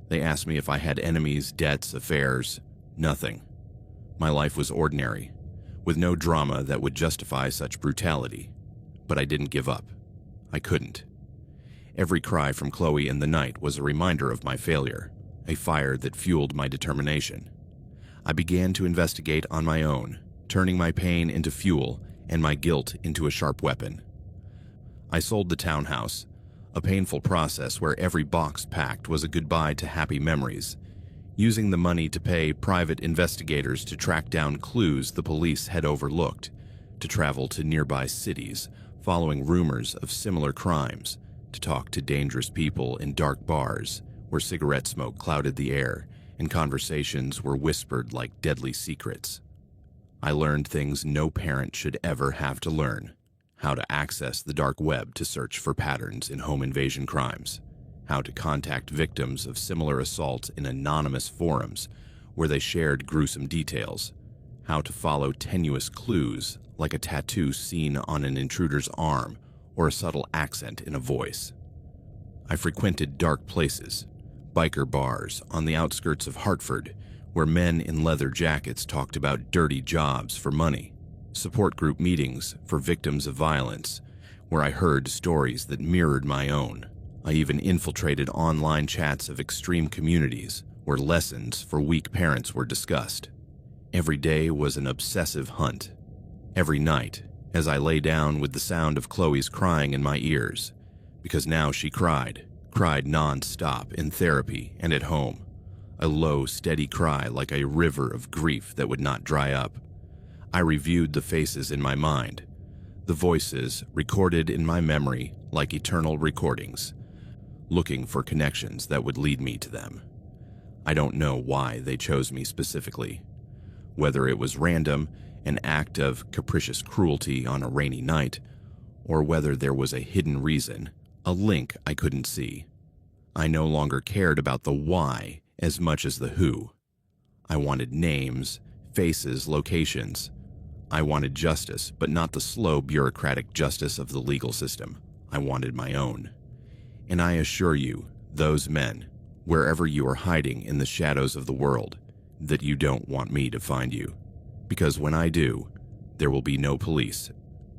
S1: They asked me if I had enemies, debts, affairs. Nothing. My life was ordinary, with no drama that would justify such brutality. But I didn't give up. I couldn't. Every cry from Chloe in the night was a reminder of my failure, a fire that fueled my determination. I began to investigate on my own, turning my pain into fuel and my guilt into a sharp weapon. I sold the townhouse, a painful process where every box packed was a goodbye to happy memories, using the money to pay private investigators to track down clues the police had overlooked, to travel to nearby cities, following rumors of similar crimes, to talk to dangerous people in dark bars where cigarette smoke clouded the air and conversations were whispered like deadly secrets. I learned things no parent should ever have to learn: how to access the dark web to search for patterns in home invasion crimes, how to contact victims of similar assaults in anonymous forums where they shared gruesome details, how to follow tenuous clues like a tattoo seen on an intruder's arm or a subtle accent in a voice. I frequented dark places, biker bars on the outskirts of Hartford where men in leather jackets talked about dirty jobs for money, support group meetings for victims of violence where I heard stories that mirrored my own. I even infiltrated online chats of extreme communities where lessons for weak parents were discussed. Every day was an obsessive hunt. Every night, as I lay down with the sound of Chloe's crying in my ears, because now she cried non-stop in therapy and at home, a low, steady cry like a river of grief that would not dry up. I reviewed the faces in my mind, the voices recorded in my memory like eternal recordings, looking for connections that would lead me to them. I don't know why they chose me specifically, whether it was random, an act of capricious cruelty on a rainy night, or whether there was a hidden reason, a link I couldn't see. I no longer cared about the why as much as the who. I wanted names, faces, locations. I wanted justice, but not the slow bureaucratic justice of the legal system. I wanted my own. And I assure you, those men, wherever you are hiding in the shadows of the world, that you don't want me to find you. Because when I do, there will be no police,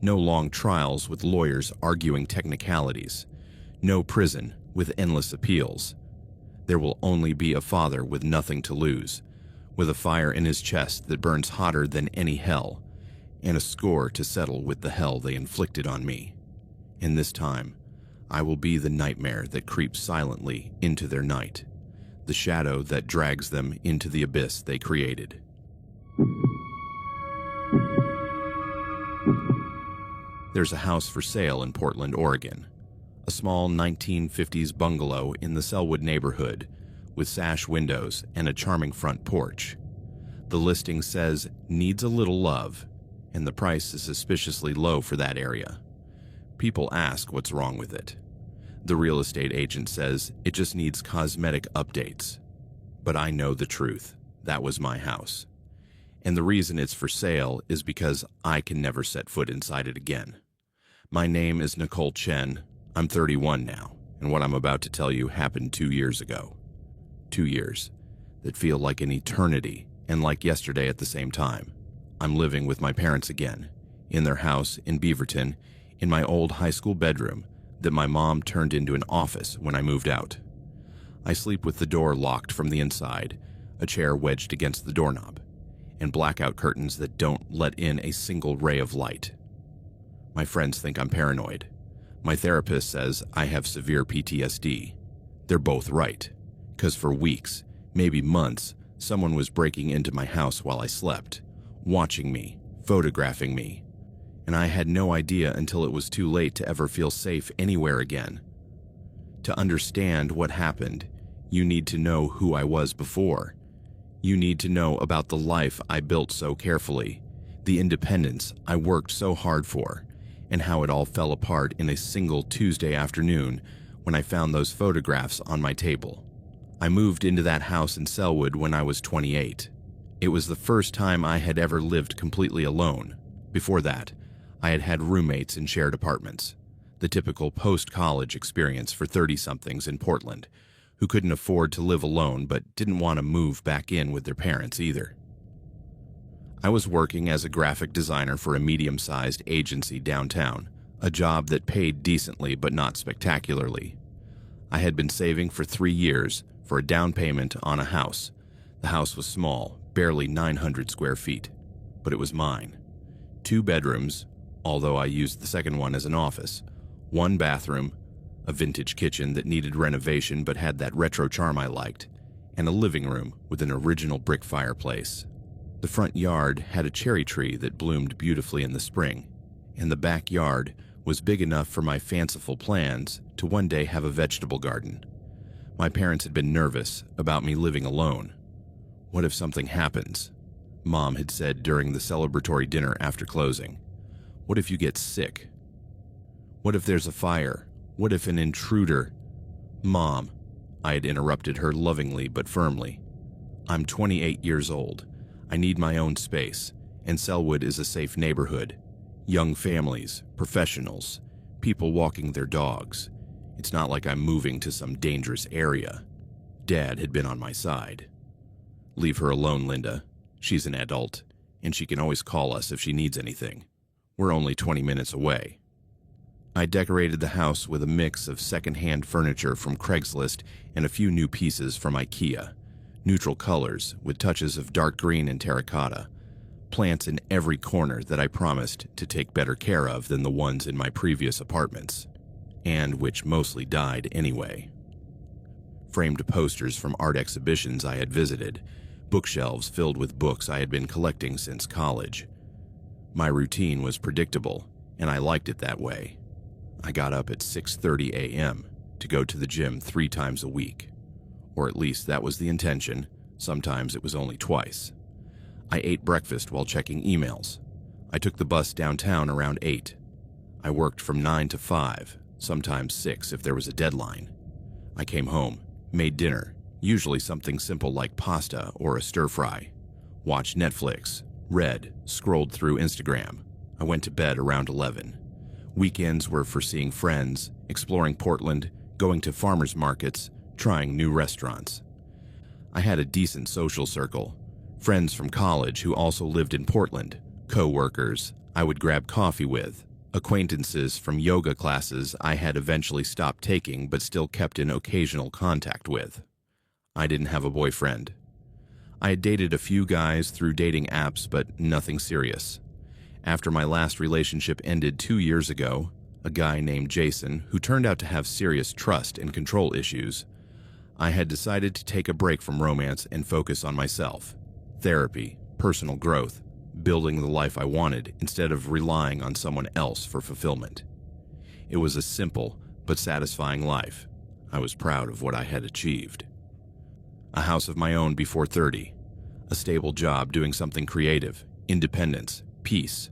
S1: no long trials with lawyers arguing technicalities, no prison with endless appeals. There will only be a father with nothing to lose, with a fire in his chest that burns hotter than any hell, and a score to settle with the hell they inflicted on me. And this time, I will be the nightmare that creeps silently into their night, the shadow that drags them into the abyss they created. There's a house for sale in Portland, Oregon, a small 1950s bungalow in the Selwood neighborhood with sash windows and a charming front porch. The listing says needs a little love, and the price is suspiciously low for that area. People ask what's wrong with it. The real estate agent says it just needs cosmetic updates. But I know the truth. That was my house. And the reason it's for sale is because I can never set foot inside it again. My name is Nicole Chen. I'm 31 now, and what I'm about to tell you happened 2 years ago. 2 years that feel like an eternity and like yesterday at the same time. I'm living with my parents again, in their house in Beaverton, in my old high school bedroom that my mom turned into an office when I moved out. I sleep with the door locked from the inside, a chair wedged against the doorknob, and blackout curtains that don't let in a single ray of light. My friends think I'm paranoid. My therapist says I have severe PTSD. They're both right, because for weeks, maybe months, someone was breaking into my house while I slept, watching me, photographing me, and I had no idea until it was too late to ever feel safe anywhere again. To understand what happened, you need to know who I was before. You need to know about the life I built so carefully, the independence I worked so hard for, and how it all fell apart in a single Tuesday afternoon when I found those photographs on my table. I moved into that house in Selwood when I was 28. It was the first time I had ever lived completely alone. Before that, I had had roommates in shared apartments, the typical post-college experience for 30-somethings in Portland who couldn't afford to live alone but didn't want to move back in with their parents either. I was working as a graphic designer for a medium-sized agency downtown, a job that paid decently but not spectacularly. I had been saving for 3 years for a down payment on a house. The house was small, barely 900 square feet, but it was mine. 2 bedrooms, although I used the second one as an office, 1 bathroom, a vintage kitchen that needed renovation but had that retro charm I liked, and a living room with an original brick fireplace. The front yard had a cherry tree that bloomed beautifully in the spring, and the backyard was big enough for my fanciful plans to one day have a vegetable garden. My parents had been nervous about me living alone. What if something happens? Mom had said during the celebratory dinner after closing. What if you get sick? What if there's a fire? What if an intruder? Mom, I had interrupted her lovingly but firmly. I'm 28 years old. I need my own space, and Selwood is a safe neighborhood. Young families, professionals, people walking their dogs. It's not like I'm moving to some dangerous area. Dad had been on my side. Leave her alone, Linda. She's an adult, and she can always call us if she needs anything. We're only 20 minutes away. I decorated the house with a mix of second-hand furniture from Craigslist and a few new pieces from IKEA. Neutral colors with touches of dark green and terracotta. Plants in every corner that I promised to take better care of than the ones in my previous apartments, and which mostly died anyway. Framed posters from art exhibitions I had visited, bookshelves filled with books I had been collecting since college. My routine was predictable, and I liked it that way. I got up at 6:30 a.m. to go to the gym 3 times a week. Or at least that was the intention. Sometimes it was only twice. I ate breakfast while checking emails. I took the bus downtown around 8. I worked from 9 to 5, sometimes 6 if there was a deadline. I came home, made dinner, usually something simple like pasta or a stir-fry. Watched Netflix, read, scrolled through Instagram. I went to bed around 11. Weekends were for seeing friends, exploring Portland, going to farmers markets, trying new restaurants. I had a decent social circle, friends from college who also lived in Portland, co-workers I would grab coffee with, acquaintances from yoga classes I had eventually stopped taking but still kept in occasional contact with. I didn't have a boyfriend. I had dated a few guys through dating apps but nothing serious. After my last relationship ended 2 years ago, a guy named Jason, who turned out to have serious trust and control issues, I had decided to take a break from romance and focus on myself, therapy, personal growth, building the life I wanted instead of relying on someone else for fulfillment. It was a simple but satisfying life. I was proud of what I had achieved. A house of my own before 30, a stable job doing something creative, independence, peace.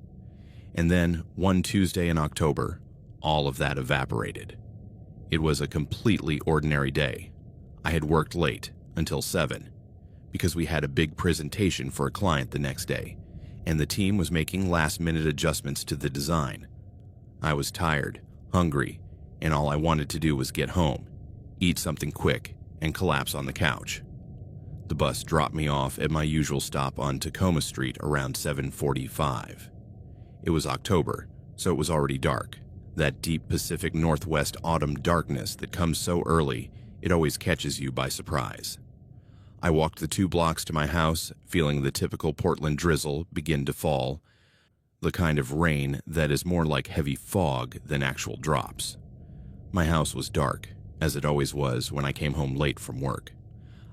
S1: And then, one Tuesday in October, all of that evaporated. It was a completely ordinary day. I had worked late, until 7, because we had a big presentation for a client the next day, and the team was making last-minute adjustments to the design. I was tired, hungry, and all I wanted to do was get home, eat something quick, and collapse on the couch. The bus dropped me off at my usual stop on Tacoma Street around 7:45. It was October, so it was already dark. That deep Pacific Northwest autumn darkness that comes so early, it always catches you by surprise. I walked the 2 blocks to my house, feeling the typical Portland drizzle begin to fall, the kind of rain that is more like heavy fog than actual drops. My house was dark, as it always was when I came home late from work.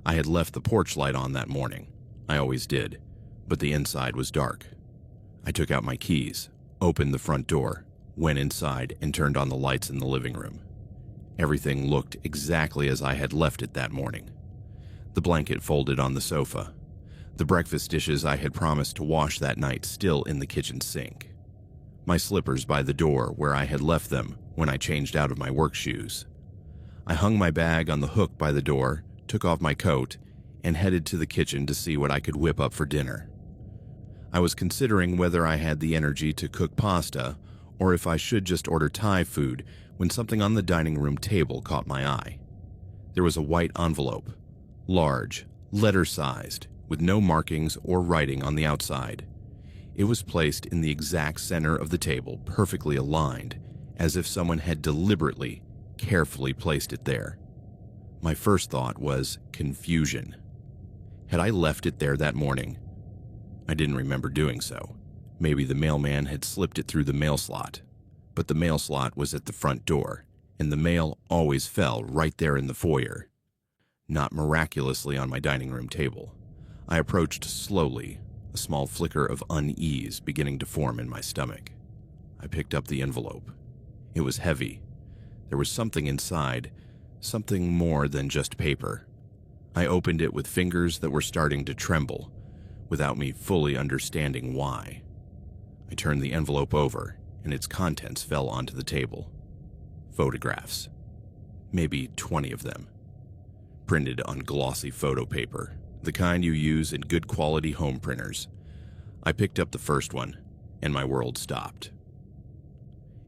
S1: I had left the porch light on that morning. I always did, but the inside was dark. I took out my keys, opened the front door, went inside, and turned on the lights in the living room. Everything looked exactly as I had left it that morning. The blanket folded on the sofa. The breakfast dishes I had promised to wash that night still in the kitchen sink. My slippers by the door where I had left them when I changed out of my work shoes. I hung my bag on the hook by the door, took off my coat, and headed to the kitchen to see what I could whip up for dinner. I was considering whether I had the energy to cook pasta or if I should just order Thai food when something on the dining room table caught my eye. There was a white envelope, large, letter-sized, with no markings or writing on the outside. It was placed in the exact center of the table, perfectly aligned, as if someone had deliberately, carefully placed it there. My first thought was confusion. Had I left it there that morning? I didn't remember doing so. Maybe the mailman had slipped it through the mail slot. But the mail slot was at the front door, and the mail always fell right there in the foyer. Not miraculously on my dining room table. I approached slowly, a small flicker of unease beginning to form in my stomach. I picked up the envelope. It was heavy. There was something inside, something more than just paper. I opened it with fingers that were starting to tremble, without me fully understanding why. I turned the envelope over, and its contents fell onto the table. Photographs. Maybe 20 of them. Printed on glossy photo paper, the kind you use in good quality home printers. I picked up the first one, and my world stopped.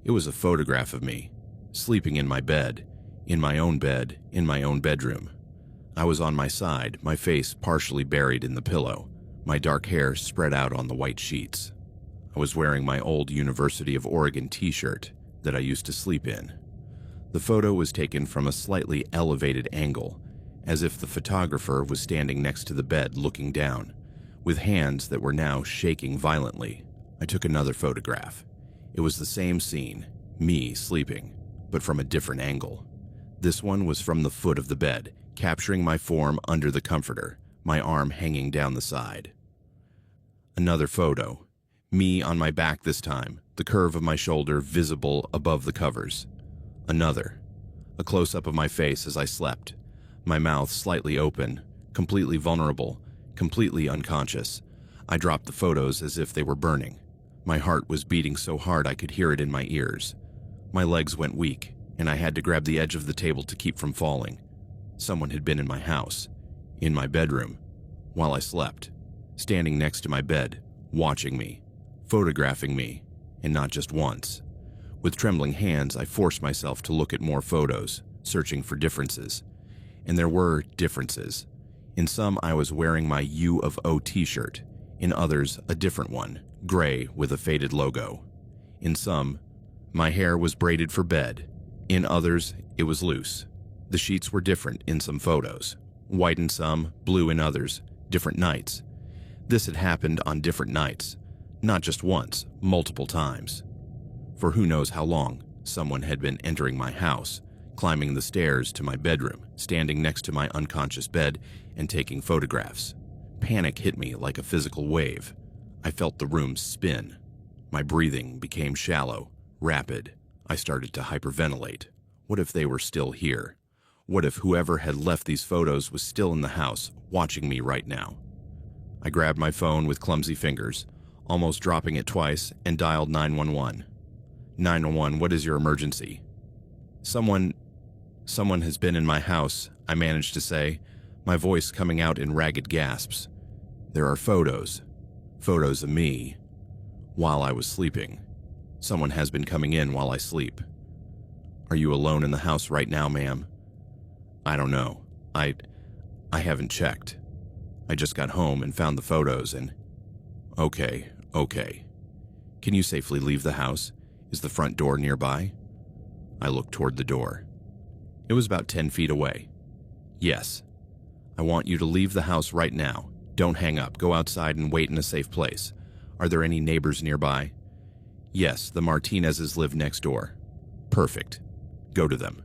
S1: It was a photograph of me, sleeping in my bed, in my own bedroom. I was on my side, my face partially buried in the pillow, my dark hair spread out on the white sheets. I was wearing my old University of Oregon t-shirt that I used to sleep in. The photo was taken from a slightly elevated angle, as if the photographer was standing next to the bed looking down, with hands that were now shaking violently. I took another photograph. It was the same scene, me sleeping, but from a different angle. This one was from the foot of the bed, capturing my form under the comforter, my arm hanging down the side. Another photo. Me on my back this time, the curve of my shoulder visible above the covers. Another. A close-up of my face as I slept, my mouth slightly open, completely vulnerable, completely unconscious. I dropped the photos as if they were burning. My heart was beating so hard I could hear it in my ears. My legs went weak, and I had to grab the edge of the table to keep from falling. Someone had been in my house, in my bedroom, while I slept, standing next to my bed, watching me, photographing me, and not just once. With trembling hands, I forced myself to look at more photos, searching for differences. And there were differences. In some, I was wearing my U of O t-shirt. In others, a different one, gray with a faded logo. In some, my hair was braided for bed. In others, it was loose. The sheets were different in some photos. White in some, blue in others, different nights. This had happened on different nights. Not just once, multiple times. For who knows how long, someone had been entering my house, climbing the stairs to my bedroom, standing next to my unconscious bed, and taking photographs. Panic hit me like a physical wave. I felt the room spin. My breathing became shallow, rapid. I started to hyperventilate. What if they were still here? What if whoever had left these photos was still in the house, watching me right now? I grabbed my phone with clumsy fingers, almost dropping it twice, and dialed 911. 911, what is your emergency? Someone has been in my house, I managed to say, my voice coming out in ragged gasps. There are photos of me, while I was sleeping. Someone has been coming in while I sleep. Are you alone in the house right now, ma'am? I don't know. I haven't checked. I just got home and found the photos and... Okay. Can you safely leave the house? Is the front door nearby? I looked toward the door. It was about 10 feet away. Yes. I want you to leave the house right now. Don't hang up. Go outside and wait in a safe place. Are there any neighbors nearby? Yes, the Martinezes live next door. Perfect. Go to them.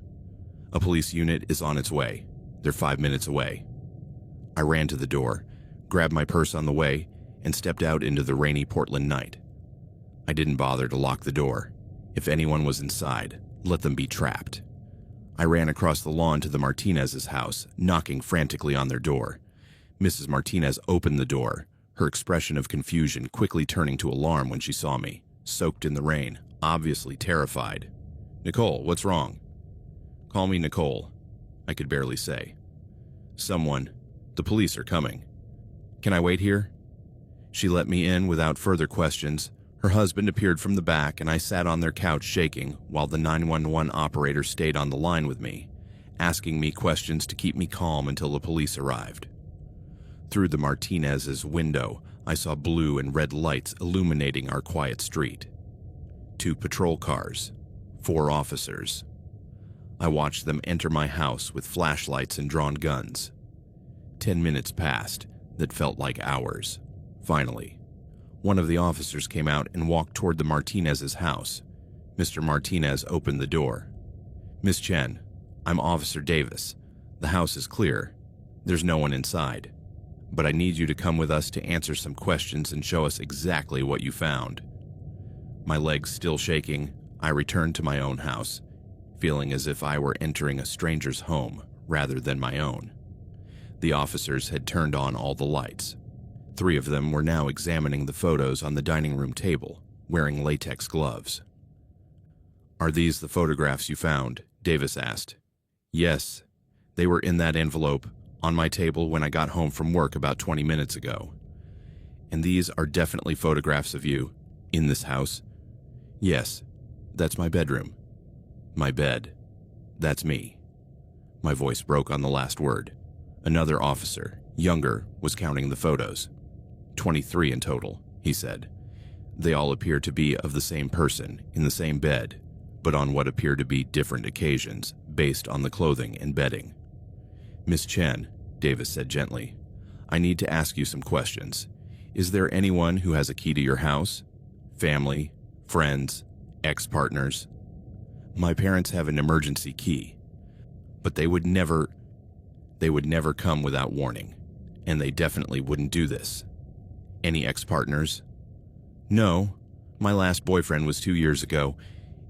S1: A police unit is on its way. They're 5 minutes away. I ran to the door, grabbed my purse on the way, and stepped out into the rainy Portland night. I didn't bother to lock the door. If anyone was inside, let them be trapped. I ran across the lawn to the Martinez's house, knocking frantically on their door. Mrs. Martinez opened the door, her expression of confusion quickly turning to alarm when she saw me, soaked in the rain, obviously terrified. Nicole, what's wrong? Call me Nicole, I could barely say. The police are coming. Can I wait here? She let me in without further questions. Her husband appeared from the back and I sat on their couch shaking while the 911 operator stayed on the line with me, asking me questions to keep me calm until the police arrived. Through the Martinez's window, I saw blue and red lights illuminating our quiet street. 2 patrol cars, 4 officers. I watched them enter my house with flashlights and drawn guns. 10 minutes passed that felt like hours. Finally, one of the officers came out and walked toward the Martinez's house. Mr. Martinez opened the door. Miss Chen, I'm Officer Davis. The house is clear. There's no one inside. But I need you to come with us to answer some questions and show us exactly what you found. My legs still shaking, I returned to my own house, feeling as if I were entering a stranger's home rather than my own. The officers had turned on all the lights. 3 of them were now examining the photos on the dining room table, wearing latex gloves. Are these the photographs you found? Davis asked. Yes, they were in that envelope on my table when I got home from work about 20 minutes ago. And these are definitely photographs of you in this house? Yes, that's my bedroom. My bed. That's me. My voice broke on the last word. Another officer, younger, was counting the photos. 23 in total, he said. They all appear to be of the same person, in the same bed, but on what appear to be different occasions, based on the clothing and bedding. Miss Chen, Davis said gently, I need to ask you some questions. Is there anyone who has a key to your house? Family, friends, ex-partners? My parents have an emergency key, but they would never come without warning, and they definitely wouldn't do this. Any ex-partners? No, my last boyfriend was 2 years ago,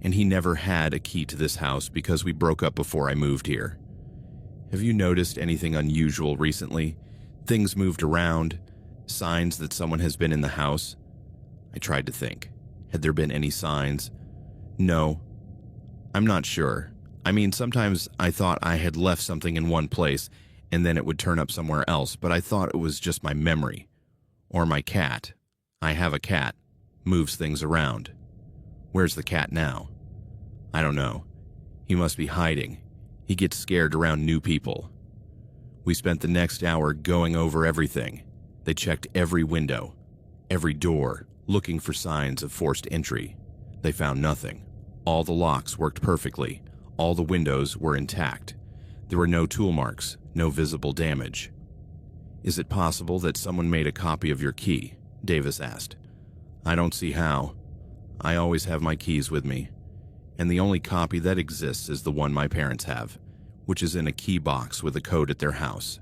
S1: and he never had a key to this house because we broke up before I moved here. Have you noticed anything unusual recently? Things moved around, signs that someone has been in the house? I tried to think. Had there been any signs? No. I'm not sure. I mean, sometimes I thought I had left something in one place and then it would turn up somewhere else, but I thought it was just my memory. Or my cat. I have a cat. Moves things around. Where's the cat now? I don't know. He must be hiding. He gets scared around new people. We spent the next hour going over everything. They checked every window, every door, looking for signs of forced entry. They found nothing. All the locks worked perfectly. All the windows were intact. There were no tool marks, no visible damage. Is it possible that someone made a copy of your key? Davis asked. I don't see how. I always have my keys with me, and the only copy that exists is the one my parents have, which is in a key box with a code at their house.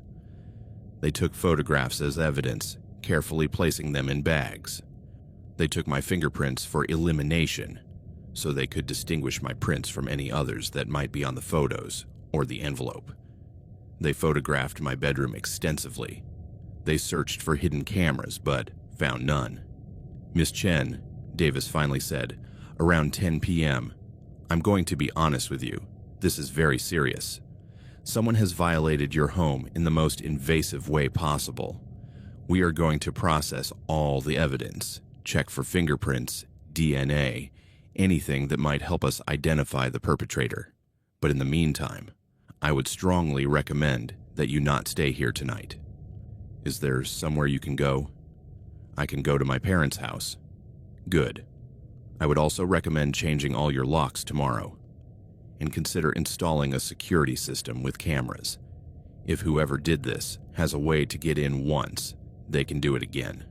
S1: They took photographs as evidence, carefully placing them in bags. They took my fingerprints for elimination, so they could distinguish my prints from any others that might be on the photos or the envelope. They photographed my bedroom extensively. They searched for hidden cameras, but found none. "Miss Chen," Davis finally said, around 10 p.m., "I'm going to be honest with you. This is very serious. Someone has violated your home in the most invasive way possible. We are going to process all the evidence, check for fingerprints, DNA, anything that might help us identify the perpetrator. But in the meantime, I would strongly recommend that you not stay here tonight. Is there somewhere you can go?" "I can go to my parents' house." "Good. I would also recommend changing all your locks tomorrow. And consider installing a security system with cameras. If whoever did this has a way to get in once, they can do it again."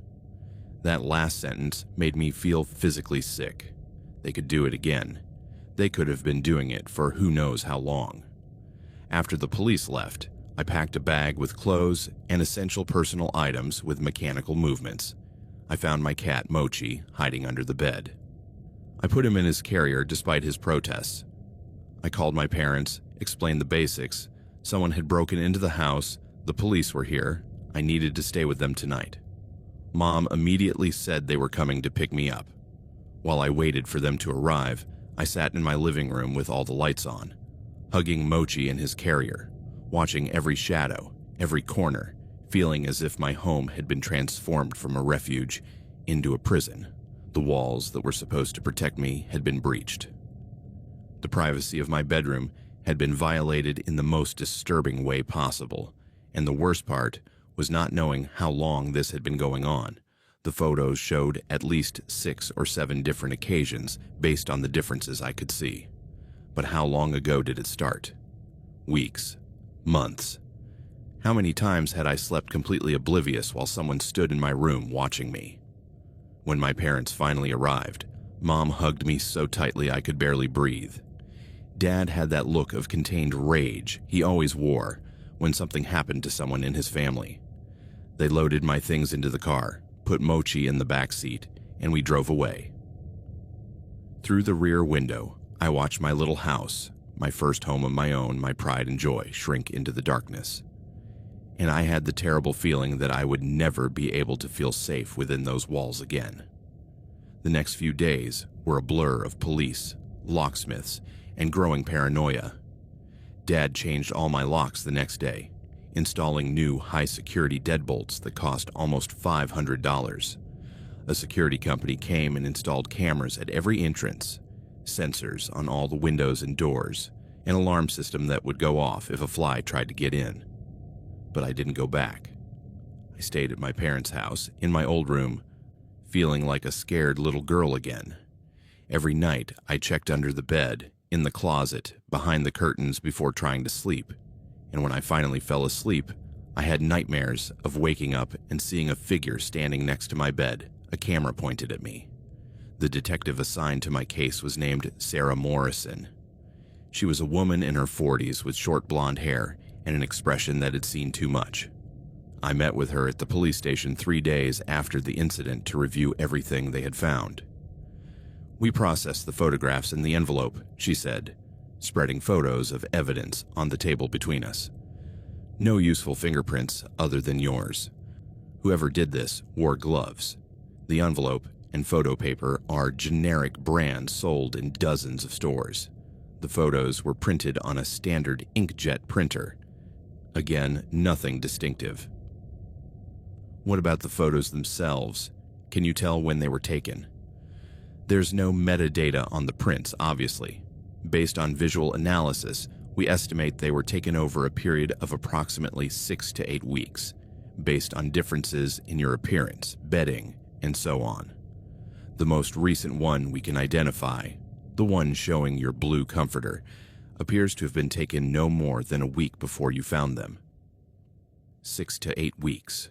S1: That last sentence made me feel physically sick. They could do it again. They could have been doing it for who knows how long. After the police left, I packed a bag with clothes and essential personal items with mechanical movements. I found my cat Mochi hiding under the bed. I put him in his carrier despite his protests. I called my parents, explained the basics. Someone had broken into the house, the police were here, I needed to stay with them tonight. Mom immediately said they were coming to pick me up. While I waited for them to arrive, I sat in my living room with all the lights on, hugging Mochi in his carrier, watching every shadow, every corner, feeling as if my home had been transformed from a refuge into a prison. The walls that were supposed to protect me had been breached. The privacy of my bedroom had been violated in the most disturbing way possible, and the worst part was not knowing how long this had been going on. The photos showed at least 6 or 7 different occasions based on the differences I could see. But how long ago did it start? Weeks? Months? How many times had I slept completely oblivious while someone stood in my room watching me? When my parents finally arrived, Mom hugged me so tightly I could barely breathe. Dad had that look of contained rage he always wore when something happened to someone in his family. They loaded my things into the car, put Mochi in the back seat, and we drove away. Through the rear window, I watched my little house, my first home of my own, my pride and joy, shrink into the darkness. And I had the terrible feeling that I would never be able to feel safe within those walls again. The next few days were a blur of police, locksmiths, and growing paranoia. Dad changed all my locks the next day, installing new high-security deadbolts that cost almost $500. A security company came and installed cameras at every entrance, sensors on all the windows and doors, an alarm system that would go off if a fly tried to get in. But I didn't go back. I stayed at my parents' house, in my old room, feeling like a scared little girl again. Every night, I checked under the bed, in the closet, behind the curtains before trying to sleep. And when I finally fell asleep, I had nightmares of waking up and seeing a figure standing next to my bed, a camera pointed at me. The detective assigned to my case was named Sarah Morrison. She was a woman in her 40s with short blonde hair and an expression that had seen too much. I met with her at the police station 3 days after the incident to review everything they had found. "We processed the photographs in the envelope," she said, spreading photos of evidence on the table between us. "No useful fingerprints other than yours. Whoever did this wore gloves. The envelope and photo paper are generic brands sold in dozens of stores. The photos were printed on a standard inkjet printer. Again, nothing distinctive." "What about the photos themselves? Can you tell when they were taken?" "There's no metadata on the prints, obviously. Based on visual analysis, we estimate they were taken over a period of approximately 6 to 8 weeks, based on differences in your appearance, bedding, and so on. The most recent one we can identify, the one showing your blue comforter, appears to have been taken no more than a week before you found them." 6 to 8 weeks.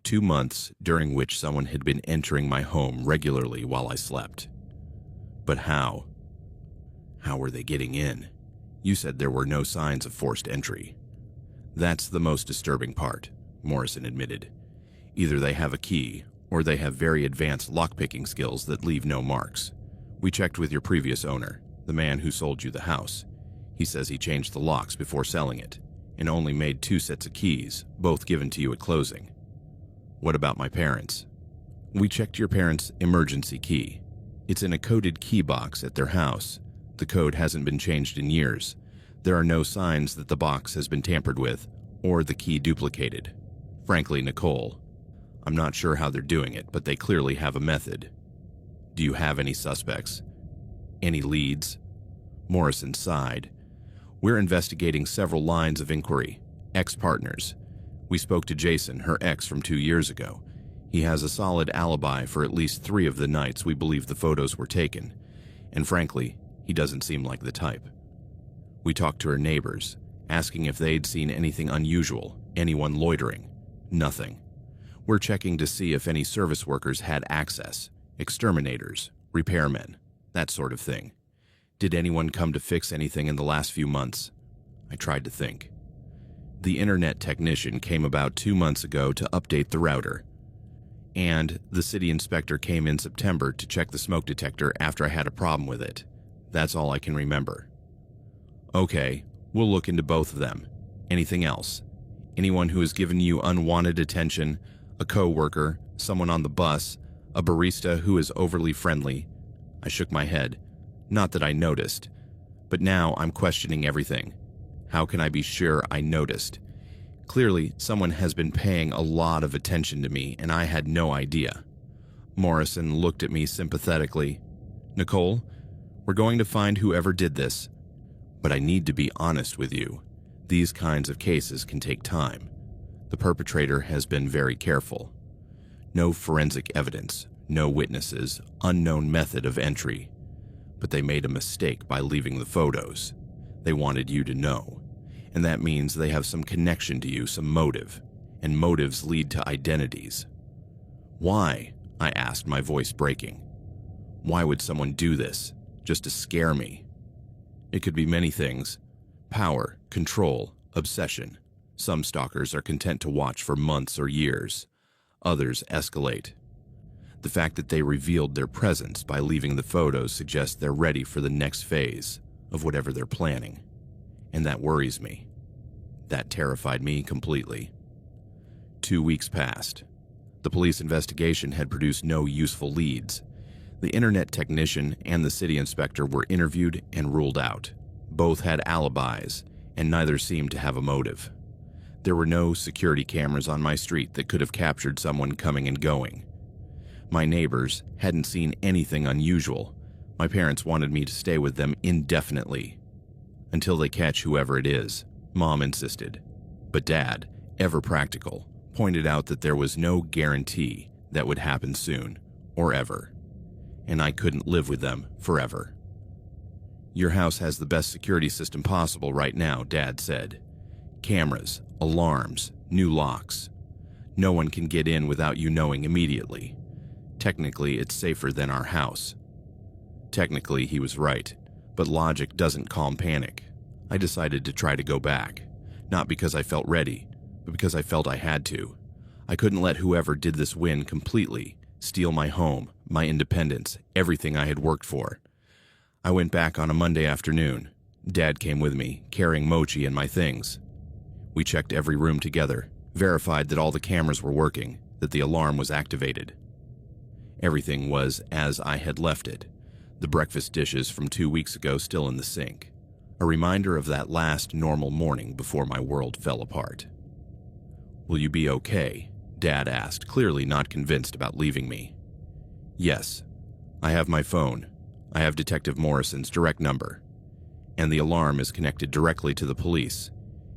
S1: 2 months during which someone had been entering my home regularly while I slept. But how? How were they getting in? You said there were no signs of forced entry. That's the most disturbing part, Morrison admitted. Either they have a key, or they have very advanced lockpicking skills that leave no marks. We checked with your previous owner, the man who sold you the house. He says he changed the locks before selling it, and only made 2 sets of keys, both given to you at closing. What about my parents? We checked your parents' emergency key. It's in a coded key box at their house. The code hasn't been changed in years. There are no signs that the box has been tampered with or the key duplicated. Frankly, Nicole, I'm not sure how they're doing it, but they clearly have a method. Do you have any suspects? Any leads? Morrison sighed. We're investigating several lines of inquiry, ex-partners. We spoke to Jason, her ex from 2 years ago. He has a solid alibi for at least 3 of the nights we believe the photos were taken, and frankly, he doesn't seem like the type. We talked to her neighbors, asking if they'd seen anything unusual, anyone loitering. Nothing. We're checking to see if any service workers had access, exterminators, repairmen, that sort of thing. Did anyone come to fix anything in the last few months? I tried to think. The internet technician came about 2 months ago to update the router. And the city inspector came in September to check the smoke detector after I had a problem with it. That's all I can remember. Okay, we'll look into both of them. Anything else? Anyone who has given you unwanted attention, a co-worker, someone on the bus, a barista who is overly friendly? I shook my head. Not that I noticed, but now I'm questioning everything. How can I be sure I noticed? Clearly, someone has been paying a lot of attention to me, and I had no idea. Morrison looked at me sympathetically. Nicole, we're going to find whoever did this, but I need to be honest with you. These kinds of cases can take time. The perpetrator has been very careful. No forensic evidence, no witnesses, unknown method of entry. But they made a mistake by leaving the photos. They wanted you to know. And that means they have some connection to you, some motive. And motives lead to identities. Why? I asked, my voice breaking. Why would someone do this? Just to scare me? It could be many things. Power, control, obsession. Some stalkers are content to watch for months or years. Others escalate. The fact that they revealed their presence by leaving the photos suggests they're ready for the next phase of whatever they're planning. And that worries me. That terrified me completely. 2 weeks passed. The police investigation had produced no useful leads. The internet technician and the city inspector were interviewed and ruled out. Both had alibis, and neither seemed to have a motive. There were no security cameras on my street that could have captured someone coming and going. My neighbors hadn't seen anything unusual. My parents wanted me to stay with them indefinitely. Until they catch whoever it is, Mom insisted. But Dad, ever practical, pointed out that there was no guarantee that would happen soon, or ever. And I couldn't live with them forever. Your house has the best security system possible right now, Dad said. Cameras, alarms, new locks. No one can get in without you knowing immediately. Technically, it's safer than our house. Technically, he was right, but logic doesn't calm panic. I decided to try to go back, not because I felt ready, but because I felt I had to. I couldn't let whoever did this win completely, steal my home, my independence, everything I had worked for. I went back on a Monday afternoon. Dad came with me, carrying Mochi and my things. We checked every room together, verified that all the cameras were working, that the alarm was activated. Everything was as I had left it. The breakfast dishes from 2 weeks ago still in the sink. A reminder of that last normal morning before my world fell apart. Will you be okay? Dad asked, clearly not convinced about leaving me. Yes. I have my phone. I have Detective Morrison's direct number. And the alarm is connected directly to the police.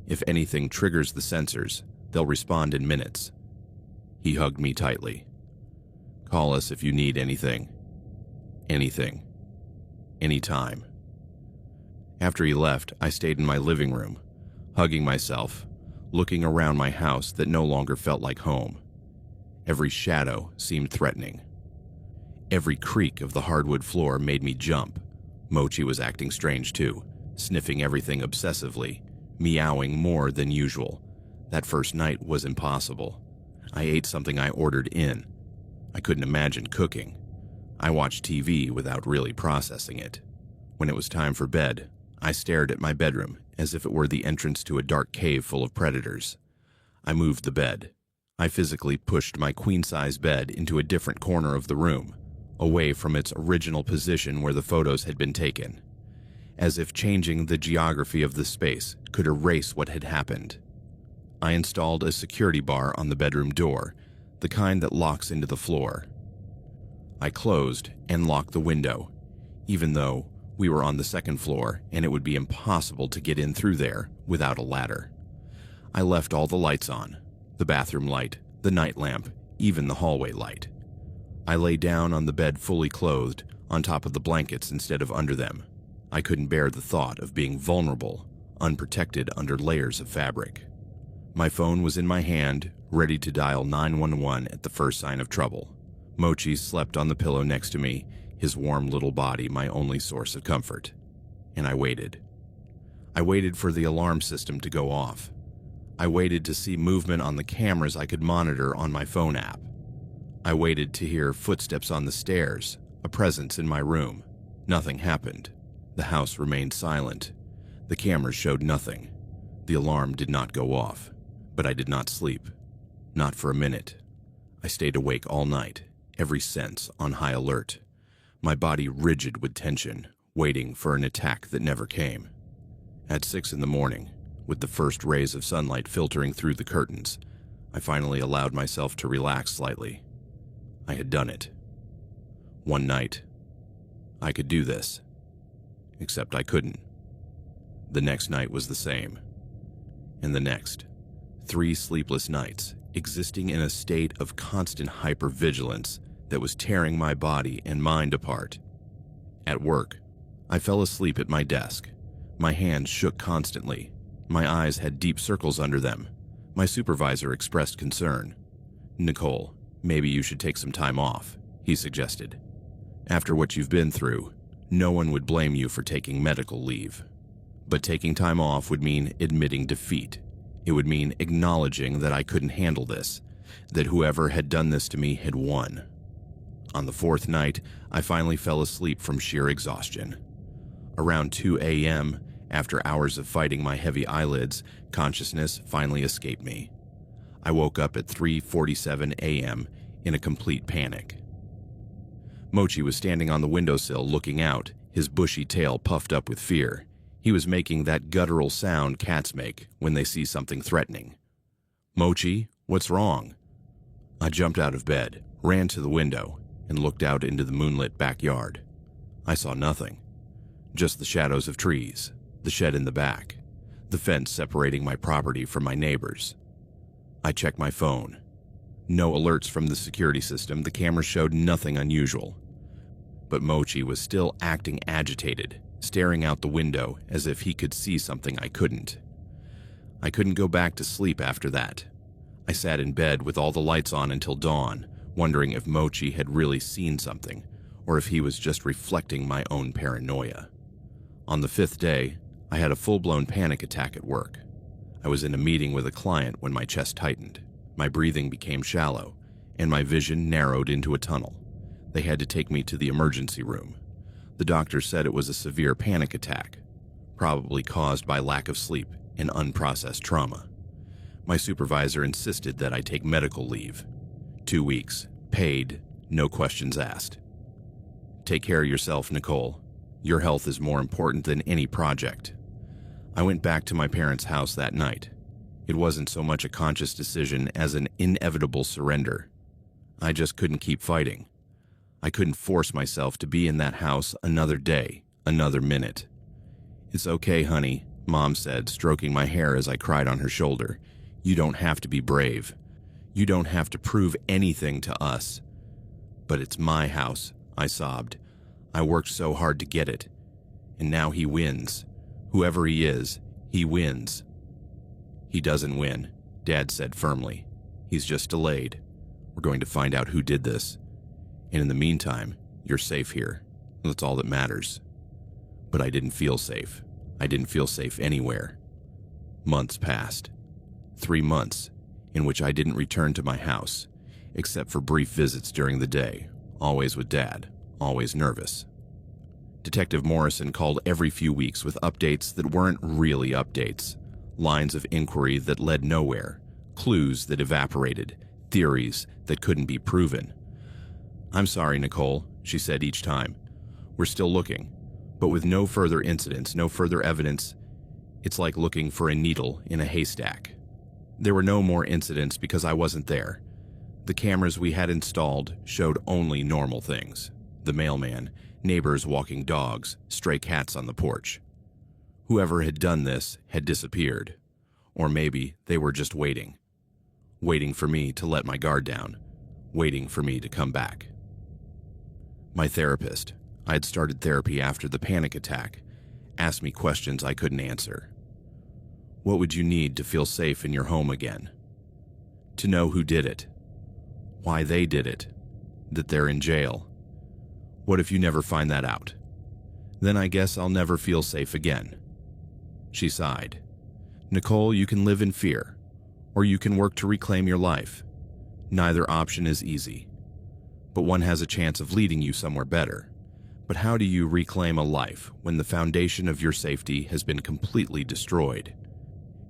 S1: If anything triggers the sensors, they'll respond in minutes. He hugged me tightly. Call us if you need anything. Anything. Anytime. After he left, I stayed in my living room, hugging myself, looking around my house that no longer felt like home. Every shadow seemed threatening. Every creak of the hardwood floor made me jump. Mochi was acting strange too, sniffing everything obsessively, meowing more than usual. That first night was impossible. I ate something I ordered in. I couldn't imagine cooking. I watched TV without really processing it. When it was time for bed, I stared at my bedroom as if it were the entrance to a dark cave full of predators. I moved the bed. I physically pushed my queen-size bed into a different corner of the room, away from its original position where the photos had been taken, as if changing the geography of the space could erase what had happened. I installed a security bar on the bedroom door, the kind that locks into the floor. I closed and locked the window, even though we were on the second floor and it would be impossible to get in through there without a ladder. I left all the lights on, the bathroom light, the night lamp, even the hallway light. I lay down on the bed fully clothed, on top of the blankets instead of under them. I couldn't bear the thought of being vulnerable, unprotected under layers of fabric. My phone was in my hand, ready to dial 911 at the first sign of trouble. Mochi slept on the pillow next to me, his warm little body my only source of comfort. And I waited. I waited for the alarm system to go off. I waited to see movement on the cameras I could monitor on my phone app. I waited to hear footsteps on the stairs, a presence in my room. Nothing happened. The house remained silent. The cameras showed nothing. The alarm did not go off. But I did not sleep. Not for a minute. I stayed awake all night, every sense on high alert. My body rigid with tension, waiting for an attack that never came. At 6 a.m, with the first rays of sunlight filtering through the curtains, I finally allowed myself to relax slightly. I had done it. One night, I could do this. Except I couldn't. The next night was the same. And the next. 3 sleepless nights, existing in a state of constant hypervigilance that was tearing my body and mind apart. At work, I fell asleep at my desk. My hands shook constantly. My eyes had deep circles under them. My supervisor expressed concern. "Nicole, maybe you should take some time off," he suggested. "After what you've been through, no one would blame you for taking medical leave. But taking time off would mean admitting defeat. It would mean acknowledging that I couldn't handle this, that whoever had done this to me had won." On the 4th night, I finally fell asleep from sheer exhaustion. Around 2 a.m., after hours of fighting my heavy eyelids, consciousness finally escaped me. I woke up at 3:47 a.m. in a complete panic. Mochi was standing on the windowsill looking out, his bushy tail puffed up with fear. He was making that guttural sound cats make when they see something threatening. "Mochi, what's wrong?" I jumped out of bed, ran to the window, and looked out into the moonlit backyard. I saw nothing. Just the shadows of trees, the shed in the back, the fence separating my property from my neighbors. I checked my phone. No alerts from the security system, the camera showed nothing unusual. But Mochi was still acting agitated, staring out the window as if he could see something I couldn't. I couldn't go back to sleep after that. I sat in bed with all the lights on until dawn, wondering if Mochi had really seen something, or if he was just reflecting my own paranoia. On the 5th day, I had a full-blown panic attack at work. I was in a meeting with a client when my chest tightened. My breathing became shallow, and my vision narrowed into a tunnel. They had to take me to the emergency room. The doctor said it was a severe panic attack, probably caused by lack of sleep and unprocessed trauma. My supervisor insisted that I take medical leave. 2 weeks, paid, no questions asked. "Take care of yourself, Nicole. Your health is more important than any project." I went back to my parents' house that night. It wasn't so much a conscious decision as an inevitable surrender. I just couldn't keep fighting. I couldn't force myself to be in that house another day, another minute. "It's okay, honey," Mom said, stroking my hair as I cried on her shoulder. "You don't have to be brave. You don't have to prove anything to us." "But it's my house," I sobbed. "I worked so hard to get it. And now he wins. Whoever he is, he wins." "He doesn't win," Dad said firmly. "He's just delayed. We're going to find out who did this. And in the meantime, you're safe here. That's all that matters. But I didn't feel safe. I didn't feel safe anywhere. Months passed. 3 months in which I didn't return to my house, except for brief visits during the day, always with Dad, always nervous. Detective Morrison called every few weeks with updates that weren't really updates, lines of inquiry that led nowhere, clues that evaporated, theories that couldn't be proven. "I'm sorry, Nicole," she said each time. "We're still looking, but with no further incidents, no further evidence. It's like looking for a needle in a haystack." There were no more incidents because I wasn't there. The cameras we had installed showed only normal things. The mailman, neighbors walking dogs, stray cats on the porch. Whoever had done this had disappeared. Or maybe they were just waiting. Waiting for me to let my guard down. Waiting for me to come back. My therapist, I had started therapy after the panic attack, asked me questions I couldn't answer. What would you need to feel safe in your home again? To know who did it. Why they did it. That they're in jail. What if you never find that out? Then I guess I'll never feel safe again. She sighed. Nicole, you can live in fear, or you can work to reclaim your life. Neither option is easy, but one has a chance of leading you somewhere better. But how do you reclaim a life when the foundation of your safety has been completely destroyed?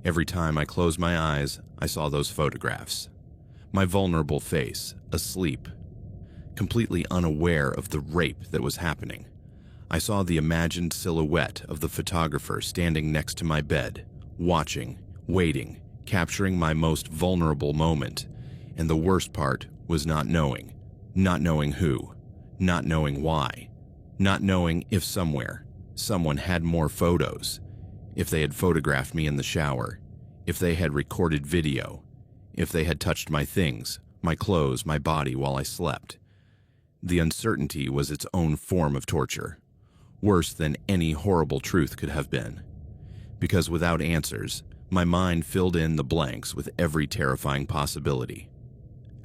S1: Every time I closed my eyes, I saw those photographs. My vulnerable face, asleep, completely unaware of the rape that was happening. I saw the imagined silhouette of the photographer standing next to my bed, watching, waiting, capturing my most vulnerable moment. And the worst part was not knowing who, not knowing why, not knowing if someone had more photos, if they had photographed me in the shower, if they had recorded video, if they had touched my things, my clothes, my body while I slept. The uncertainty was its own form of torture, worse than any horrible truth could have been. Because without answers, my mind filled in the blanks with every terrifying possibility.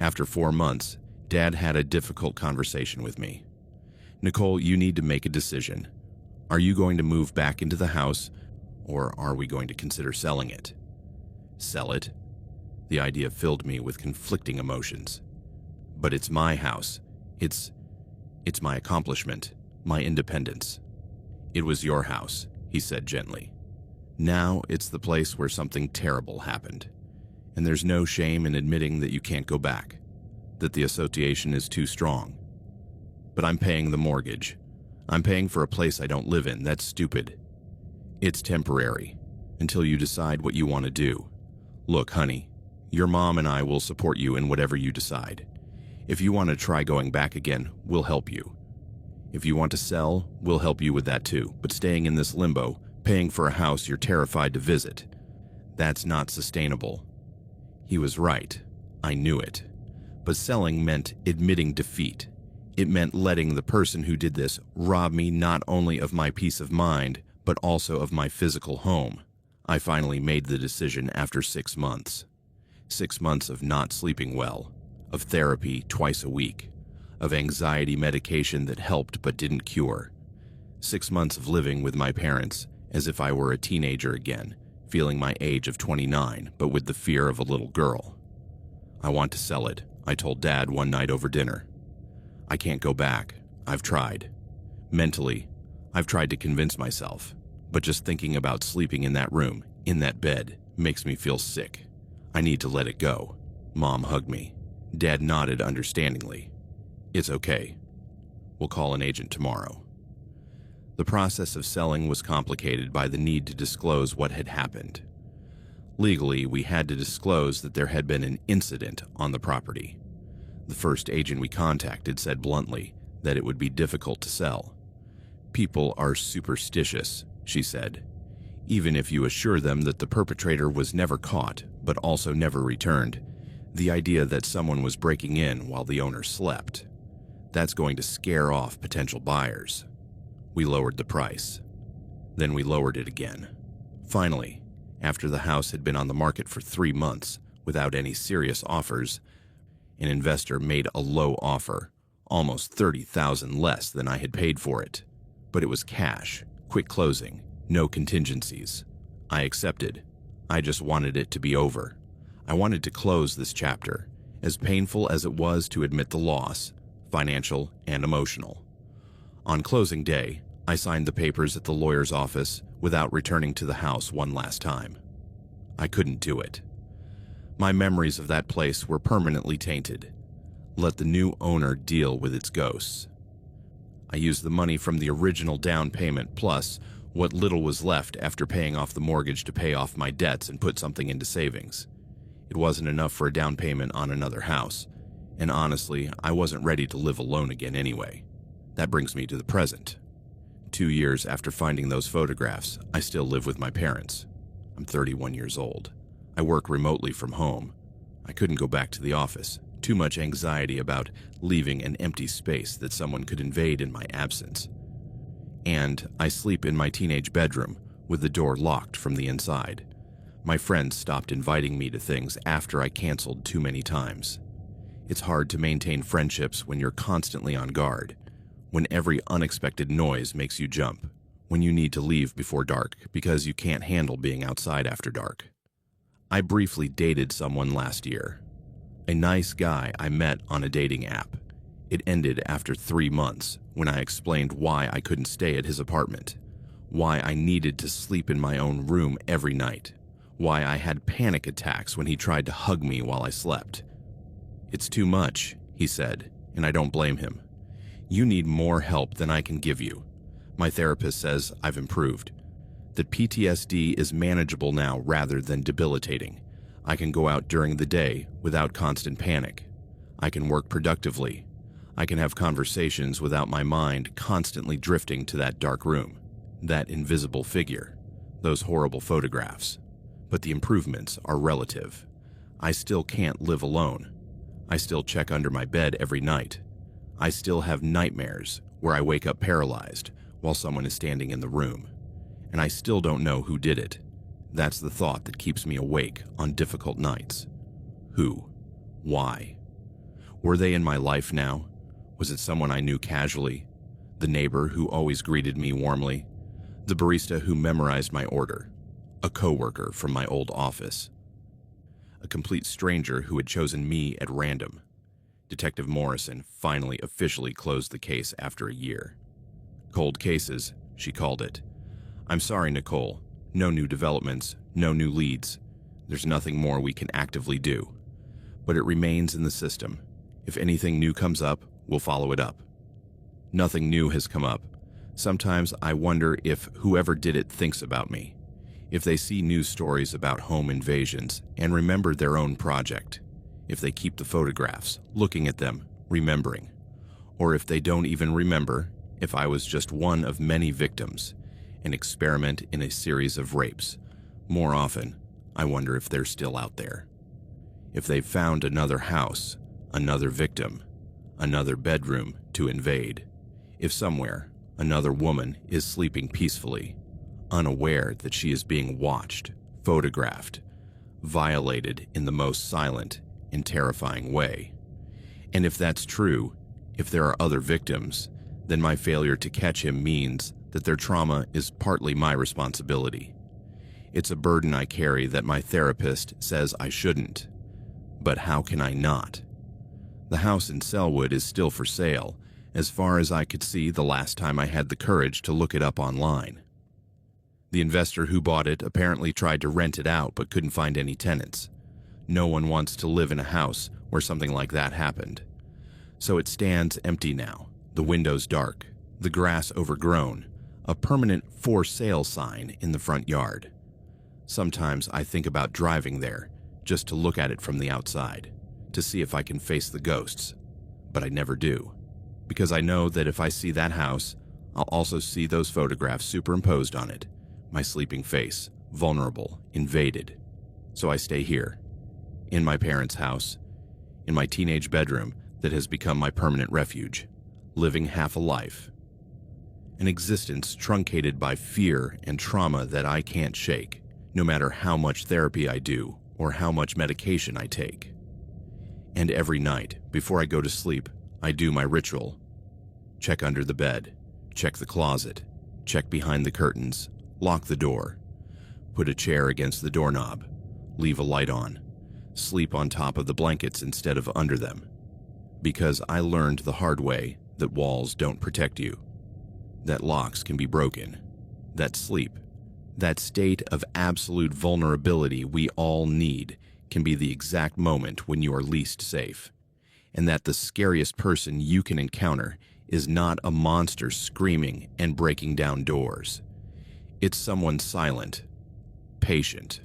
S1: After 4 months, Dad had a difficult conversation with me. Nicole, you need to make a decision. Are you going to move back into the house, or are we going to consider selling it? Sell it? The idea filled me with conflicting emotions. But it's my house. It's my accomplishment, my independence. It was your house, he said gently. Now it's the place where something terrible happened. And there's no shame in admitting that you can't go back, that the association is too strong. But I'm paying the mortgage. I'm paying for a place I don't live in. That's stupid. It's temporary, until you decide what you want to do. Look, honey, your mom and I will support you in whatever you decide. If you want to try going back again, we'll help you. If you want to sell, we'll help you with that too. But staying in this limbo, paying for a house you're terrified to visit, that's not sustainable. He was right. I knew it. But selling meant admitting defeat. It meant letting the person who did this rob me not only of my peace of mind, but also of my physical home. I finally made the decision after 6 months. 6 months of not sleeping well, of therapy twice a week, of anxiety medication that helped but didn't cure. 6 months of living with my parents as if I were a teenager again, feeling my age of 29, but with the fear of a little girl. I want to sell it, I told Dad one night over dinner. I can't go back. I've tried. Mentally, I've tried to convince myself, but just thinking about sleeping in that room, in that bed, makes me feel sick. I need to let it go. Mom hugged me. Dad nodded understandingly. It's okay. We'll call an agent tomorrow. The process of selling was complicated by the need to disclose what had happened. Legally, we had to disclose that there had been an incident on the property. The first agent we contacted said bluntly that it would be difficult to sell. People are superstitious, she said. Even if you assure them that the perpetrator was never caught, but also never returned, the idea that someone was breaking in while the owner slept, that's going to scare off potential buyers. We lowered the price. Then we lowered it again. Finally, after the house had been on the market for 3 months without any serious offers, An investor made a low offer, almost $30,000 less than I had paid for it. But it was cash, quick closing, no contingencies. I accepted. I just wanted it to be over. I wanted to close this chapter, as painful as it was to admit the loss, financial and emotional. On closing day, I signed the papers at the lawyer's office without returning to the house one last time. I couldn't do it. My memories of that place were permanently tainted. Let the new owner deal with its ghosts. I used the money from the original down payment plus what little was left after paying off the mortgage to pay off my debts and put something into savings. It wasn't enough for a down payment on another house, and honestly, I wasn't ready to live alone again anyway. That brings me to the present. 2 years after finding those photographs, I still live with my parents. I'm 31 years old. I work remotely from home. I couldn't go back to the office. Too much anxiety about leaving an empty space that someone could invade in my absence. And I sleep in my teenage bedroom with the door locked from the inside. My friends stopped inviting me to things after I canceled too many times. It's hard to maintain friendships when you're constantly on guard, when every unexpected noise makes you jump, when you need to leave before dark because you can't handle being outside after dark. I briefly dated someone last year. A nice guy I met on a dating app. It ended after 3 months when I explained why I couldn't stay at his apartment, why I needed to sleep in my own room every night, why I had panic attacks when he tried to hug me while I slept. "It's too much," he said, and I don't blame him. "You need more help than I can give you. My therapist says I've improved, that PTSD is manageable now rather than debilitating. I can go out during the day without constant panic. I can work productively. I can have conversations without my mind constantly drifting to that dark room, that invisible figure, those horrible photographs. But the improvements are relative. I still can't live alone. I still check under my bed every night. I still have nightmares where I wake up paralyzed while someone is standing in the room. And I still don't know who did it. That's the thought that keeps me awake on difficult nights. Who? Why? Were they in my life now? Was it someone I knew casually? The neighbor who always greeted me warmly? The barista who memorized my order? A coworker from my old office? A complete stranger who had chosen me at random? Detective Morrison finally officially closed the case after a year. Cold cases, she called it. I'm sorry, Nicole. No new developments, no new leads. There's nothing more we can actively do. But it remains in the system. If anything new comes up, we'll follow it up. Nothing new has come up. Sometimes I wonder if whoever did it thinks about me. If they see news stories about home invasions and remember their own project. If they keep the photographs, looking at them, remembering. Or if they don't even remember, if I was just one of many victims, an experiment in a series of rapes. More often, I wonder if they're still out there. If they've found another house, another victim, another bedroom to invade. If somewhere, another woman is sleeping peacefully, unaware that she is being watched, photographed, violated in the most silent and terrifying way. And if that's true, if there are other victims, then my failure to catch him means that their trauma is partly my responsibility. It's a burden I carry that my therapist says I shouldn't. But how can I not? The house in Selwood is still for sale, as far as I could see the last time I had the courage to look it up online. The investor who bought it apparently tried to rent it out but couldn't find any tenants. No one wants to live in a house where something like that happened. So it stands empty now, the windows dark, the grass overgrown, a permanent for sale sign in the front yard. Sometimes I think about driving there just to look at it from the outside, to see if I can face the ghosts, but I never do, because I know that if I see that house, I'll also see those photographs superimposed on it, my sleeping face, vulnerable, invaded. So I stay here, in my parents' house, in my teenage bedroom that has become my permanent refuge, living half a life. An existence truncated by fear and trauma that I can't shake, no matter how much therapy I do or how much medication I take. And every night, before I go to sleep, I do my ritual. Check under the bed, check the closet, check behind the curtains, lock the door, put a chair against the doorknob, leave a light on, sleep on top of the blankets instead of under them. Because I learned the hard way that walls don't protect you, that locks can be broken, that sleep, that state of absolute vulnerability we all need, can be the exact moment when you are least safe, and that the scariest person you can encounter is not a monster screaming and breaking down doors. It's someone silent, patient,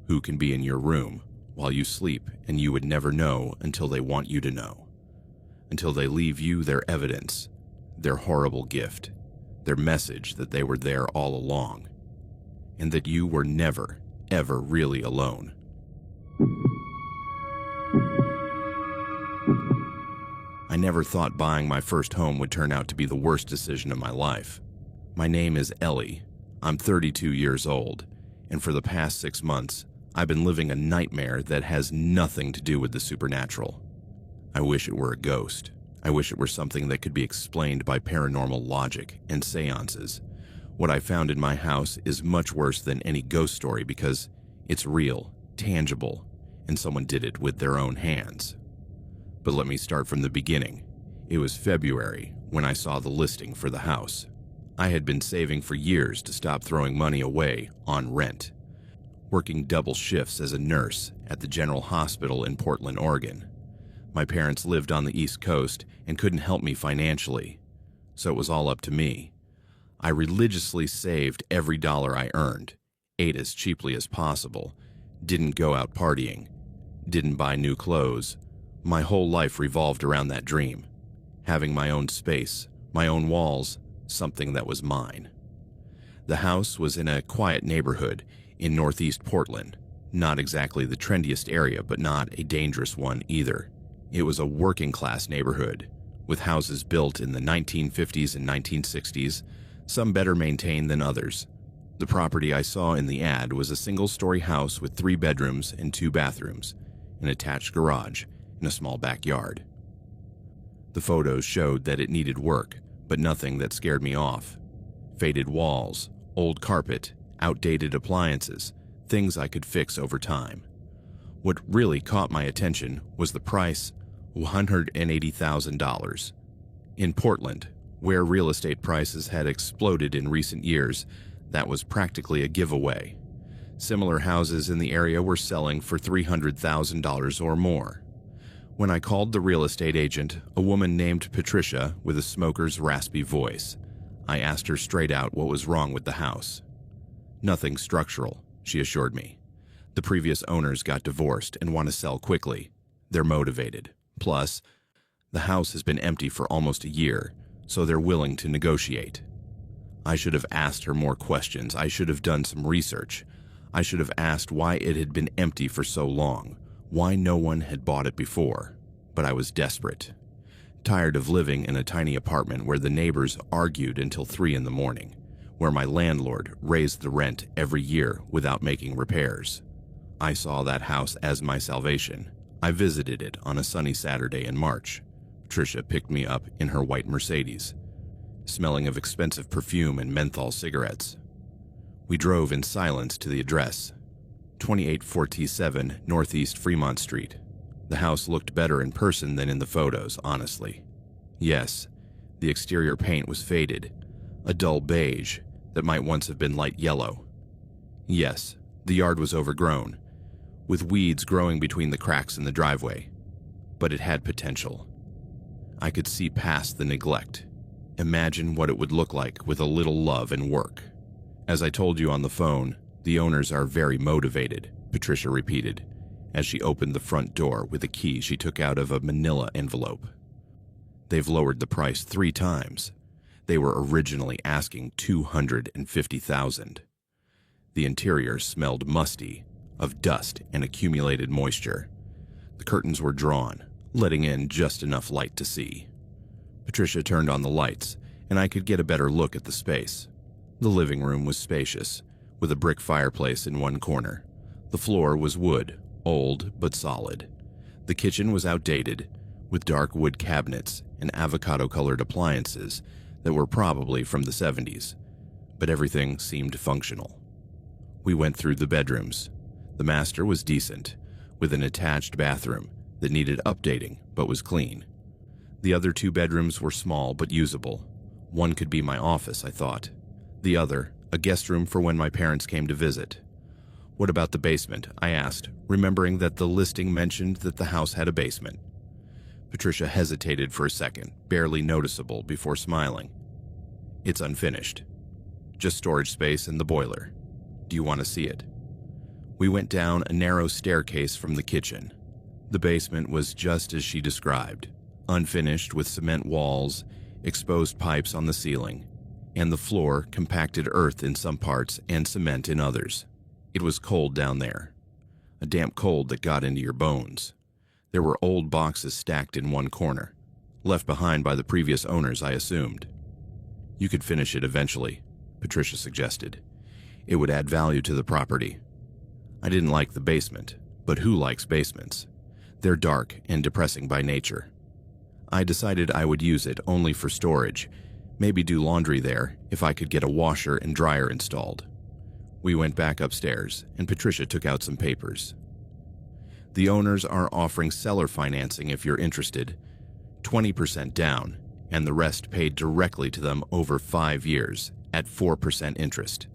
S1: who can be in your room while you sleep and you would never know until they want you to know, until they leave you their evidence, their horrible gift, their message that they were there all along, and that you were never, ever really alone. I never thought buying my first home would turn out to be the worst decision of my life. My name is Ellie. I'm 32 years old, and for the past 6 months, I've been living a nightmare that has nothing to do with the supernatural. I wish it were a ghost. I wish it were something that could be explained by paranormal logic and seances. What I found in my house is much worse than any ghost story because it's real, tangible, and someone did it with their own hands. But let me start from the beginning. It was February when I saw the listing for the house. I had been saving for years to stop throwing money away on rent, working double shifts as a nurse at the General Hospital in Portland, Oregon. My parents lived on the East Coast and couldn't help me financially, so it was all up to me. I religiously saved every dollar I earned, ate as cheaply as possible, didn't go out partying, didn't buy new clothes. My whole life revolved around that dream, having my own space, my own walls, something that was mine. The house was in a quiet neighborhood in northeast Portland, not exactly the trendiest area, but not a dangerous one either. It was a working-class neighborhood, with houses built in the 1950s and 1960s, some better maintained than others. The property I saw in the ad was a single-story house with 3 bedrooms and 2 bathrooms, an attached garage, and a small backyard. The photos showed that it needed work, but nothing that scared me off. Faded walls, old carpet, outdated appliances, things I could fix over time. What really caught my attention was the price, $180,000. In Portland, where real estate prices had exploded in recent years, that was practically a giveaway. Similar houses in the area were selling for $300,000 or more. When I called the real estate agent, a woman named Patricia with a smoker's raspy voice, I asked her straight out what was wrong with the house. Nothing structural, she assured me. The previous owners got divorced and want to sell quickly. They're motivated. Plus, the house has been empty for almost a year, so they're willing to negotiate. I should have asked her more questions. I should have done some research. I should have asked why it had been empty for so long, why no one had bought it before. But I was desperate, tired of living in a tiny apartment where the neighbors argued until 3 in the morning, where my landlord raised the rent every year without making repairs. I saw that house as my salvation. I visited it on a sunny Saturday in March. Tricia picked me up in her white Mercedes, smelling of expensive perfume and menthol cigarettes. We drove in silence to the address, 2847 Northeast Fremont Street. The house looked better in person than in the photos, honestly. Yes, the exterior paint was faded, a dull beige that might once have been light yellow. Yes, the yard was overgrown, with weeds growing between the cracks in the driveway, but it had potential. I could see past the neglect. Imagine what it would look like with a little love and work. As I told you on the phone, the owners are very motivated, Patricia repeated, as she opened the front door with a key she took out of a manila envelope. They've lowered the price 3 times. They were originally asking $250,000. The interior smelled musty, of dust and accumulated moisture. The curtains were drawn, letting in just enough light to see. Patricia turned on the lights, and I could get a better look at the space. The living room was spacious, with a brick fireplace in one corner. The floor was wood, old but solid. The kitchen was outdated, with dark wood cabinets and avocado-colored appliances that were probably from the 70s, but everything seemed functional. We went through the bedrooms. The master was decent, with an attached bathroom that needed updating but was clean. The other 2 bedrooms were small but usable. One could be my office, I thought. The other, a guest room for when my parents came to visit. What about the basement? I asked, remembering that the listing mentioned that the house had a basement. Patricia hesitated for a second, barely noticeable, before smiling. It's unfinished. Just storage space and the boiler. Do you want to see it? We went down a narrow staircase from the kitchen. The basement was just as she described, unfinished with cement walls, exposed pipes on the ceiling, and the floor compacted earth in some parts and cement in others. It was cold down there, a damp cold that got into your bones. There were old boxes stacked in one corner, left behind by the previous owners, I assumed. You could finish it eventually, Patricia suggested. It would add value to the property. I didn't like the basement, but who likes basements? They're dark and depressing by nature. I decided I would use it only for storage, maybe do laundry there if I could get a washer and dryer installed. We went back upstairs, and Patricia took out some papers. The owners are offering seller financing if you're interested, 20% down, and the rest paid directly to them over 5 years at 4% interest.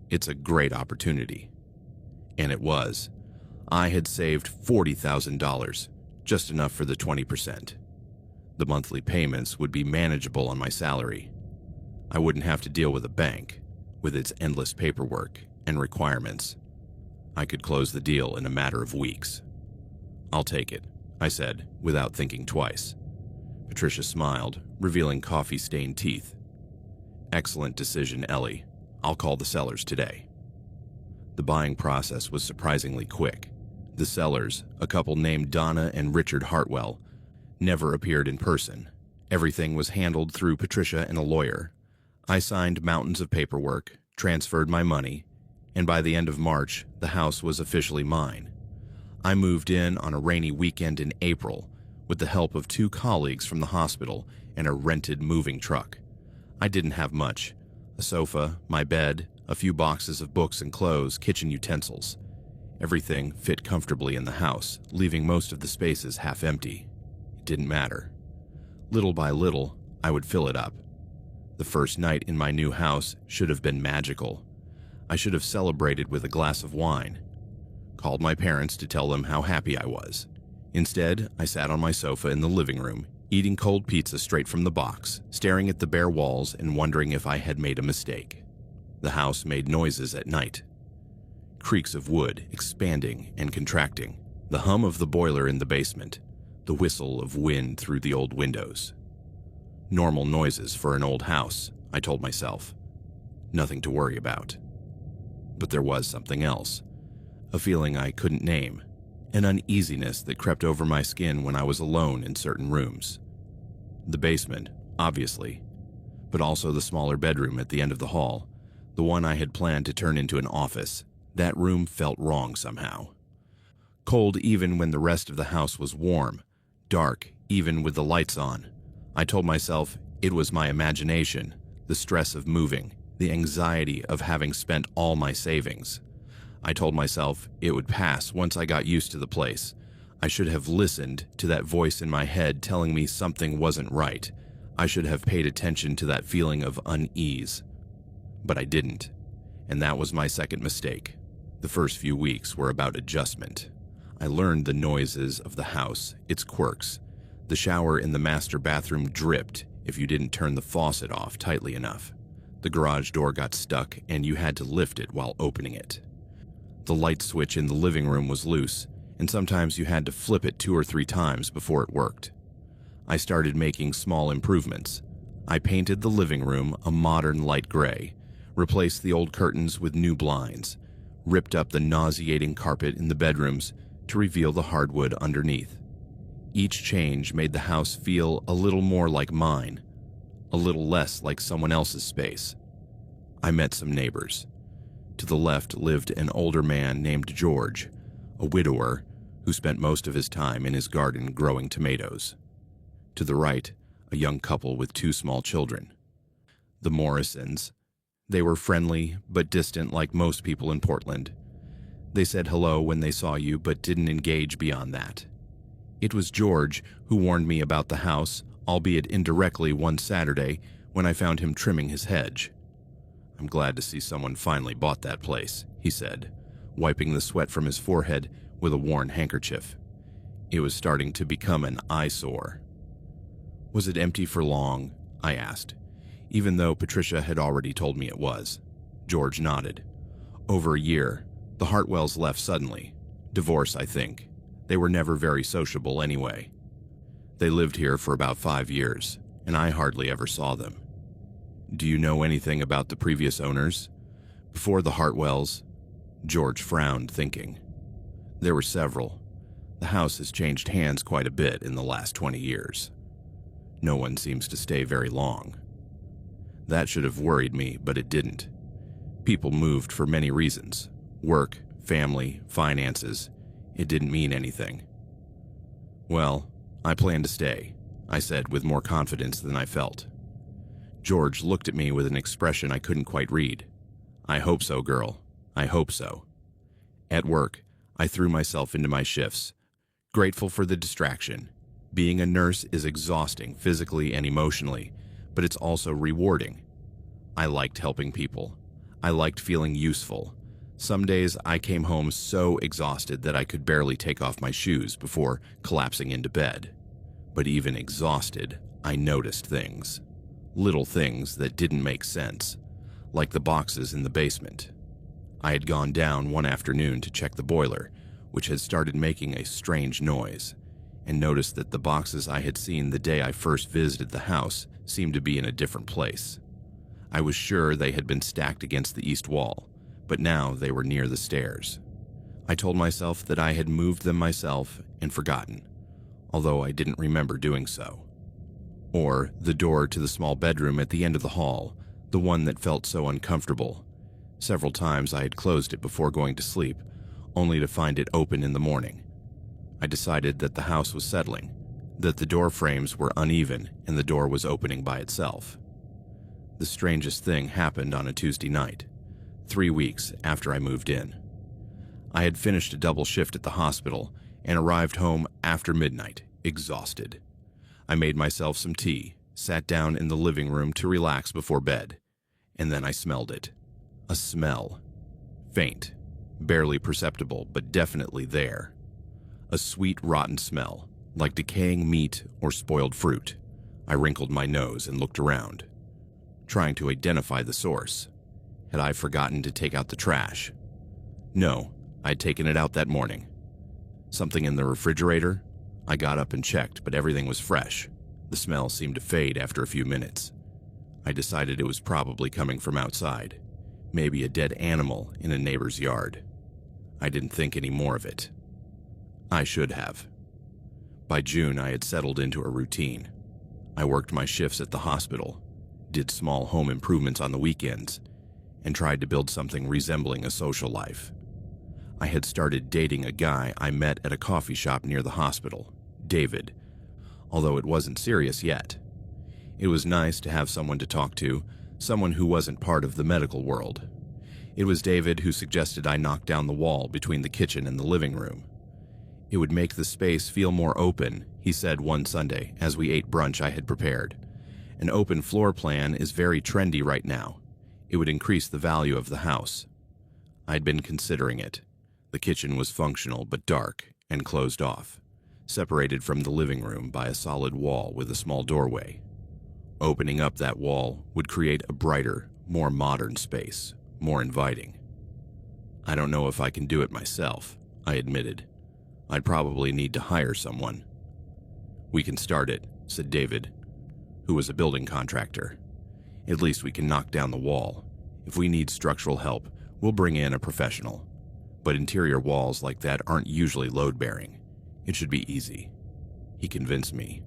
S1: It's a great opportunity. And it was. I had saved $40,000, just enough for the 20%. The monthly payments would be manageable on my salary. I wouldn't have to deal with a bank, with its endless paperwork and requirements. I could close the deal in a matter of weeks. I'll take it, I said, without thinking twice. Patricia smiled, revealing coffee-stained teeth. Excellent decision, Ellie. I'll call the sellers today. The buying process was surprisingly quick. The sellers, a couple named Donna and Richard Hartwell, never appeared in person. Everything was handled through Patricia and a lawyer. I signed mountains of paperwork, transferred my money, and by the end of March, the house was officially mine. I moved in on a rainy weekend in April with the help of 2 colleagues from the hospital and a rented moving truck. I didn't have much: a sofa, my bed, a few boxes of books and clothes, kitchen utensils. Everything fit comfortably in the house, leaving most of the spaces half empty. It didn't matter. Little by little, I would fill it up. The first night in my new house should have been magical. I should have celebrated with a glass of wine. Called my parents to tell them how happy I was. Instead, I sat on my sofa in the living room, eating cold pizza straight from the box, staring at the bare walls and wondering if I had made a mistake. The house made noises at night. Creaks of wood expanding and contracting, the hum of the boiler in the basement, the whistle of wind through the old windows. Normal noises for an old house, I told myself. Nothing to worry about. But there was something else, a feeling I couldn't name, an uneasiness that crept over my skin when I was alone in certain rooms. The basement, obviously, but also the smaller bedroom at the end of the hall, the one I had planned to turn into an office. That room felt wrong somehow. Cold even when the rest of the house was warm, dark even with the lights on. I told myself it was my imagination, the stress of moving, the anxiety of having spent all my savings. I told myself it would pass once I got used to the place. I should have listened to that voice in my head telling me something wasn't right. I should have paid attention to that feeling of unease. But I didn't, and that was my second mistake. The first few weeks were about adjustment. I learned the noises of the house, its quirks. The shower in the master bathroom dripped if you didn't turn the faucet off tightly enough. The garage door got stuck and you had to lift it while opening it. The light switch in the living room was loose, and sometimes you had to flip it 2 or 3 times before it worked. I started making small improvements. I painted the living room a modern light gray, replaced the old curtains with new blinds, ripped up the nauseating carpet in the bedrooms to reveal the hardwood underneath. Each change made the house feel a little more like mine, a little less like someone else's space. I met some neighbors. To the left lived an older man named George, a widower, who spent most of his time in his garden growing tomatoes. To the right, a young couple with 2 small children. The Morrisons. They were friendly but distant like most people in Portland. They said hello when they saw you but didn't engage beyond that. It was George who warned me about the house, albeit indirectly, one Saturday when I found him trimming his hedge. "I'm glad to see someone finally bought that place," he said, wiping the sweat from his forehead with a worn handkerchief. It was starting to become an eyesore. "Was it empty for long?" I asked, even though Patricia had already told me it was. George nodded. "Over a year. The Hartwells left suddenly. Divorce, I think. They were never very sociable anyway. They lived here for about 5 years, and I hardly ever saw them." "Do you know anything about the previous owners? Before the Hartwells?" George frowned, thinking. "There were several. The house has changed hands quite a bit in the last 20 years. No one seems to stay very long." That should have worried me, but it didn't. People moved for many reasons. Work, family, finances. It didn't mean anything. "Well, I plan to stay," I said with more confidence than I felt. George looked at me with an expression I couldn't quite read. "I hope so, girl. I hope so." At work, I threw myself into my shifts, grateful for the distraction. Being a nurse is exhausting physically and emotionally, but it's also rewarding. I liked helping people. I liked feeling useful. Some days I came home so exhausted that I could barely take off my shoes before collapsing into bed. But even exhausted, I noticed things. Little things that didn't make sense, like the boxes in the basement. I had gone down one afternoon to check the boiler, which had started making a strange noise, and noticed that the boxes I had seen the day I first visited the house seemed to be in a different place. I was sure they had been stacked against the east wall, but now they were near the stairs. I told myself that I had moved them myself and forgotten, although I didn't remember doing so. Or the door to the small bedroom at the end of the hall, the one that felt so uncomfortable. Several times I had closed it before going to sleep, only to find it open in the morning. I decided that the house was settling, that the door frames were uneven and the door was opening by itself. The strangest thing happened on a Tuesday night, 3 weeks after I moved in. I had finished a double shift at the hospital and arrived home after midnight, exhausted. I made myself some tea, sat down in the living room to relax before bed, and then I smelled it. A smell. Faint, barely perceptible, but definitely there. A sweet, rotten smell, like decaying meat or spoiled fruit. I wrinkled my nose and looked around, trying to identify the source. Had I forgotten to take out the trash? No, I'd taken it out that morning. Something in the refrigerator? I got up and checked, but everything was fresh. The smell seemed to fade after a few minutes. I decided it was probably coming from outside, maybe a dead animal in a neighbor's yard. I didn't think any more of it. I should have. By June, I had settled into a routine. I worked my shifts at the hospital, did small home improvements on the weekends, and tried to build something resembling a social life. I had started dating a guy I met at a coffee shop near the hospital, David, although it wasn't serious yet. It was nice to have someone to talk to, someone who wasn't part of the medical world. It was David who suggested I knock down the wall between the kitchen and the living room. It would make the space feel more open, he said one Sunday as we ate brunch I had prepared. An open floor plan is very trendy right now. It would increase the value of the house. I'd been considering it. The kitchen was functional but dark and closed off, separated from the living room by a solid wall with a small doorway. Opening up that wall would create a brighter, more modern space, more inviting. I don't know if I can do it myself, I admitted. I'd probably need to hire someone. We can start it, said David, who was a building contractor. At least we can knock down the wall. If we need structural help, we'll bring in a professional. But interior walls like that aren't usually load-bearing. It should be easy. He convinced me.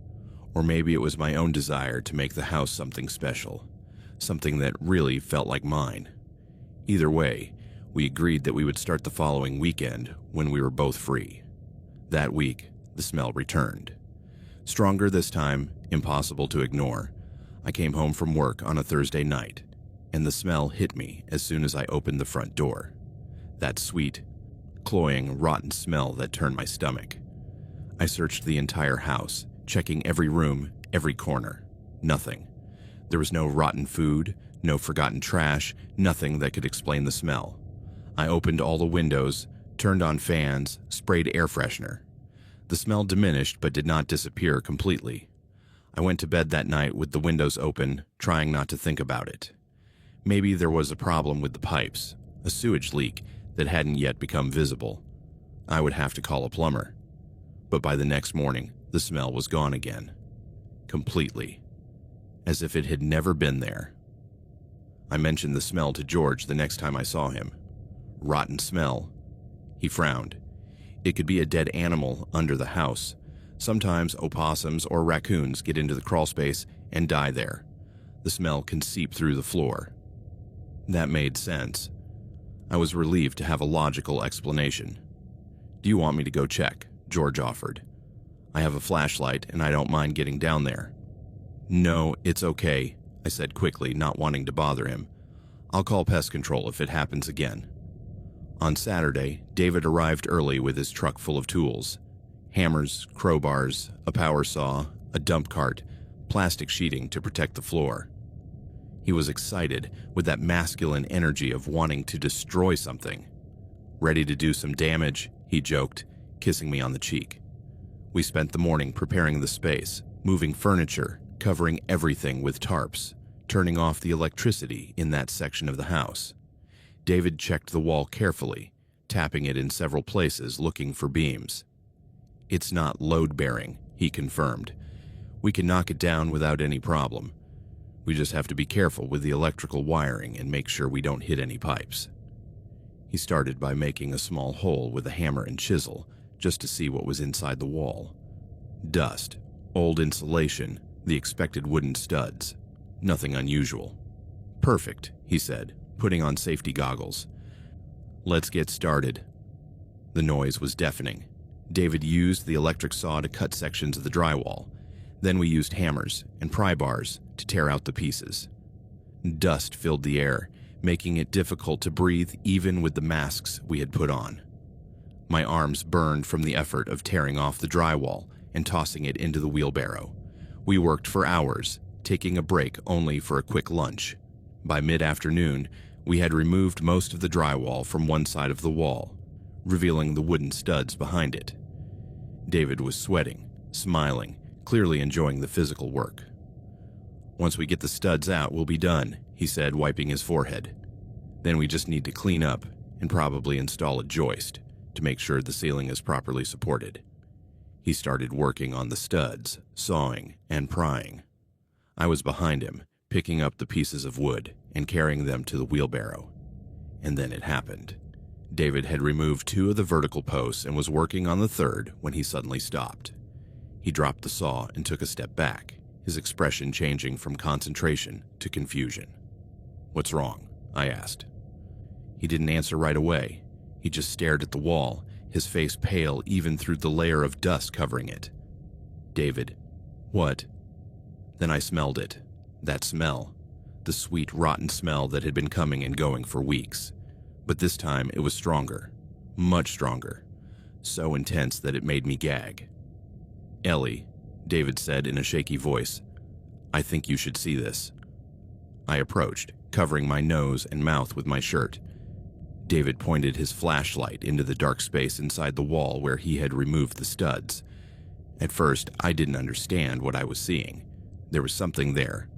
S1: Or maybe it was my own desire to make the house something special, something that really felt like mine. Either way, we agreed that we would start the following weekend when we were both free. That week, the smell returned. Stronger this time, impossible to ignore. I came home from work on a Thursday night, and the smell hit me as soon as I opened the front door. That sweet, cloying, rotten smell that turned my stomach. I searched the entire house, checking every room, every corner. Nothing. There was no rotten food, no forgotten trash, nothing that could explain the smell. I opened all the windows, turned on fans, sprayed air freshener. The smell diminished but did not disappear completely. I went to bed that night with the windows open, trying not to think about it. Maybe there was a problem with the pipes, a sewage leak that hadn't yet become visible. I would have to call a plumber. But by the next morning, the smell was gone again. Completely. As if it had never been there. I mentioned the smell to George the next time I saw him. Rotten smell. He frowned. It could be a dead animal under the house. Sometimes opossums or raccoons get into the crawlspace and die there. The smell can seep through the floor. That made sense. I was relieved to have a logical explanation. "Do you want me to go check?" George offered. "I have a flashlight and I don't mind getting down there." "No, it's okay," I said quickly, not wanting to bother him. "I'll call pest control if it happens again." On Saturday, David arrived early with his truck full of tools. Hammers, crowbars, a power saw, a dump cart, plastic sheeting to protect the floor. He was excited, with that masculine energy of wanting to destroy something. "Ready to do some damage," he joked, kissing me on the cheek. We spent the morning preparing the space, moving furniture, covering everything with tarps, turning off the electricity in that section of the house. David checked the wall carefully, tapping it in several places looking for beams. "It's not load-bearing," he confirmed. "We can knock it down without any problem. We just have to be careful with the electrical wiring and make sure we don't hit any pipes." He started by making a small hole with a hammer and chisel, just to see what was inside the wall. Dust, old insulation, the expected wooden studs. Nothing unusual. "Perfect," he said, putting on safety goggles. "Let's get started." The noise was deafening. David used the electric saw to cut sections of the drywall. Then we used hammers and pry bars to tear out the pieces. Dust filled the air, making it difficult to breathe even with the masks we had put on. My arms burned from the effort of tearing off the drywall and tossing it into the wheelbarrow. We worked for hours, taking a break only for a quick lunch. By mid-afternoon, we had removed most of the drywall from one side of the wall, revealing the wooden studs behind it. David was sweating, smiling, clearly enjoying the physical work. "Once we get the studs out, we'll be done," he said, wiping his forehead. "Then we just need to clean up and probably install a joist to make sure the ceiling is properly supported." He started working on the studs, sawing and prying. I was behind him, picking up the pieces of wood and carrying them to the wheelbarrow. And then it happened. David had removed 2 of the vertical posts and was working on the 3rd when he suddenly stopped. He dropped the saw and took a step back, his expression changing from concentration to confusion. "What's wrong?" I asked. He didn't answer right away. He just stared at the wall, his face pale even through the layer of dust covering it. "David, what?" Then I smelled it. That smell. The sweet, rotten smell that had been coming and going for weeks. But this time it was stronger. Much stronger. So intense that it made me gag. "Ellie," David said in a shaky voice, "I think you should see this." I approached, covering my nose and mouth with my shirt. David pointed his flashlight into the dark space inside the wall where he had removed the studs. At first, I didn't understand what I was seeing. There was something there.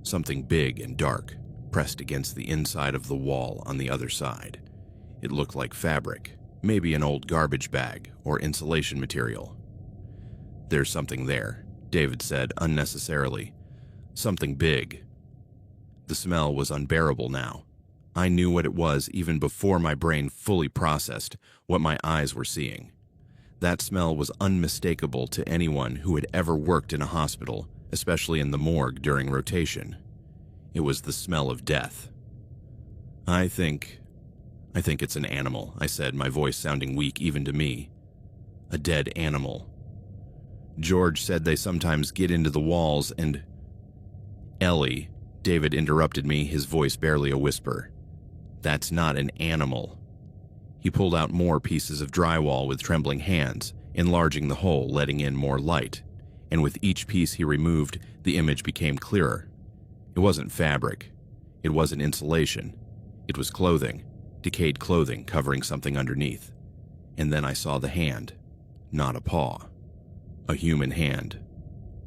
S1: Something big and dark, pressed against the inside of the wall on the other side. It looked like fabric, maybe an old garbage bag or insulation material. "There's something there," David said unnecessarily. "Something big." The smell was unbearable now. I knew what it was even before my brain fully processed what my eyes were seeing. That smell was unmistakable to anyone who had ever worked in a hospital, especially in the morgue during rotation. It was the smell of death. I think it's an animal," I said, my voice sounding weak even to me. A dead animal. George said they sometimes get into the walls and... Ellie, David interrupted me, his voice barely a whisper. That's not an animal. He pulled out more pieces of drywall with trembling hands, enlarging the hole, letting in more light, and with each piece he removed, the image became clearer. It wasn't fabric. It wasn't insulation. It was clothing, decayed clothing covering something underneath. And then I saw the hand, not a paw. A human hand,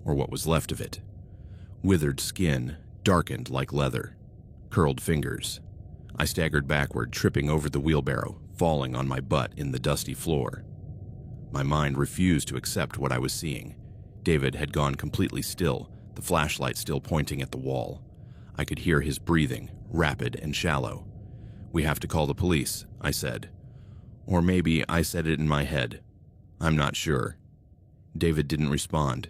S1: or what was left of it. Withered skin, darkened like leather. Curled fingers. I staggered backward, tripping over the wheelbarrow, falling on my butt in the dusty floor. My mind refused to accept what I was seeing. David had gone completely still, the flashlight still pointing at the wall. I could hear his breathing, rapid and shallow. "We have to call the police," I said. Or maybe I said it in my head. I'm not sure. David didn't respond.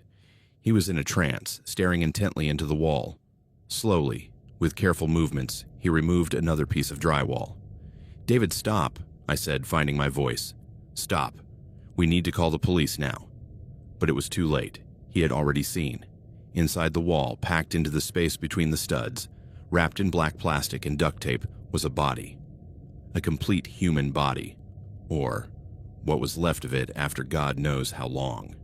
S1: He was in a trance, staring intently into the wall. Slowly, with careful movements, he removed another piece of drywall. "David, stop," I said, finding my voice. "Stop. We need to call the police now." But it was too late. He had already seen. Inside the wall, packed into the space between the studs, wrapped in black plastic and duct tape, was a body. A complete human body. Or what was left of it after God knows how long.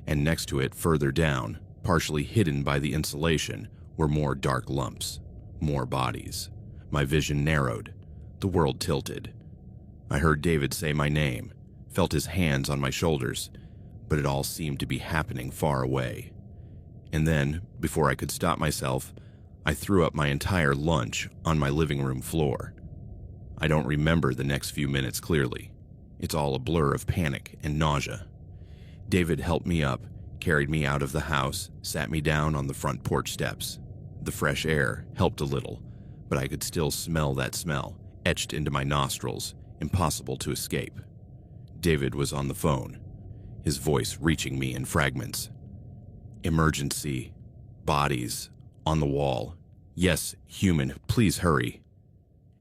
S1: And next to it, further down, partially hidden by the insulation, were more dark lumps. More bodies. My vision narrowed. The world tilted. I heard David say my name, felt his hands on my shoulders, but it all seemed to be happening far away. And then, before I could stop myself, I threw up my entire lunch on my living room floor. I don't remember the next few minutes clearly. It's all a blur of panic and nausea. David helped me up, carried me out of the house, sat me down on the front porch steps. The fresh air helped a little, but I could still smell that smell, etched into my nostrils, impossible to escape. David was on the phone, his voice reaching me in fragments. "Emergency. Bodies. On the wall. Yes, human. Please hurry."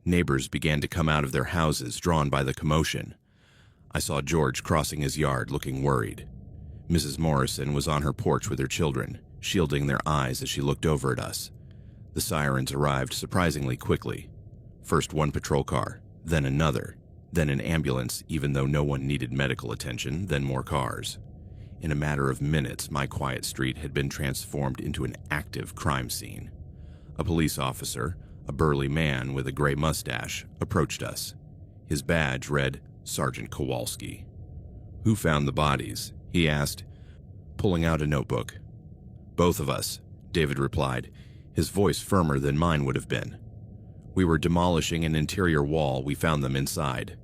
S1: Neighbors began to come out of their houses, drawn by the commotion. I saw George crossing his yard, looking worried. Mrs. Morrison was on her porch with her children, shielding their eyes as she looked over at us. The sirens arrived surprisingly quickly. First one patrol car, then another, then an ambulance, even though no one needed medical attention, then more cars. In a matter of minutes, my quiet street had been transformed into an active crime scene. A police officer, a burly man with a gray mustache, approached us. His badge read Sergeant Kowalski. "Who found the bodies?" he asked, pulling out a notebook. "Both of us," David replied, his voice firmer than mine would have been. "We were demolishing an interior wall. We found them inside."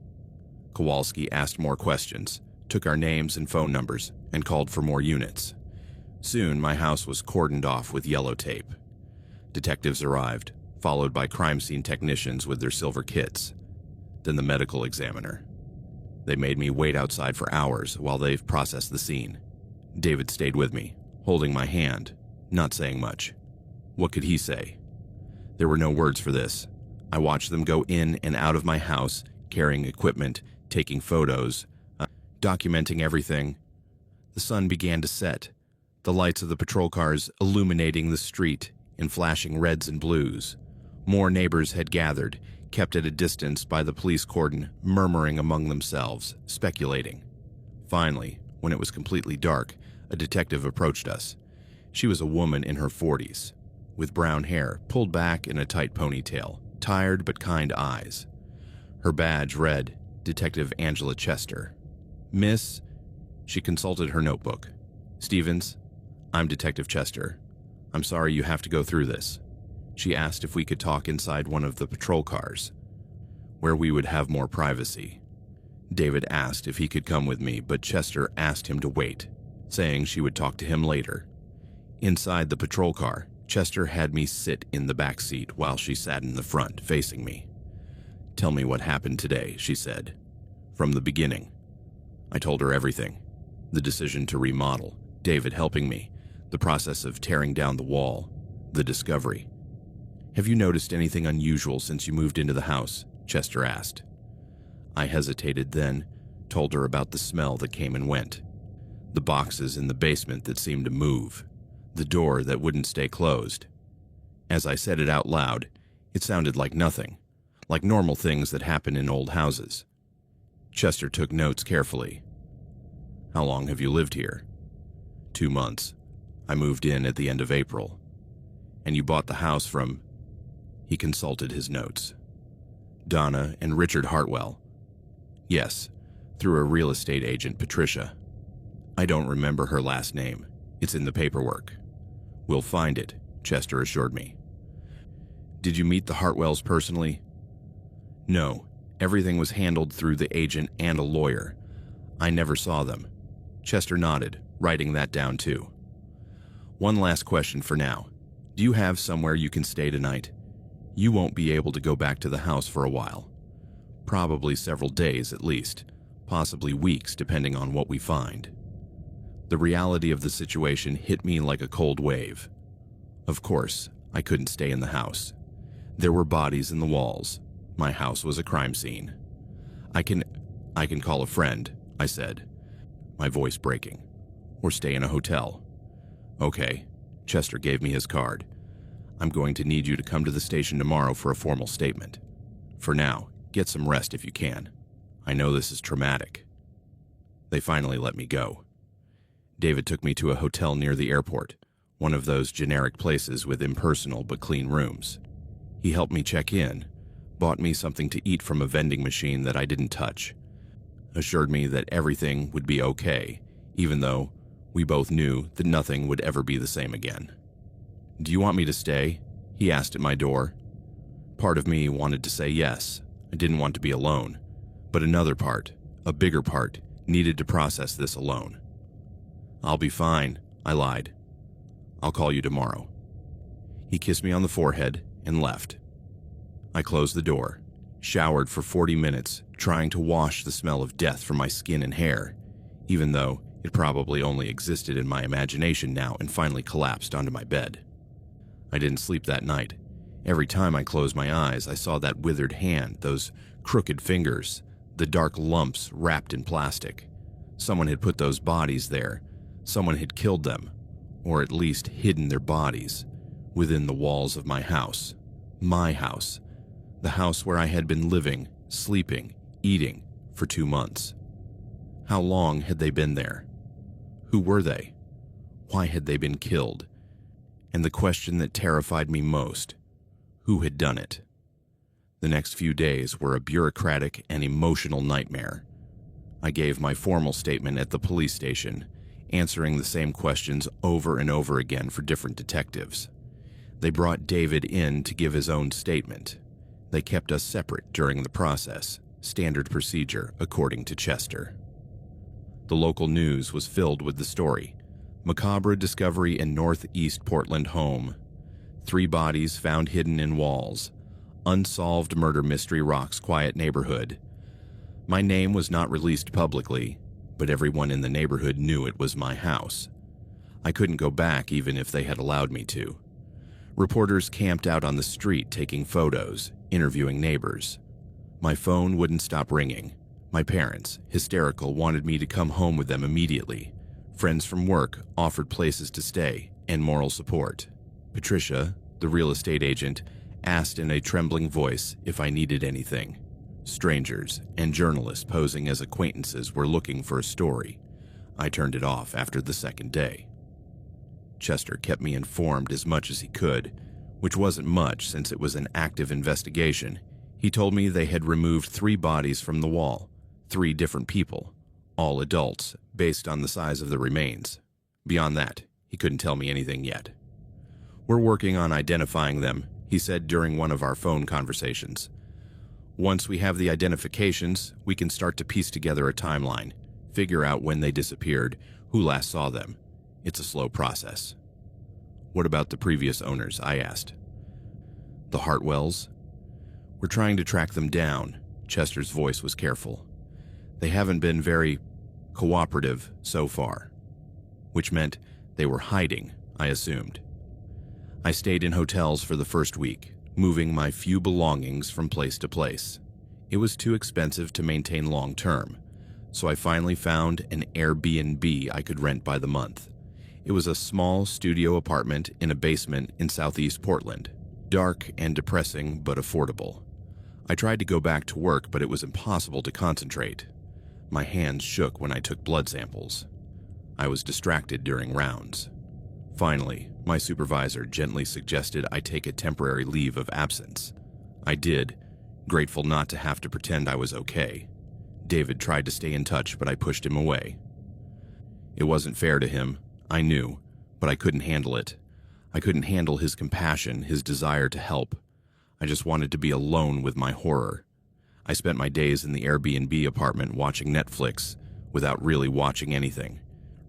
S1: Kowalski asked more questions, took our names and phone numbers, and called for more units. Soon, my house was cordoned off with yellow tape. Detectives arrived, followed by crime scene technicians with their silver kits. Then the medical examiner. They made me wait outside for hours while they processed the scene. David stayed with me, holding my hand, not saying much. What could he say? There were no words for this. I watched them go in and out of my house, carrying equipment, taking photos, documenting everything. The sun began to set, the lights of the patrol cars illuminating the street in flashing reds and blues. More neighbors had gathered, kept at a distance by the police cordon, murmuring among themselves, speculating. Finally, when it was completely dark, a detective approached us. She was a woman in her 40s, with brown hair pulled back in a tight ponytail, tired but kind eyes. Her badge read, Detective Angela Chester. "Miss," she consulted her notebook. "Stevens, I'm Detective Chester. I'm sorry you have to go through this." She asked if we could talk inside one of the patrol cars, where we would have more privacy. David asked if he could come with me, but Chester asked him to wait, saying she would talk to him later. Inside the patrol car, Chester had me sit in the back seat while she sat in the front, facing me. "Tell me what happened today," she said. "From the beginning." I told her everything. The decision to remodel, David helping me, the process of tearing down the wall, the discovery. "Have you noticed anything unusual since you moved into the house?" Chester asked. I hesitated then, told her about the smell that came and went, the boxes in the basement that seemed to move, the door that wouldn't stay closed. As I said it out loud, it sounded like nothing, like normal things that happen in old houses. Chester took notes carefully. "How long have you lived here?" 2 months. I moved in at the end of April. "And you bought the house from—" He consulted his notes. "Donna and Richard Hartwell." "Yes, through a real estate agent, Patricia." "I don't remember her last name. It's in the paperwork." "We'll find it," Chester assured me. "Did you meet the Hartwells personally?" "No, everything was handled through the agent and a lawyer. I never saw them." Chester nodded, writing that down too. "One last question for now. Do you have somewhere you can stay tonight? You won't be able to go back to the house for a while. Probably several days at least, possibly weeks depending on what we find." The reality of the situation hit me like a cold wave. Of course, I couldn't stay in the house. There were bodies in the walls. My house was a crime scene. I can call a friend," I said, my voice breaking. "Or stay in a hotel." "Okay." Chester gave me his card. "I'm going to need you to come to the station tomorrow for a formal statement. For now, get some rest if you can. I know this is traumatic." They finally let me go. David took me to a hotel near the airport, one of those generic places with impersonal but clean rooms. He helped me check in, bought me something to eat from a vending machine that I didn't touch, assured me that everything would be okay, even though we both knew that nothing would ever be the same again. "Do you want me to stay?" he asked at my door. Part of me wanted to say yes. I didn't want to be alone. But another part, a bigger part, needed to process this alone. "I'll be fine," I lied. "I'll call you tomorrow." He kissed me on the forehead and left. I closed the door, showered for 40 minutes, trying to wash the smell of death from my skin and hair, even though it probably only existed in my imagination now, and finally collapsed onto my bed. I didn't sleep that night. Every time I closed my eyes, I saw that withered hand, those crooked fingers, the dark lumps wrapped in plastic. Someone had put those bodies there. Someone had killed them, or at least hidden their bodies, within the walls of my house. My house. The house where I had been living, sleeping, eating for 2 months. How long had they been there? Who were they? Why had they been killed? And the question that terrified me most, who had done it? The next few days were a bureaucratic and emotional nightmare. I gave my formal statement at the police station, answering the same questions over and over again for different detectives. They brought David in to give his own statement. They kept us separate during the process, standard procedure according to Chester. The local news was filled with the story. Macabre discovery in northeast Portland home. 3 bodies found hidden in walls. Unsolved murder mystery rocks quiet neighborhood. My name was not released publicly, but everyone in the neighborhood knew it was my house. I couldn't go back even if they had allowed me to. Reporters camped out on the street taking photos, interviewing neighbors. My phone wouldn't stop ringing. My parents, hysterical, wanted me to come home with them immediately. Friends from work offered places to stay and moral support. Patricia, the real estate agent, asked in a trembling voice if I needed anything. Strangers and journalists posing as acquaintances were looking for a story. I turned it off after the second day. Chester kept me informed as much as he could, which wasn't much since it was an active investigation. He told me they had removed 3 bodies from the wall, 3 different people, all adults, based on the size of the remains. Beyond that, he couldn't tell me anything yet. "We're working on identifying them," he said during one of our phone conversations. "Once we have the identifications, we can start to piece together a timeline, figure out when they disappeared, who last saw them. It's a slow process." "What about the previous owners?" I asked. "The Hartwells? We're trying to track them down." Chester's voice was careful. "They haven't been very cooperative so far." Which meant they were hiding, I assumed. I stayed in hotels for the first week, moving my few belongings from place to place. It was too expensive to maintain long term. so I finally found an Airbnb I could rent by the month. It was a small studio apartment in a basement in Southeast Portland. Dark and depressing, but affordable. I tried to go back to work, but it was impossible to concentrate. My hands shook when I took blood samples. I was distracted during rounds. Finally, my supervisor gently suggested I take a temporary leave of absence. I did, grateful not to have to pretend I was okay. David tried to stay in touch, but I pushed him away. It wasn't fair to him, I knew, but I couldn't handle it. I couldn't handle his compassion, his desire to help. I just wanted to be alone with my horror. I spent my days in the Airbnb apartment watching Netflix without really watching anything,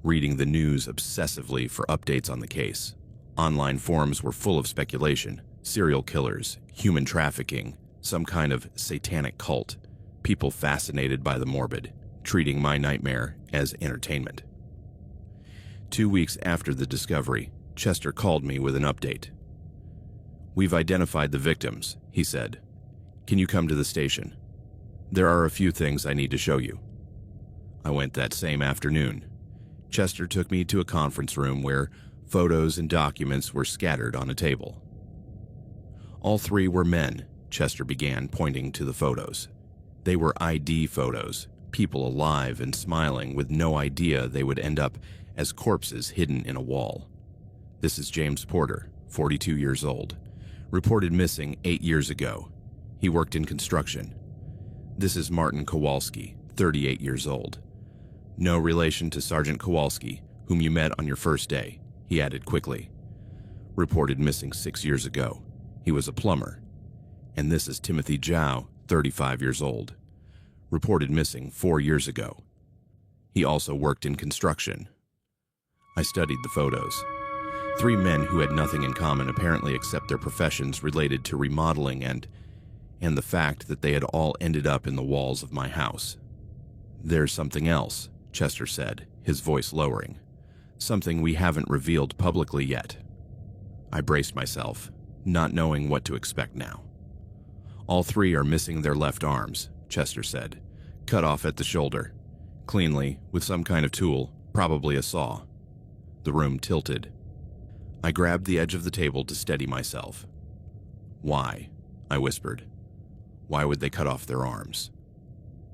S1: reading the news obsessively for updates on the case. Online forums were full of speculation, serial killers, human trafficking, some kind of satanic cult, people fascinated by the morbid, treating my nightmare as entertainment. 2 weeks after the discovery, Chester called me with an update. "We've identified the victims," he said. "Can you come to the station? There are a few things I need to show you." I went that same afternoon. Chester took me to a conference room where photos and documents were scattered on a table. All three were men, Chester began, pointing to the photos. They were ID photos, people alive and smiling with no idea they would end up as corpses hidden in a wall. This is James Porter, 42 years old, reported missing 8 years ago. He worked in construction. This is Martin Kowalski, 38 years old. No relation to Sergeant Kowalski, whom you met on your first day, he added quickly. Reported missing 6 years ago. He was a plumber. And this is Timothy Zhao, 35 years old. Reported missing 4 years ago. He also worked in construction. I studied the photos. 3 men who had nothing in common apparently except their professions related to remodeling and the fact that they had all ended up in the walls of my house. "There's something else," Chester said, his voice lowering. "Something we haven't revealed publicly yet." I braced myself, not knowing what to expect now. "All 3 are missing their left arms," Chester said, "cut off at the shoulder, cleanly, with some kind of tool, probably a saw." The room tilted. I grabbed the edge of the table to steady myself. "Why?" I whispered. "Why would they cut off their arms?"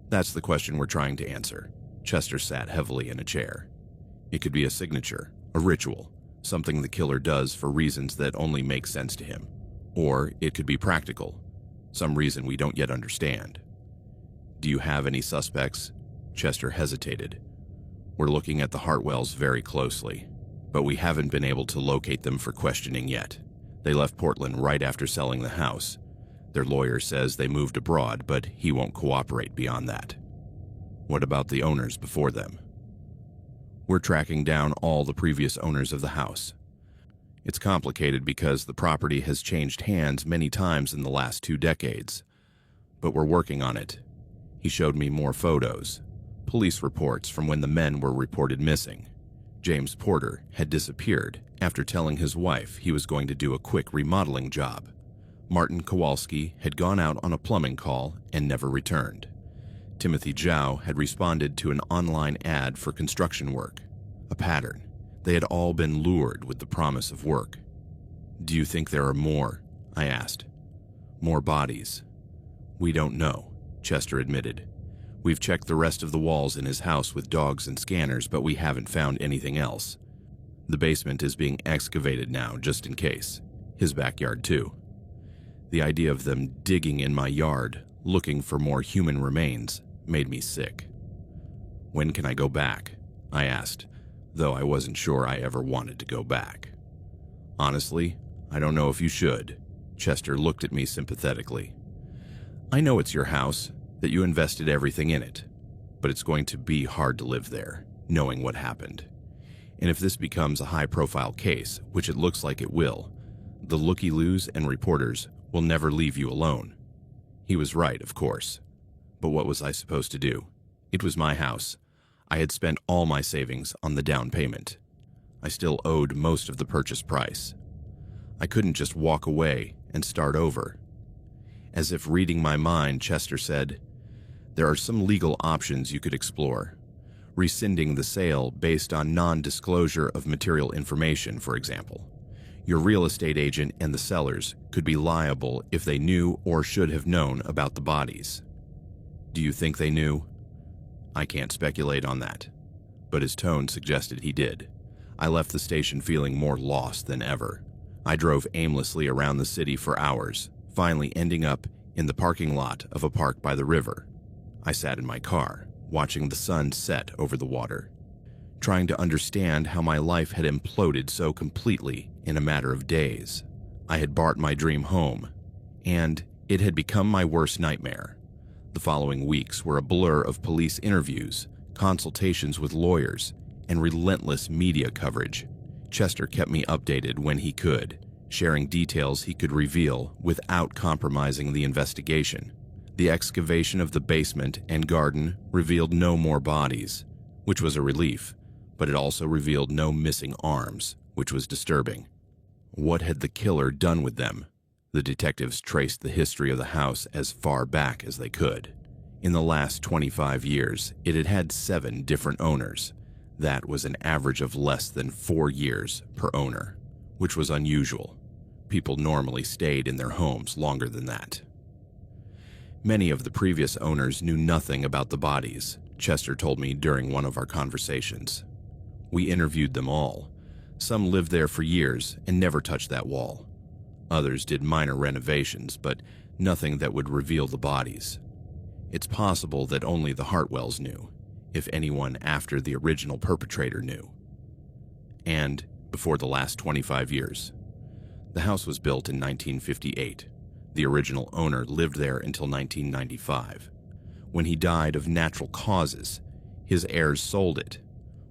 S1: "That's the question we're trying to answer." Chester sat heavily in a chair. "It could be a signature, a ritual, something the killer does for reasons that only make sense to him. Or it could be practical, some reason we don't yet understand." "Do you have any suspects?" Chester hesitated. "We're looking at the Hartwells very closely, but we haven't been able to locate them for questioning yet. They left Portland right after selling the house. Their lawyer says they moved abroad, but he won't cooperate beyond that." "What about the owners before them?" "We're tracking down all the previous owners of the house. It's complicated because the property has changed hands many times in the last 2 decades. But we're working on it." He showed me more photos, police reports from when the men were reported missing. James Porter had disappeared after telling his wife he was going to do a quick remodeling job. Martin Kowalski had gone out on a plumbing call and never returned. Timothy Zhao had responded to an online ad for construction work. A pattern. They had all been lured with the promise of work. "Do you think there are more?" I asked. "More bodies?" "We don't know," Chester admitted. "We've checked the rest of the walls in his house with dogs and scanners, but we haven't found anything else. The basement is being excavated now, just in case. His backyard, too." The idea of them digging in my yard, looking for more human remains, made me sick. "When can I go back?" I asked, though I wasn't sure I ever wanted to go back. "Honestly, I don't know if you should." Chester looked at me sympathetically. "I know it's your house, that you invested everything in it, but it's going to be hard to live there, knowing what happened. And if this becomes a high-profile case, which it looks like it will, the looky-loos and reporters will never leave you alone." He was right, of course. But what was I supposed to do? It was my house. I had spent all my savings on the down payment. I still owed most of the purchase price. I couldn't just walk away and start over. As if reading my mind, Chester said, There are some legal options you could explore. Rescinding the sale based on non-disclosure of material information, for example. Your real estate agent and the sellers could be liable if they knew or should have known about the bodies. Do you think they knew? I can't speculate on that, but his tone suggested he did. I left the station feeling more lost than ever. I drove aimlessly around the city for hours, finally ending up in the parking lot of a park by the river. I sat in my car, watching the sun set over the water, trying to understand how my life had imploded so completely in a matter of days. I had bought my dream home, and it had become my worst nightmare. The following weeks were a blur of police interviews, consultations with lawyers, and relentless media coverage. Chester kept me updated when he could, sharing details he could reveal without compromising the investigation. The excavation of the basement and garden revealed no more bodies, which was a relief, but it also revealed no missing arms, which was disturbing. What had the killer done with them? The detectives traced the history of the house as far back as they could. In the last 25 years, it had had 7 different owners. That was an average of less than 4 years per owner, which was unusual. People normally stayed in their homes longer than that. Many of the previous owners knew nothing about the bodies, Chester told me during one of our conversations. We interviewed them all. Some lived there for years and never touched that wall. Others did minor renovations, but nothing that would reveal the bodies. It's possible that only the Hartwells knew, if anyone after the original perpetrator knew. And before the last 25 years. The house was built in 1958. The original owner lived there until 1995. When he died of natural causes, his heirs sold it.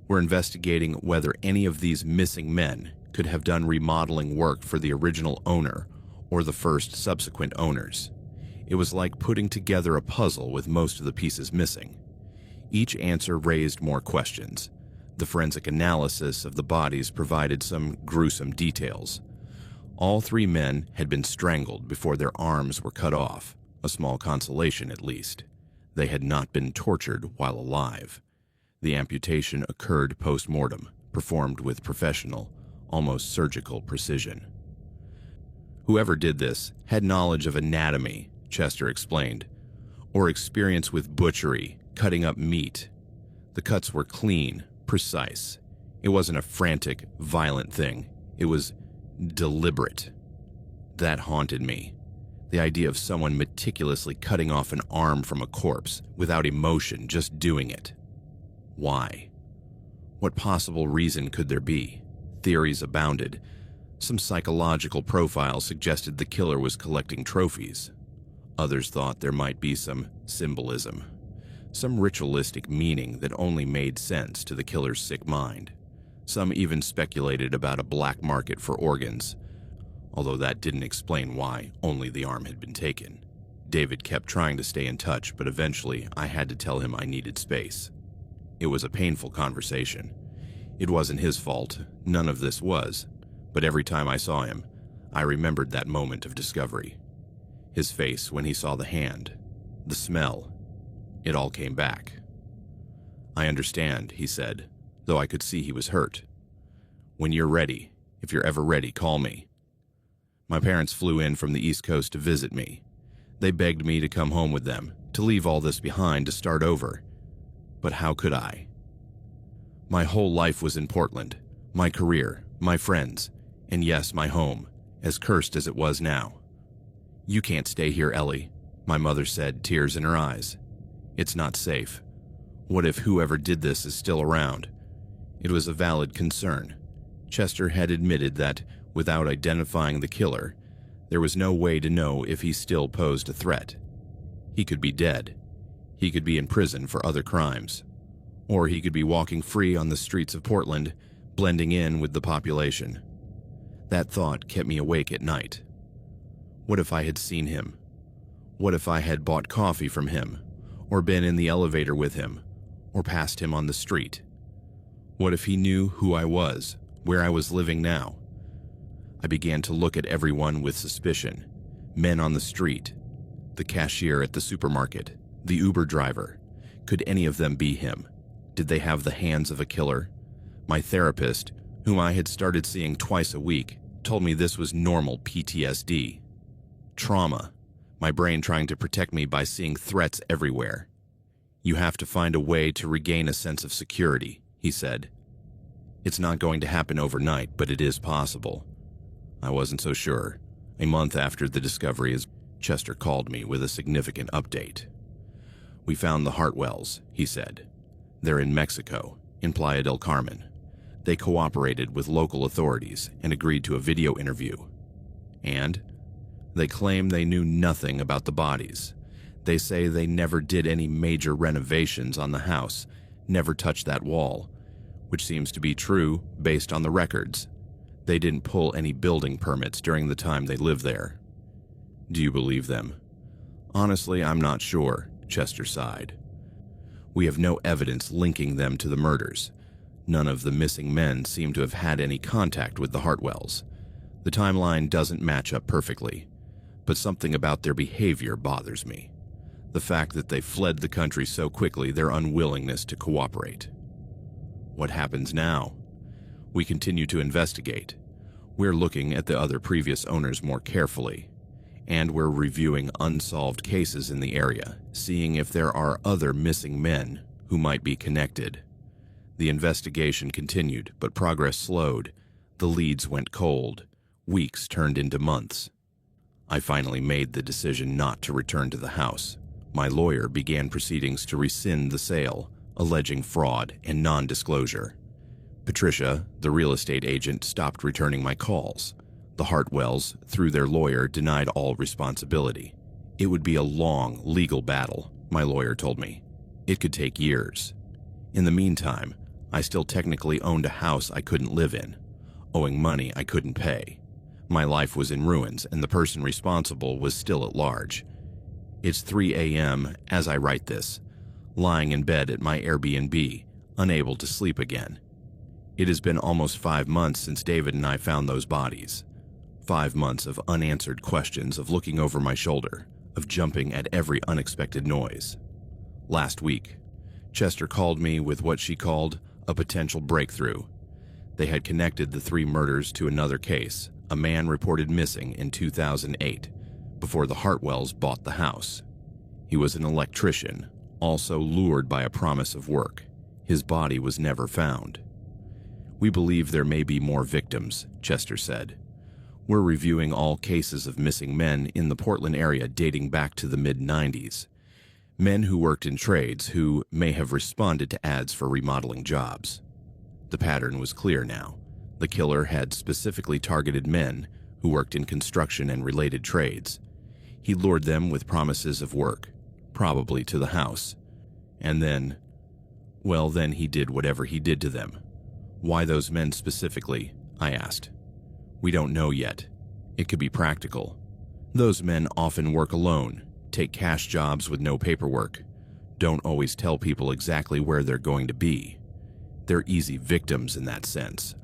S1: We're investigating whether any of these missing men could have done remodeling work for the original owner or the first subsequent owners. It was like putting together a puzzle with most of the pieces missing. Each answer raised more questions. The forensic analysis of the bodies provided some gruesome details. All 3 men had been strangled before their arms were cut off, a small consolation at least. They had not been tortured while alive. The amputation occurred post-mortem, performed with professional, almost surgical precision. Whoever did this had knowledge of anatomy, Chester explained, or experience with butchery, cutting up meat. The cuts were clean, precise. It wasn't a frantic, violent thing. It was deliberate. That haunted me. The idea of someone meticulously cutting off an arm from a corpse without emotion, just doing it. Why? What possible reason could there be? Theories abounded. Some psychological profiles suggested the killer was collecting trophies. Others thought there might be some symbolism, some ritualistic meaning that only made sense to the killer's sick mind. Some even speculated about a black market for organs, although that didn't explain why only the arm had been taken. David kept trying to stay in touch, but eventually I had to tell him I needed space. It was a painful conversation. It wasn't his fault, none of this was, but every time I saw him, I remembered that moment of discovery. His face when he saw the hand, the smell, it all came back. I understand, he said, though I could see he was hurt. When you're ready, if you're ever ready, call me. My parents flew in from the East Coast to visit me. They begged me to come home with them, to leave all this behind, to start over. But how could I? My whole life was in Portland, my career, my friends, and yes, my home, as cursed as it was now. You can't stay here, Ellie, my mother said, tears in her eyes. It's not safe. What if whoever did this is still around? It was a valid concern. Chester had admitted that, without identifying the killer, there was no way to know if he still posed a threat. He could be dead. He could be in prison for other crimes. Or he could be walking free on the streets of Portland, blending in with the population. That thought kept me awake at night. What if I had seen him? What if I had bought coffee from him, or been in the elevator with him, or passed him on the street? What if he knew who I was, where I was living now? I began to look at everyone with suspicion. Men on the street, the cashier at the supermarket, The Uber driver. Could any of them be him? Did they have the hands of a killer? My therapist, whom I had started seeing twice a week, told me this was normal PTSD. Trauma. My brain trying to protect me by seeing threats everywhere. You have to find a way to regain a sense of security, he said. It's not going to happen overnight, but it is possible. I wasn't so sure. A month after the discovery, Chester called me with a significant update. We found the Hartwells, he said. They're in Mexico, in Playa del Carmen. They cooperated with local authorities and agreed to a video interview. And they claim they knew nothing about the bodies. They say they never did any major renovations on the house, never touched that wall, which seems to be true based on the records. They didn't pull any building permits during the time they lived there. Do you believe them? Honestly, I'm not sure, Chester sighed. We have no evidence linking them to the murders. None of the missing men seem to have had any contact with the Hartwells. The timeline doesn't match up perfectly, but something about their behavior bothers me. The fact that they fled the country so quickly, their unwillingness to cooperate. What happens now? We continue to investigate. We're looking at the other previous owners more carefully, and we're reviewing unsolved cases in the area, seeing if there are other missing men who might be connected. The investigation continued, but progress slowed. The leads went cold. Weeks turned into months. I finally made the decision not to return to the house. My lawyer began proceedings to rescind the sale, alleging fraud and non-disclosure. Patricia, the real estate agent, stopped returning my calls. The Hartwells, through their lawyer, denied all responsibility. It would be a long legal battle, my lawyer told me. It could take years. In the meantime, I still technically owned a house I couldn't live in, owing money I couldn't pay. My life was in ruins, and the person responsible was still at large. It's 3 a.m. as I write this, lying in bed at my Airbnb, unable to sleep again. It has been almost 5 months since David and I found those bodies. 5 months of unanswered questions, of looking over my shoulder, of jumping at every unexpected noise. Last week, Chester called me with what she called a potential breakthrough. They had connected the 3 murders to another case, a man reported missing in 2008, before the Hartwells bought the house. He was an electrician, also lured by a promise of work. His body was never found. We believe there may be more victims, Chester said. We're reviewing all cases of missing men in the Portland area dating back to the mid-90s. Men who worked in trades who may have responded to ads for remodeling jobs. The pattern was clear now. The killer had specifically targeted men who worked in construction and related trades. He lured them with promises of work, probably to the house. And then he did whatever he did to them. Why those men specifically? I asked. We don't know yet. It could be practical. Those men often work alone, take cash jobs with no paperwork, don't always tell people exactly where they're going to be. They're easy victims in that sense.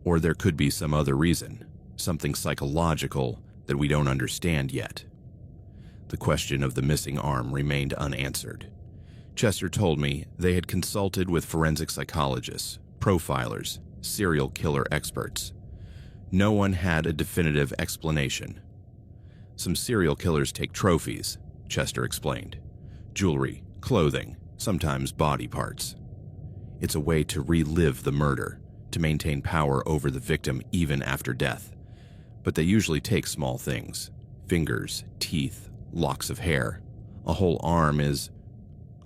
S1: Or there could be some other reason, something psychological that we don't understand yet. The question of the missing arm remained unanswered. Chester told me they had consulted with forensic psychologists, profilers, serial killer experts. No one had a definitive explanation. Some serial killers take trophies, Chester explained. Jewelry, clothing, sometimes body parts. It's a way to relive the murder, to maintain power over the victim even after death. But they usually take small things. Fingers, teeth, locks of hair. A whole arm is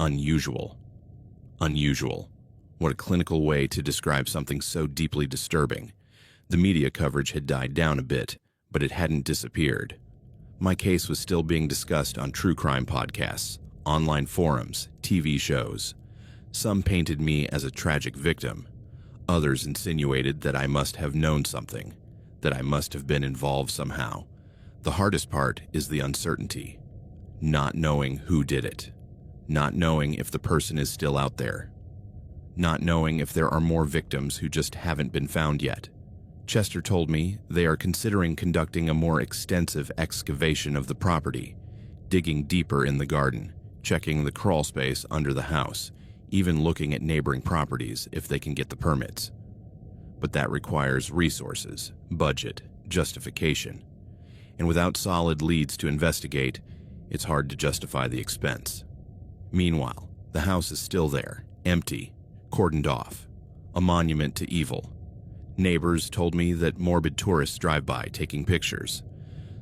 S1: unusual. Unusual. What a clinical way to describe something so deeply disturbing. The media coverage had died down a bit, but it hadn't disappeared. My case was still being discussed on true crime podcasts, online forums, TV shows. Some painted me as a tragic victim. Others insinuated that I must have known something, that I must have been involved somehow. The hardest part is the uncertainty. Not knowing who did it. Not knowing if the person is still out there. Not knowing if there are more victims who just haven't been found yet. Chester told me they are considering conducting a more extensive excavation of the property, digging deeper in the garden, checking the crawl space under the house, even looking at neighboring properties if they can get the permits. But that requires resources, budget, justification. And without solid leads to investigate, it's hard to justify the expense. Meanwhile, the house is still there, empty, cordoned off, a monument to evil. Neighbors told me that morbid tourists drive by taking pictures.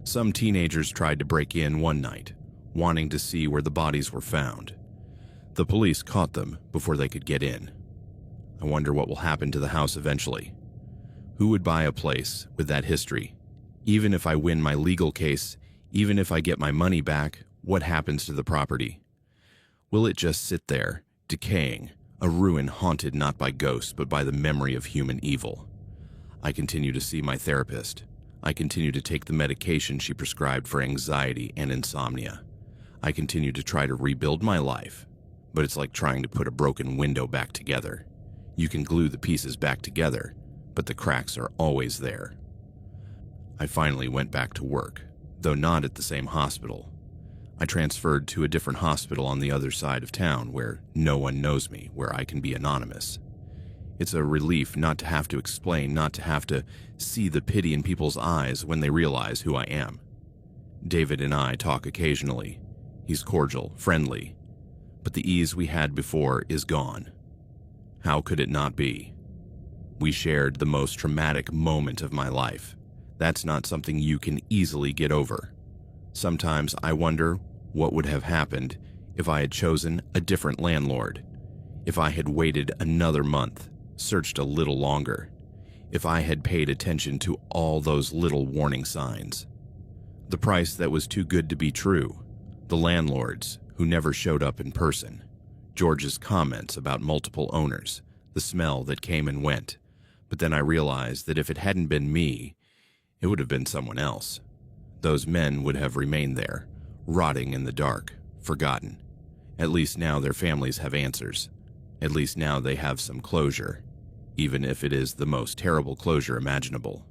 S1: Some teenagers tried to break in one night, wanting to see where the bodies were found. The police caught them before they could get in. I wonder what will happen to the house eventually. Who would buy a place with that history? Even if I win my legal case, even if I get my money back, what happens to the property? Will it just sit there, decaying, a ruin haunted not by ghosts but by the memory of human evil? I continue to see my therapist. I continue to take the medication she prescribed for anxiety and insomnia. I continue to try to rebuild my life, but it's like trying to put a broken window back together. You can glue the pieces back together, but the cracks are always there. I finally went back to work, though not at the same hospital. I transferred to a different hospital on the other side of town where no one knows me, where I can be anonymous. It's a relief not to have to explain, not to have to see the pity in people's eyes when they realize who I am. David and I talk occasionally. He's cordial, friendly, but the ease we had before is gone. How could it not be? We shared the most traumatic moment of my life. That's not something you can easily get over. Sometimes I wonder what would have happened if I had chosen a different landlord, if I had waited another month, searched a little longer, if I had paid attention to all those little warning signs. The price that was too good to be true, the landlords who never showed up in person, George's comments about multiple owners, the smell that came and went. But then I realized that if it hadn't been me, it would have been someone else. Those men would have remained there, rotting in the dark, forgotten. At least now their families have answers. At least now they have some closure, even if it is the most terrible closure imaginable.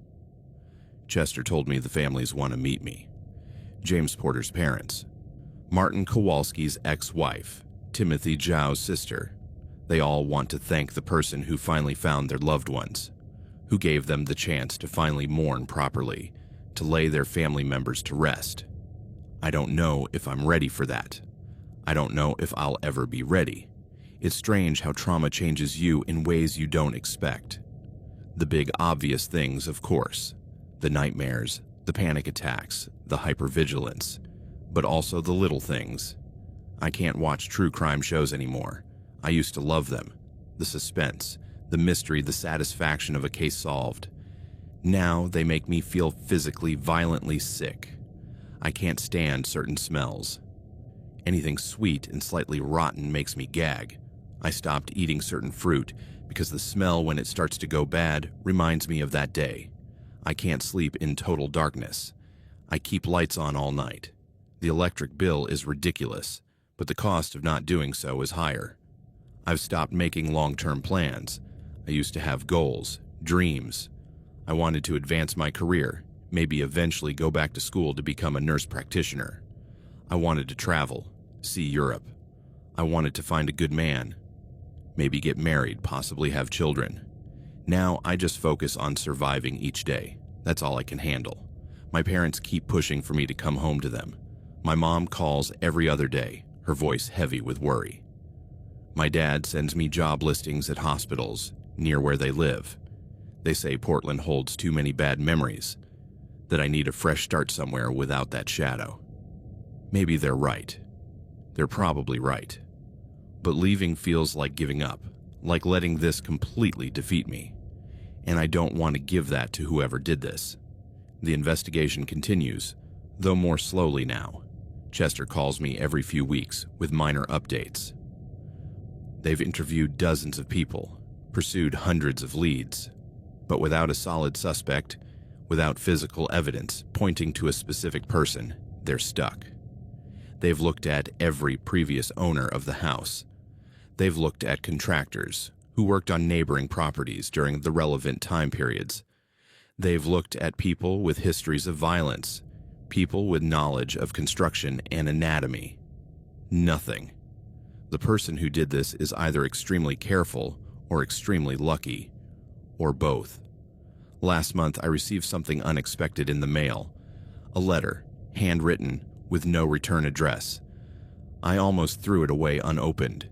S1: Chester told me the families want to meet me. James Porter's parents, Martin Kowalski's ex-wife, Timothy Zhao's sister. They all want to thank the person who finally found their loved ones, who gave them the chance to finally mourn properly, to lay their family members to rest. I don't know if I'm ready for that. I don't know if I'll ever be ready. It's strange how trauma changes you in ways you don't expect. The big obvious things, of course. The nightmares, the panic attacks, the hypervigilance, but also the little things. I can't watch true crime shows anymore. I used to love them. The suspense, the mystery, the satisfaction of a case solved. Now they make me feel physically, violently sick. I can't stand certain smells. Anything sweet and slightly rotten makes me gag. I stopped eating certain fruit because the smell when it starts to go bad reminds me of that day. I can't sleep in total darkness. I keep lights on all night. The electric bill is ridiculous, but the cost of not doing so is higher. I've stopped making long-term plans. I used to have goals, dreams. I wanted to advance my career, maybe eventually go back to school to become a nurse practitioner. I wanted to travel, see Europe. I wanted to find a good man, maybe get married, possibly have children. Now I just focus on surviving each day. That's all I can handle. My parents keep pushing for me to come home to them. My mom calls every other day, her voice heavy with worry. My dad sends me job listings at hospitals near where they live. They say Portland holds too many bad memories, that I need a fresh start somewhere without that shadow. Maybe they're right. They're probably right. But leaving feels like giving up, like letting this completely defeat me. And I don't want to give that to whoever did this. The investigation continues, though more slowly now. Chester calls me every few weeks with minor updates. They've interviewed dozens of people, pursued hundreds of leads, but without a solid suspect, without physical evidence pointing to a specific person, they're stuck. They've looked at every previous owner of the house. They've looked at contractors who worked on neighboring properties during the relevant time periods. They've looked at people with histories of violence, people with knowledge of construction and anatomy. Nothing. The person who did this is either extremely careful or extremely lucky, or both. Last month, I received something unexpected in the mail. A letter, handwritten, with no return address. I almost threw it away unopened,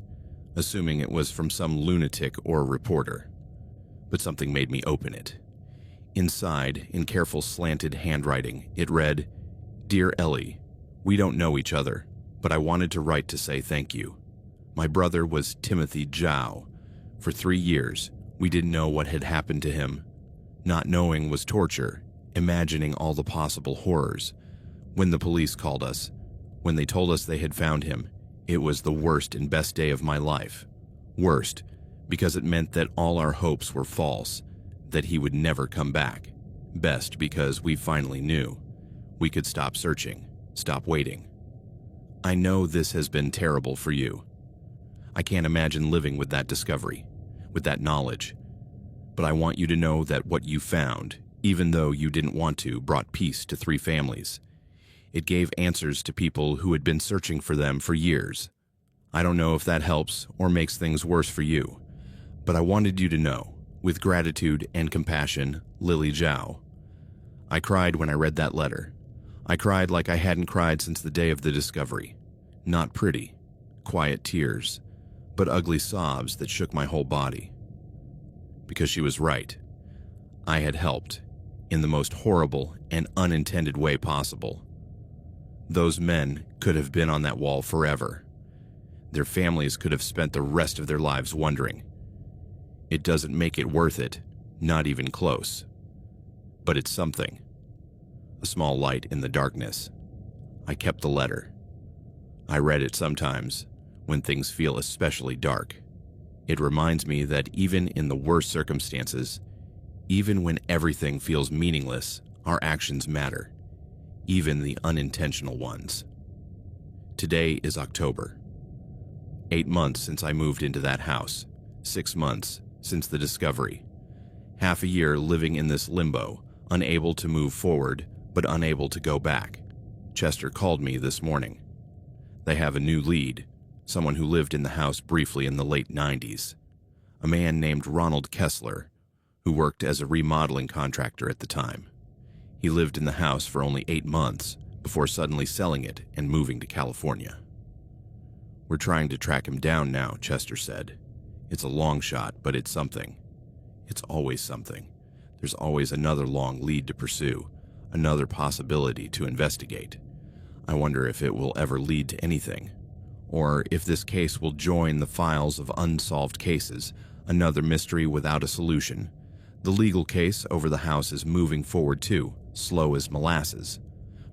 S1: assuming it was from some lunatic or reporter. But something made me open it. Inside, in careful slanted handwriting, it read, "Dear Ellie, we don't know each other, but I wanted to write to say thank you. My brother was Timothy Zhao. For 3 years, we didn't know what had happened to him. Not knowing was torture, imagining all the possible horrors. When the police called us, when they told us they had found him, it was the worst and best day of my life. Worst, because it meant that all our hopes were false, that he would never come back. Best, because we finally knew. We could stop searching, stop waiting. I know this has been terrible for you. I can't imagine living with that discovery, with that knowledge. But I want you to know that what you found, even though you didn't want to, brought peace to 3 families. It gave answers to people who had been searching for them for years. I don't know if that helps or makes things worse for you, but I wanted you to know, with gratitude and compassion, Lily Zhao." I cried when I read that letter. I cried like I hadn't cried since the day of the discovery. Not pretty, quiet tears, but ugly sobs that shook my whole body. Because she was right. I had helped, in the most horrible and unintended way possible. Those men could have been on that wall forever. Their families could have spent the rest of their lives wondering. It doesn't make it worth it, not even close. But it's something. A small light in the darkness. I kept the letter. I read it sometimes, when things feel especially dark. It reminds me that even in the worst circumstances, even when everything feels meaningless, our actions matter, even the unintentional ones. Today is October. 8 months since I moved into that house, 6 months since the discovery. Half a year living in this limbo, unable to move forward, but unable to go back. Chester called me this morning. They have a new lead, someone who lived in the house briefly in the late 90s. A man named Ronald Kessler, who worked as a remodeling contractor at the time. He lived in the house for only 8 months before suddenly selling it and moving to California. "We're trying to track him down now," Chester said. "It's a long shot, but it's something. It's always something. There's always another long lead to pursue, another possibility to investigate. I wonder if it will ever lead to anything, or if this case will join the files of unsolved cases, another mystery without a solution. The legal case over the house is moving forward too, slow as molasses.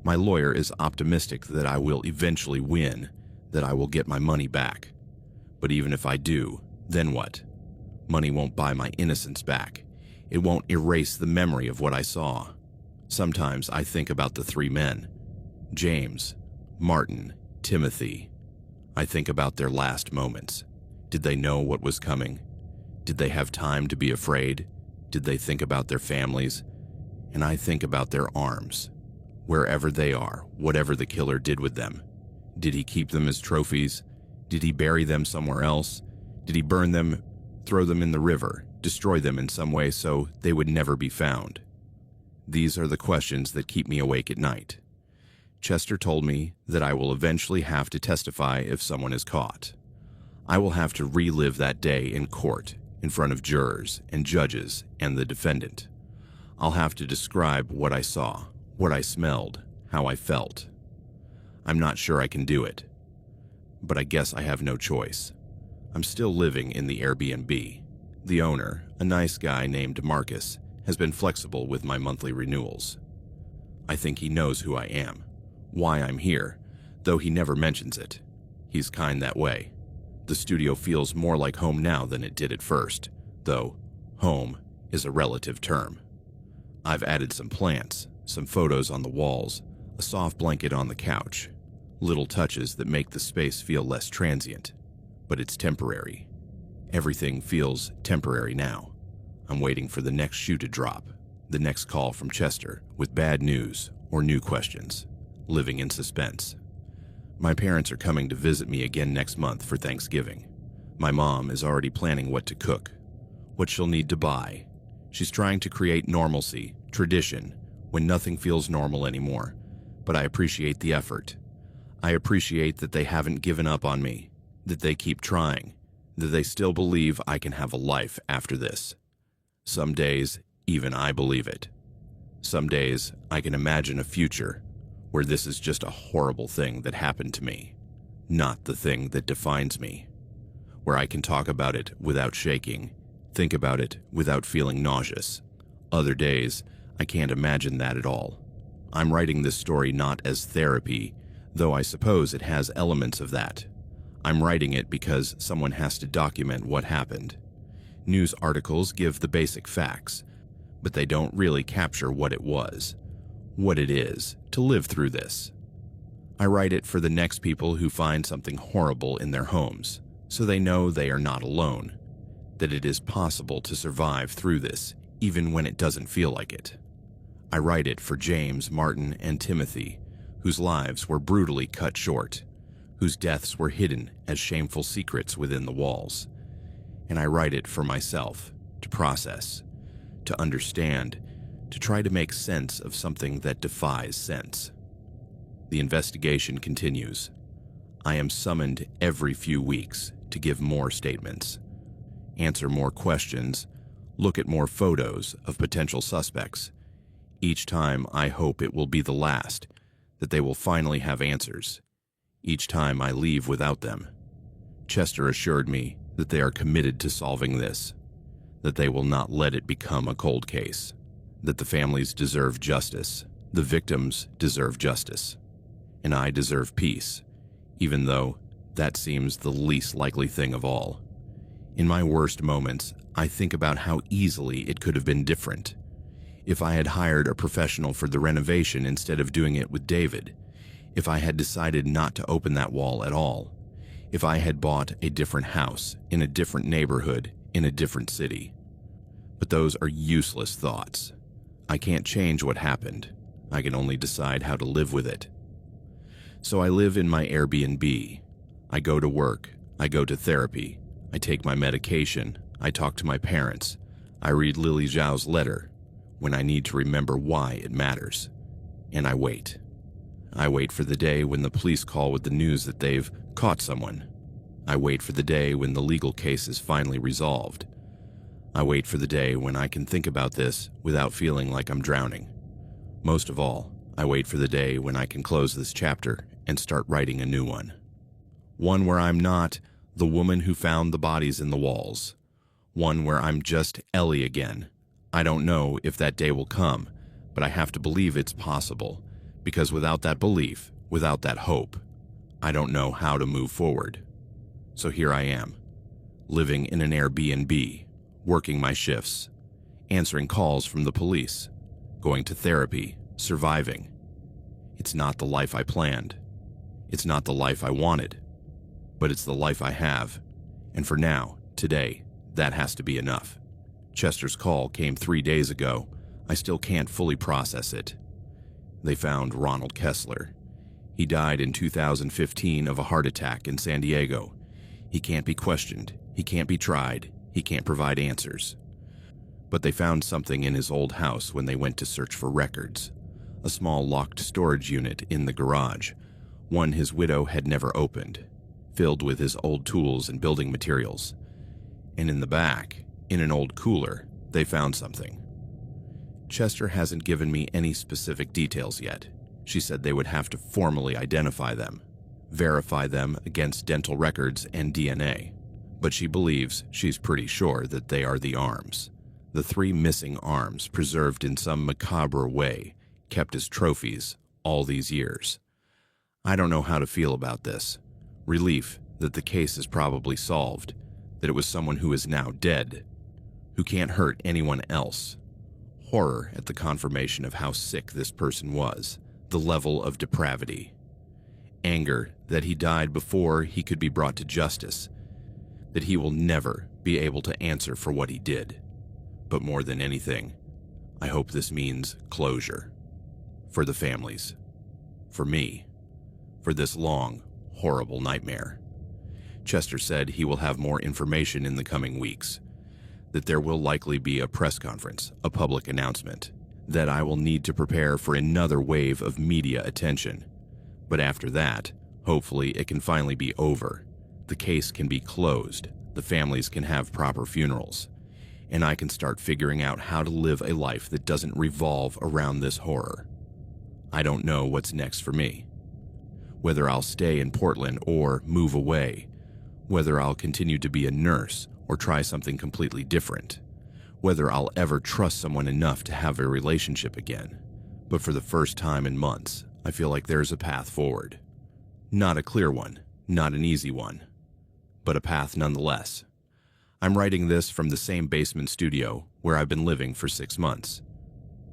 S1: My lawyer is optimistic that I will eventually win, that I will get my money back. But even if I do, then what? Money won't buy my innocence back. It won't erase the memory of what I saw. Sometimes I think about the 3 men, James, Martin, Timothy. I think about their last moments. Did they know what was coming? Did they have time to be afraid? Did they think about their families? And I think about their arms. Wherever they are, whatever the killer did with them. Did he keep them as trophies? Did he bury them somewhere else? Did he burn them, throw them in the river, destroy them in some way so they would never be found? These are the questions that keep me awake at night. Chester told me that I will eventually have to testify if someone is caught. I will have to relive that day in court, in front of jurors and judges and the defendant. I'll have to describe what I saw, what I smelled, how I felt. I'm not sure I can do it, but I guess I have no choice. I'm still living in the Airbnb. The owner, a nice guy named Marcus, has been flexible with my monthly renewals. I think he knows who I am, why I'm here, though he never mentions it. He's kind that way. The studio feels more like home now than it did at first, though home is a relative term. I've added some plants, some photos on the walls, a soft blanket on the couch, little touches that make the space feel less transient, but it's temporary. Everything feels temporary now. I'm waiting for the next shoe to drop, the next call from Chester with bad news or new questions, living in suspense. My parents are coming to visit me again next month for Thanksgiving. My mom is already planning what to cook, what she'll need to buy. She's trying to create normalcy, tradition, when nothing feels normal anymore. But I appreciate the effort. I appreciate that they haven't given up on me, that they keep trying, that they still believe I can have a life after this. Some days, even I believe it. Some days, I can imagine a future where this is just a horrible thing that happened to me, not the thing that defines me. Where I can talk about it without shaking, think about it without feeling nauseous. Other days, I can't imagine that at all. I'm writing this story not as therapy, though I suppose it has elements of that. I'm writing it because someone has to document what happened. News articles give the basic facts, but they don't really capture what it was, what it is to live through this. I write it for the next people who find something horrible in their homes, so they know they are not alone, that it is possible to survive through this, even when it doesn't feel like it. I write it for James, Martin, and Timothy, whose lives were brutally cut short, whose deaths were hidden as shameful secrets within the walls. And I write it for myself, to process, to understand, to try to make sense of something that defies sense. The investigation continues. I am summoned every few weeks to give more statements, answer more questions, look at more photos of potential suspects. Each time I hope it will be the last, that they will finally have answers. Each time I leave without them. Chester assured me that they are committed to solving this, that they will not let it become a cold case, that the families deserve justice, the victims deserve justice, and I deserve peace, even though that seems the least likely thing of all. In my worst moments, I think about how easily it could have been different. If I had hired a professional for the renovation instead of doing it with David, if I had decided not to open that wall at all, if I had bought a different house, in a different neighborhood, in a different city. But those are useless thoughts. I can't change what happened. I can only decide how to live with it. So I live in my Airbnb. I go to work. I go to therapy. I take my medication. I talk to my parents. I read Lily Zhao's letter when I need to remember why it matters. And I wait. I wait for the day when the police call with the news that they've caught someone. I wait for the day when the legal case is finally resolved. I wait for the day when I can think about this without feeling like I'm drowning. Most of all, I wait for the day when I can close this chapter and start writing a new one. One where I'm not the woman who found the bodies in the walls. One where I'm just Ellie again. I don't know if that day will come, but I have to believe it's possible, because without that belief, without that hope, I don't know how to move forward. So here I am, living in an Airbnb, working my shifts, answering calls from the police, going to therapy, surviving. It's not the life I planned. It's not the life I wanted, but it's the life I have. And for now, today, that has to be enough. Chester's call came 3 days ago. I still can't fully process it. They found Ronald Kessler. He died in 2015 of a heart attack in San Diego. He can't be questioned. He can't be tried. He can't provide answers. But they found something in his old house when they went to search for records. A small locked storage unit in the garage, one his widow had never opened, filled with his old tools and building materials. And in the back, in an old cooler, they found something. Chester hasn't given me any specific details yet. She said they would have to formally identify them, verify them against dental records and DNA. But she believes she's pretty sure that they are the arms. The 3 missing arms preserved in some macabre way, kept as trophies all these years. I don't know how to feel about this. Relief that the case is probably solved, that it was someone who is now dead, who can't hurt anyone else. Horror at the confirmation of how sick this person was, the level of depravity. Anger that he died before he could be brought to justice, that he will never be able to answer for what he did. But more than anything, I hope this means closure. For the families. For me. for this long, horrible nightmare. Chester said he will have more information in the coming weeks, that there will likely be a press conference, a public announcement, that I will need to prepare for another wave of media attention. But after that, hopefully it can finally be over. The case can be closed, the families can have proper funerals, and I can start figuring out how to live a life that doesn't revolve around this horror. I don't know what's next for me. Whether I'll stay in Portland or move away, whether I'll continue to be a nurse or try something completely different, whether I'll ever trust someone enough to have a relationship again. But for the first time in months, I feel like there's a path forward. Not a clear one, not an easy one, but a path nonetheless. I'm writing this from the same basement studio where I've been living for 6 months.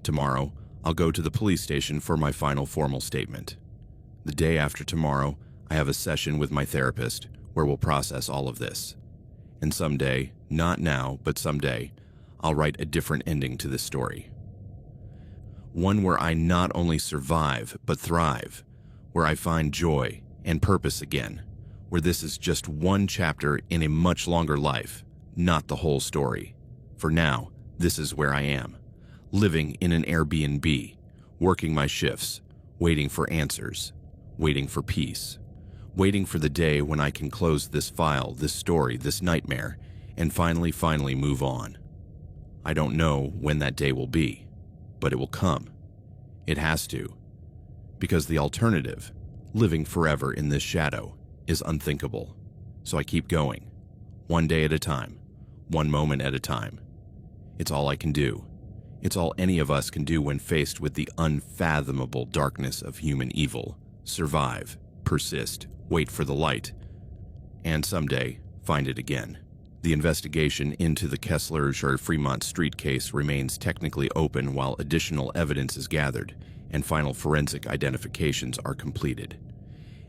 S1: Tomorrow, I'll go to the police station for my final formal statement. The day after tomorrow, I have a session with my therapist where we'll process all of this. And someday, not now, but someday, I'll write a different ending to this story. One where I not only survive, but thrive, where I find joy and purpose again, where this is just one chapter in a much longer life, not the whole story. For now, this is where I am, living in an Airbnb, working my shifts, waiting for answers, waiting for peace, waiting for the day when I can close this file, this story, this nightmare, and finally move on. I don't know when that day will be, but it will come. It has to. Because the alternative, living forever in this shadow, is unthinkable. So I keep going, one day at a time, one moment at a time. It's all I can do. It's all any of us can do when faced with the unfathomable darkness of human evil. Survive, persist, wait for the light, and someday find it again. The investigation into the Kessler-Fremont Street case remains technically open while additional evidence is gathered and final forensic identifications are completed.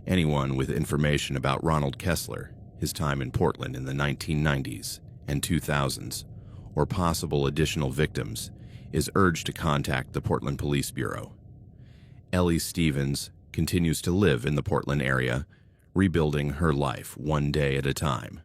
S1: Anyone with information about Ronald Kessler, his time in Portland in the 1990s and 2000s, or possible additional victims, is urged to contact the Portland Police Bureau. Ellie Stevens continues to live in the Portland area, rebuilding her life one day at a time.